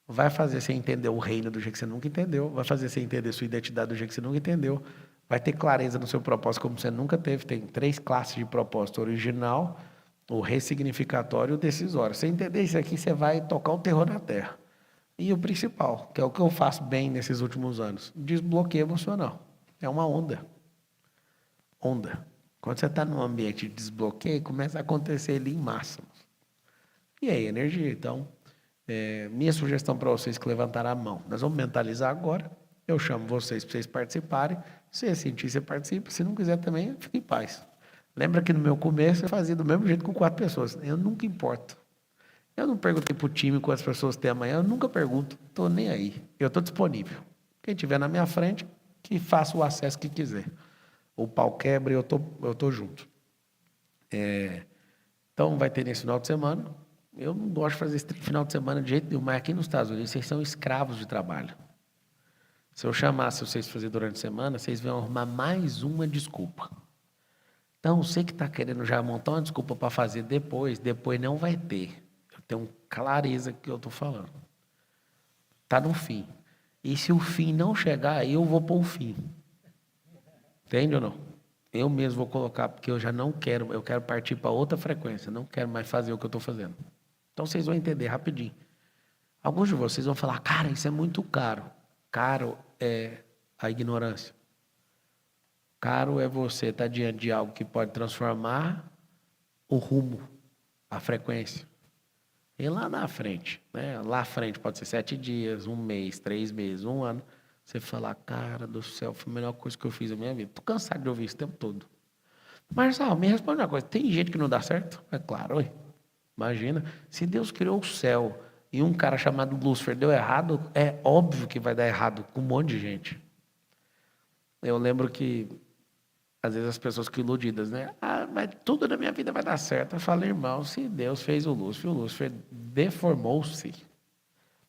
Vai fazer você entender o reino do jeito que você nunca entendeu. Vai fazer você entender sua identidade do jeito que você nunca entendeu. Vai ter clareza no seu propósito como você nunca teve. Tem 3 classes de propósito: original, o ressignificatório e o decisório. Você entender isso aqui, você vai tocar o terror na terra. E o principal, que é o que eu faço bem nesses últimos anos, desbloqueio emocional. É uma onda. Onda. Quando você está num ambiente de desbloqueio, começa a acontecer ali em massa. E aí, energia. Então, minha sugestão para vocês que levantaram a mão. Nós vamos mentalizar agora. Eu chamo vocês para vocês participarem. Se você sentir, você participa. Se não quiser também, fique em paz. Lembra que no meu começo eu fazia do mesmo jeito com 4 pessoas. Eu nunca importo. Eu não perguntei para o time quantas pessoas tem amanhã. Eu nunca pergunto. Estou nem aí. Eu estou disponível. Quem estiver na minha frente, que faça o acesso que quiser. O pau quebra e eu tô junto. Então, vai ter nesse final de semana. Eu não gosto de fazer esse final de semana de jeito nenhum, mas aqui nos Estados Unidos vocês são escravos de trabalho. Se eu chamasse vocês para fazer durante a semana, vocês vão arrumar mais uma desculpa. Então, você que está querendo já montar uma desculpa para fazer depois não vai ter. Eu tenho clareza que eu estou falando. Está no fim. E se o fim não chegar, eu vou pôr o fim. Entende ou não? Eu mesmo vou colocar, porque eu já não quero, eu quero partir para outra frequência, não quero mais fazer o que eu estou fazendo. Então, vocês vão entender rapidinho. Alguns de vocês vão falar, cara, isso é muito caro. Caro é a ignorância. Caro é você estar diante de algo que pode transformar o rumo, a frequência. E lá na frente, né? Lá à frente pode ser 7 dias, 1 mês, 3 meses, 1 ano. Você falar, cara do céu, foi a melhor coisa que eu fiz na minha vida. Estou cansado de ouvir isso o tempo todo. Marcelo, me responde uma coisa. Tem gente que não dá certo? É claro, ué. Imagina, se Deus criou o céu e um cara chamado Lúcifer deu errado, é óbvio que vai dar errado com um monte de gente. Eu lembro que, às vezes, as pessoas ficam iludidas, né? Mas tudo na minha vida vai dar certo. Eu falo, irmão, se Deus fez o Lúcifer deformou-se.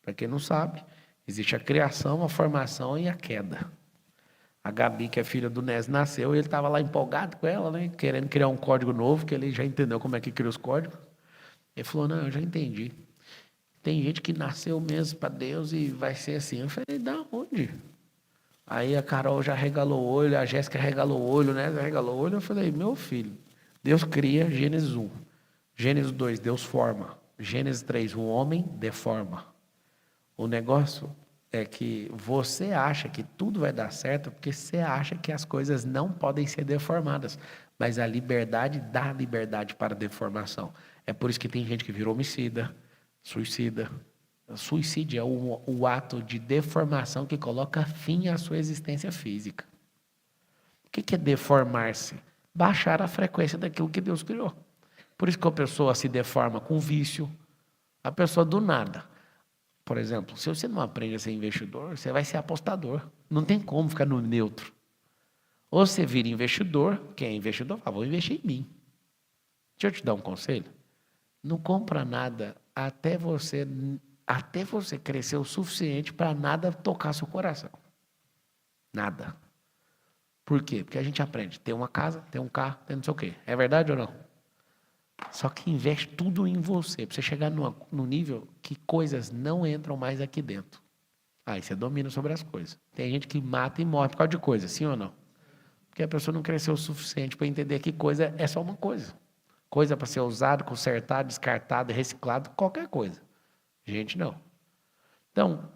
Para quem não sabe, existe a criação, a formação e a queda. A Gabi, que é filha do Nes, nasceu e ele estava lá empolgado com ela, né? Querendo criar um código novo, que ele já entendeu como é que cria os códigos. Ele falou, não, eu já entendi. Tem gente que nasceu mesmo para Deus e vai ser assim. Eu falei, da onde? Aí a Carol já regalou o olho, a Jéssica regalou o olho, né? Já regalou o olho. Eu falei, meu filho, Deus cria Gênesis 1. Gênesis 2, Deus forma. Gênesis 3, o homem deforma. O negócio é que você acha que tudo vai dar certo porque você acha que as coisas não podem ser deformadas. Mas a liberdade dá liberdade para a deformação. É por isso que tem gente que virou homicida, suicida. Suicídio é o ato de deformação que coloca fim à sua existência física. O que é deformar-se? Baixar a frequência daquilo que Deus criou. Por isso que a pessoa se deforma com vício. A pessoa do nada. Por exemplo, se você não aprende a ser investidor, você vai ser apostador. Não tem como ficar no neutro. Ou você vira investidor, quem é investidor fala, vou investir em mim. Deixa eu te dar um conselho. Não compra nada até você crescer o suficiente para nada tocar seu coração. Nada. Por quê? Porque a gente aprende. Tem uma casa, tem um carro, tem não sei o quê. É verdade ou não? Só que investe tudo em você, para você chegar no nível que coisas não entram mais aqui dentro. Aí você domina sobre as coisas. Tem gente que mata e morre por causa de coisa, sim ou não? Porque a pessoa não cresceu o suficiente para entender que coisa é só uma coisa. Coisa para ser usado, consertado, descartado, reciclado, qualquer coisa. Gente, não. Então,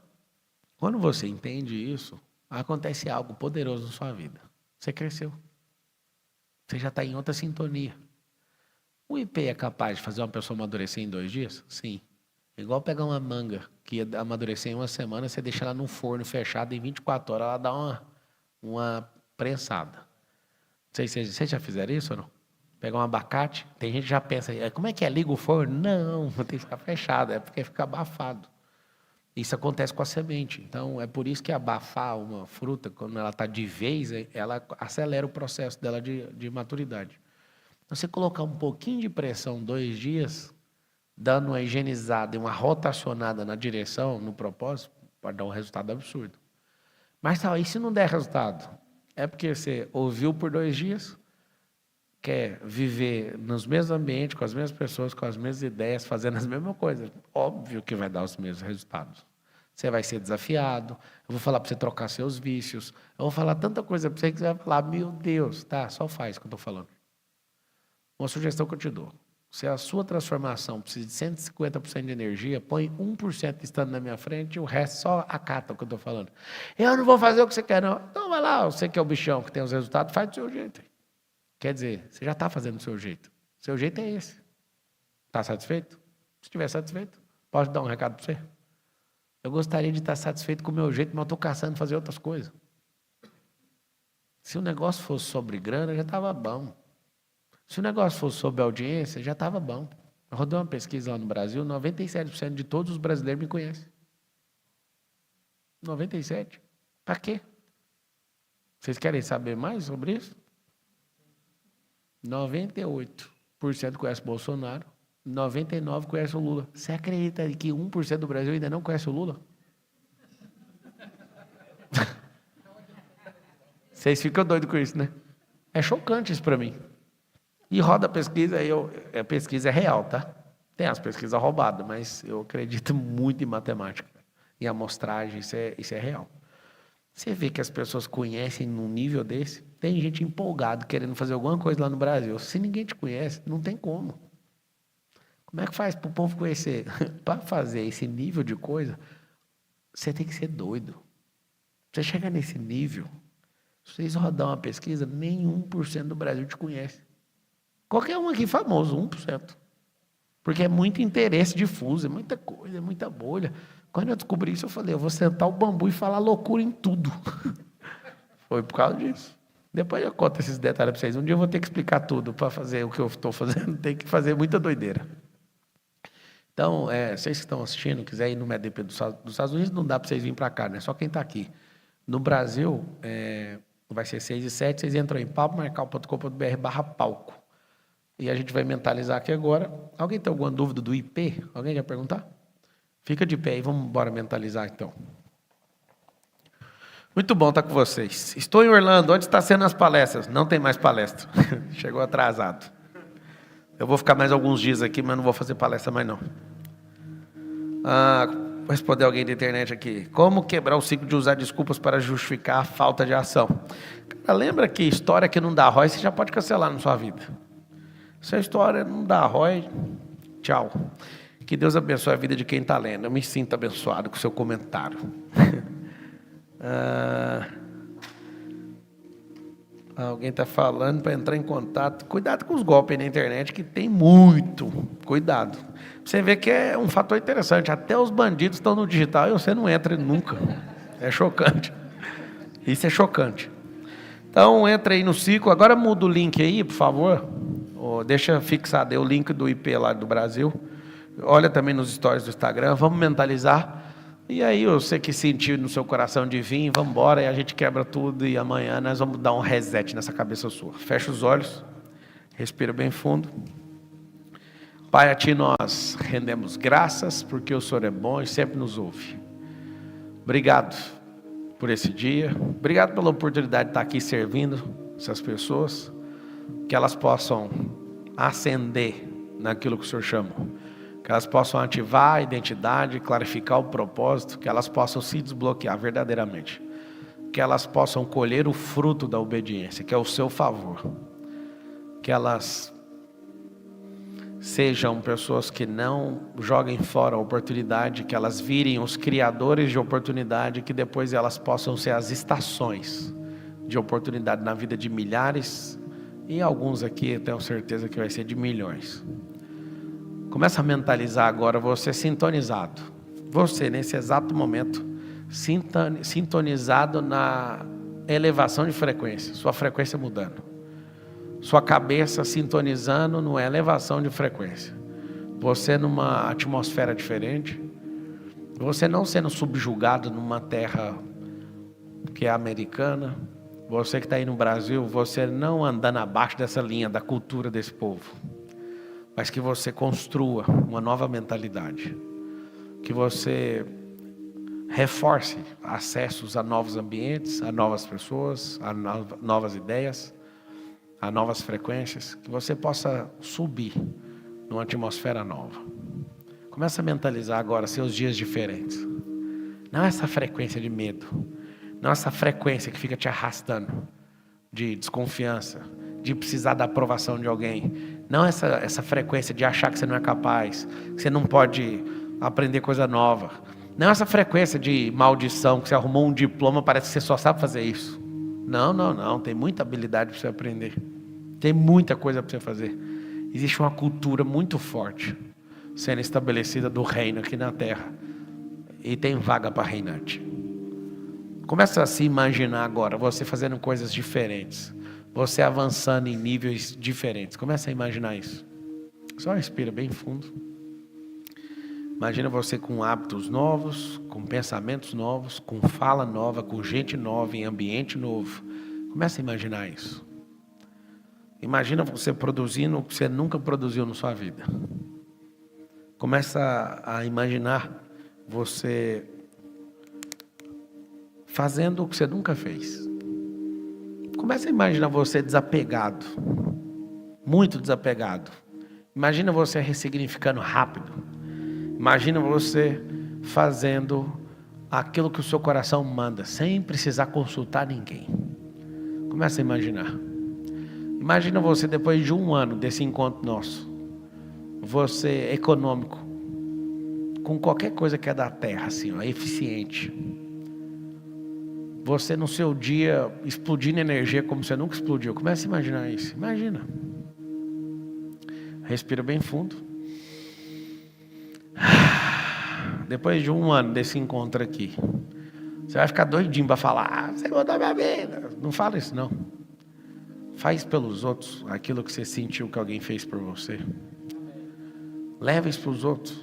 quando você entende isso, acontece algo poderoso na sua vida. Você cresceu. Você já está em outra sintonia. O IP é capaz de fazer uma pessoa amadurecer em 2 dias? Sim. Igual pegar uma manga que ia amadurecer em 1 semana, você deixa ela num forno fechado em 24 horas, ela dá uma prensada. Não sei se vocês já fizeram isso ou não? Pegar um abacate, tem gente que já pensa, como é que é? Liga o forno? Não, tem que ficar fechado, é porque fica abafado. Isso acontece com a semente. Então, é por isso que abafar uma fruta, quando ela está de vez, ela acelera o processo dela de maturidade. Você colocar um pouquinho de pressão 2 dias, dando uma higienizada e uma rotacionada na direção, no propósito, pode dar um resultado absurdo. Mas e se não der resultado? É porque você ouviu por 2 dias, quer viver nos mesmos ambientes, com as mesmas pessoas, com as mesmas ideias, fazendo as mesmas coisas. Óbvio que vai dar os mesmos resultados. Você vai ser desafiado, eu vou falar para você trocar seus vícios, eu vou falar tanta coisa para você que você vai falar, meu Deus, tá, só faz o que eu estou falando. Uma sugestão que eu te dou. Se a sua transformação precisa de 150% de energia, põe 1% estando na minha frente e o resto só acata o que eu estou falando. Eu não vou fazer o que você quer, não. Então vai lá, você que é o bichão que tem os resultados, faz do seu jeito. Quer dizer, você já está fazendo do seu jeito. Seu jeito é esse. Está satisfeito? Se estiver satisfeito, posso dar um recado para você? Eu gostaria de estar satisfeito com o meu jeito, mas eu estou caçando fazer outras coisas. Se o negócio fosse sobre grana, já estava bom. Se o negócio fosse sobre audiência, já estava bom. Eu rodei uma pesquisa lá no Brasil, 97% de todos os brasileiros me conhecem. 97%. Para quê? Vocês querem saber mais sobre isso? 98% conhece Bolsonaro, 99% conhece o Lula. Você acredita que 1% do Brasil ainda não conhece o Lula? Vocês ficam doidos com isso, né? É chocante isso para mim. E roda a pesquisa, a pesquisa é real, tá? Tem as pesquisas roubadas, mas eu acredito muito em matemática. Em amostragem, isso é real. Você vê que as pessoas conhecem num nível desse, tem gente empolgada querendo fazer alguma coisa lá no Brasil. Se ninguém te conhece, não tem como. Como é que faz para o povo conhecer? Para fazer esse nível de coisa, você tem que ser doido. Você chega nesse nível, se vocês rodar uma pesquisa, nem 1% do Brasil te conhece. Qualquer um aqui famoso, 1%. Porque é muito interesse difuso, é muita coisa, é muita bolha. Quando eu descobri isso, eu falei, eu vou sentar o bambu e falar loucura em tudo. Foi por causa disso. Depois eu conto esses detalhes para vocês. Um dia eu vou ter que explicar tudo para fazer o que eu estou fazendo. Tem que fazer muita doideira. Então, vocês que estão assistindo, quiserem ir no MEDP dos Estados Unidos, não dá para vocês virem para cá, né? Só quem está aqui. No Brasil, vai ser 6 e 7, vocês entram em palcomarcal.com.br/palco. E a gente vai mentalizar aqui agora. Alguém tem alguma dúvida do IP? Alguém quer perguntar? Fica de pé e vamos embora mentalizar, então. Muito bom estar com vocês. Estou em Orlando. Onde está sendo as palestras? Não tem mais palestra. Chegou atrasado. Eu vou ficar mais alguns dias aqui, mas não vou fazer palestra mais, não. Vou responder alguém da internet aqui. Como quebrar o ciclo de usar desculpas para justificar a falta de ação? Cara, lembra que história que não dá ROI, você já pode cancelar na sua vida. Essa história não dá ROI. Tchau. Que Deus abençoe a vida de quem está lendo. Eu me sinto abençoado com o seu comentário. Alguém está falando para entrar em contato. Cuidado com os golpes na internet, que tem muito. Cuidado. Você vê que é um fator interessante. Até os bandidos estão no digital e você não entra nunca. É chocante. Isso é chocante. Então, entra aí no ciclo. Agora muda o link aí, por favor. Deixa fixado aí o link do IP lá do Brasil. Olha também nos stories do Instagram. Vamos mentalizar. E aí, você que sentiu no seu coração de vir, vamos embora, e a gente quebra tudo, e amanhã nós vamos dar um reset nessa cabeça sua. Fecha os olhos, respira bem fundo. Pai, a Ti nós rendemos graças, porque o Senhor é bom e sempre nos ouve. Obrigado por esse dia, obrigado pela oportunidade de estar aqui servindo essas pessoas, que elas possam ascender naquilo que o Senhor chama. Que elas possam ativar a identidade, clarificar o propósito, que elas possam se desbloquear verdadeiramente. Que elas possam colher o fruto da obediência, que é o seu favor. Que elas sejam pessoas que não joguem fora a oportunidade, que elas virem os criadores de oportunidade, que depois elas possam ser as estações de oportunidade na vida de milhares, e alguns aqui eu tenho certeza que vai ser de milhões. Começa a mentalizar agora você sintonizado. Você, nesse exato momento, sintonizado na elevação de frequência. Sua frequência mudando. Sua cabeça sintonizando na elevação de frequência. Você numa atmosfera diferente. Você não sendo subjugado numa terra que é americana. Você que está aí no Brasil, você não andando abaixo dessa linha da cultura desse povo. Mas que você construa uma nova mentalidade, que você reforce acessos a novos ambientes, a novas pessoas, a novas ideias, a novas frequências, que você possa subir numa atmosfera nova. Começa a mentalizar agora seus dias diferentes. Não essa frequência de medo, não essa frequência que fica te arrastando de desconfiança, de precisar da aprovação de alguém. Não essa frequência de achar que você não é capaz, que você não pode aprender coisa nova. Não essa frequência de maldição, que você arrumou um diploma, parece que você só sabe fazer isso. Não. Tem muita habilidade para você aprender. Tem muita coisa para você fazer. Existe uma cultura muito forte sendo estabelecida do reino aqui na terra. E tem vaga para reinante. Começa a se imaginar agora, você fazendo coisas diferentes. Você avançando em níveis diferentes. Começa a imaginar isso. Só respira bem fundo. Imagina você com hábitos novos, com pensamentos novos, com fala nova, com gente nova, em ambiente novo. Começa a imaginar isso. Imagina você produzindo o que você nunca produziu na sua vida. Começa a imaginar você fazendo o que você nunca fez. Começa a imaginar você desapegado, muito desapegado. Imagina você ressignificando rápido. Imagina você fazendo aquilo que o seu coração manda, sem precisar consultar ninguém. Começa a imaginar. Imagina você depois de 1 ano desse encontro nosso, você econômico, com qualquer coisa que é da terra, assim, ó, eficiente. Você no seu dia explodindo energia como você nunca explodiu. Comece a imaginar isso. Imagina. Respira bem fundo. Depois de 1 ano desse encontro aqui, você vai ficar doidinho para falar: você mudou minha vida. Não fala isso não. Faz pelos outros aquilo que você sentiu que alguém fez por você. Leva isso para os outros.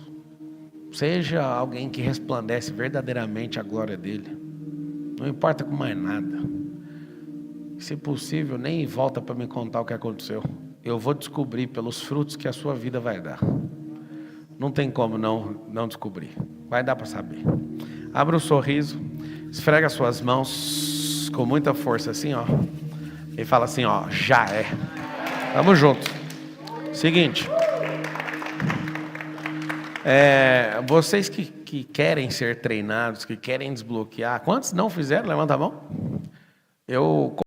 Seja alguém que resplandece verdadeiramente a glória dele. Não importa com mais nada. Se possível, nem volta para me contar o que aconteceu. Eu vou descobrir pelos frutos que a sua vida vai dar. Não tem como não descobrir. Vai dar para saber. Abra um sorriso. Esfrega suas mãos com muita força assim, ó. E fala assim, ó, já é. Tamo junto. Seguinte. Vocês que querem ser treinados, que querem desbloquear, quantos não fizeram? Levanta a mão. Eu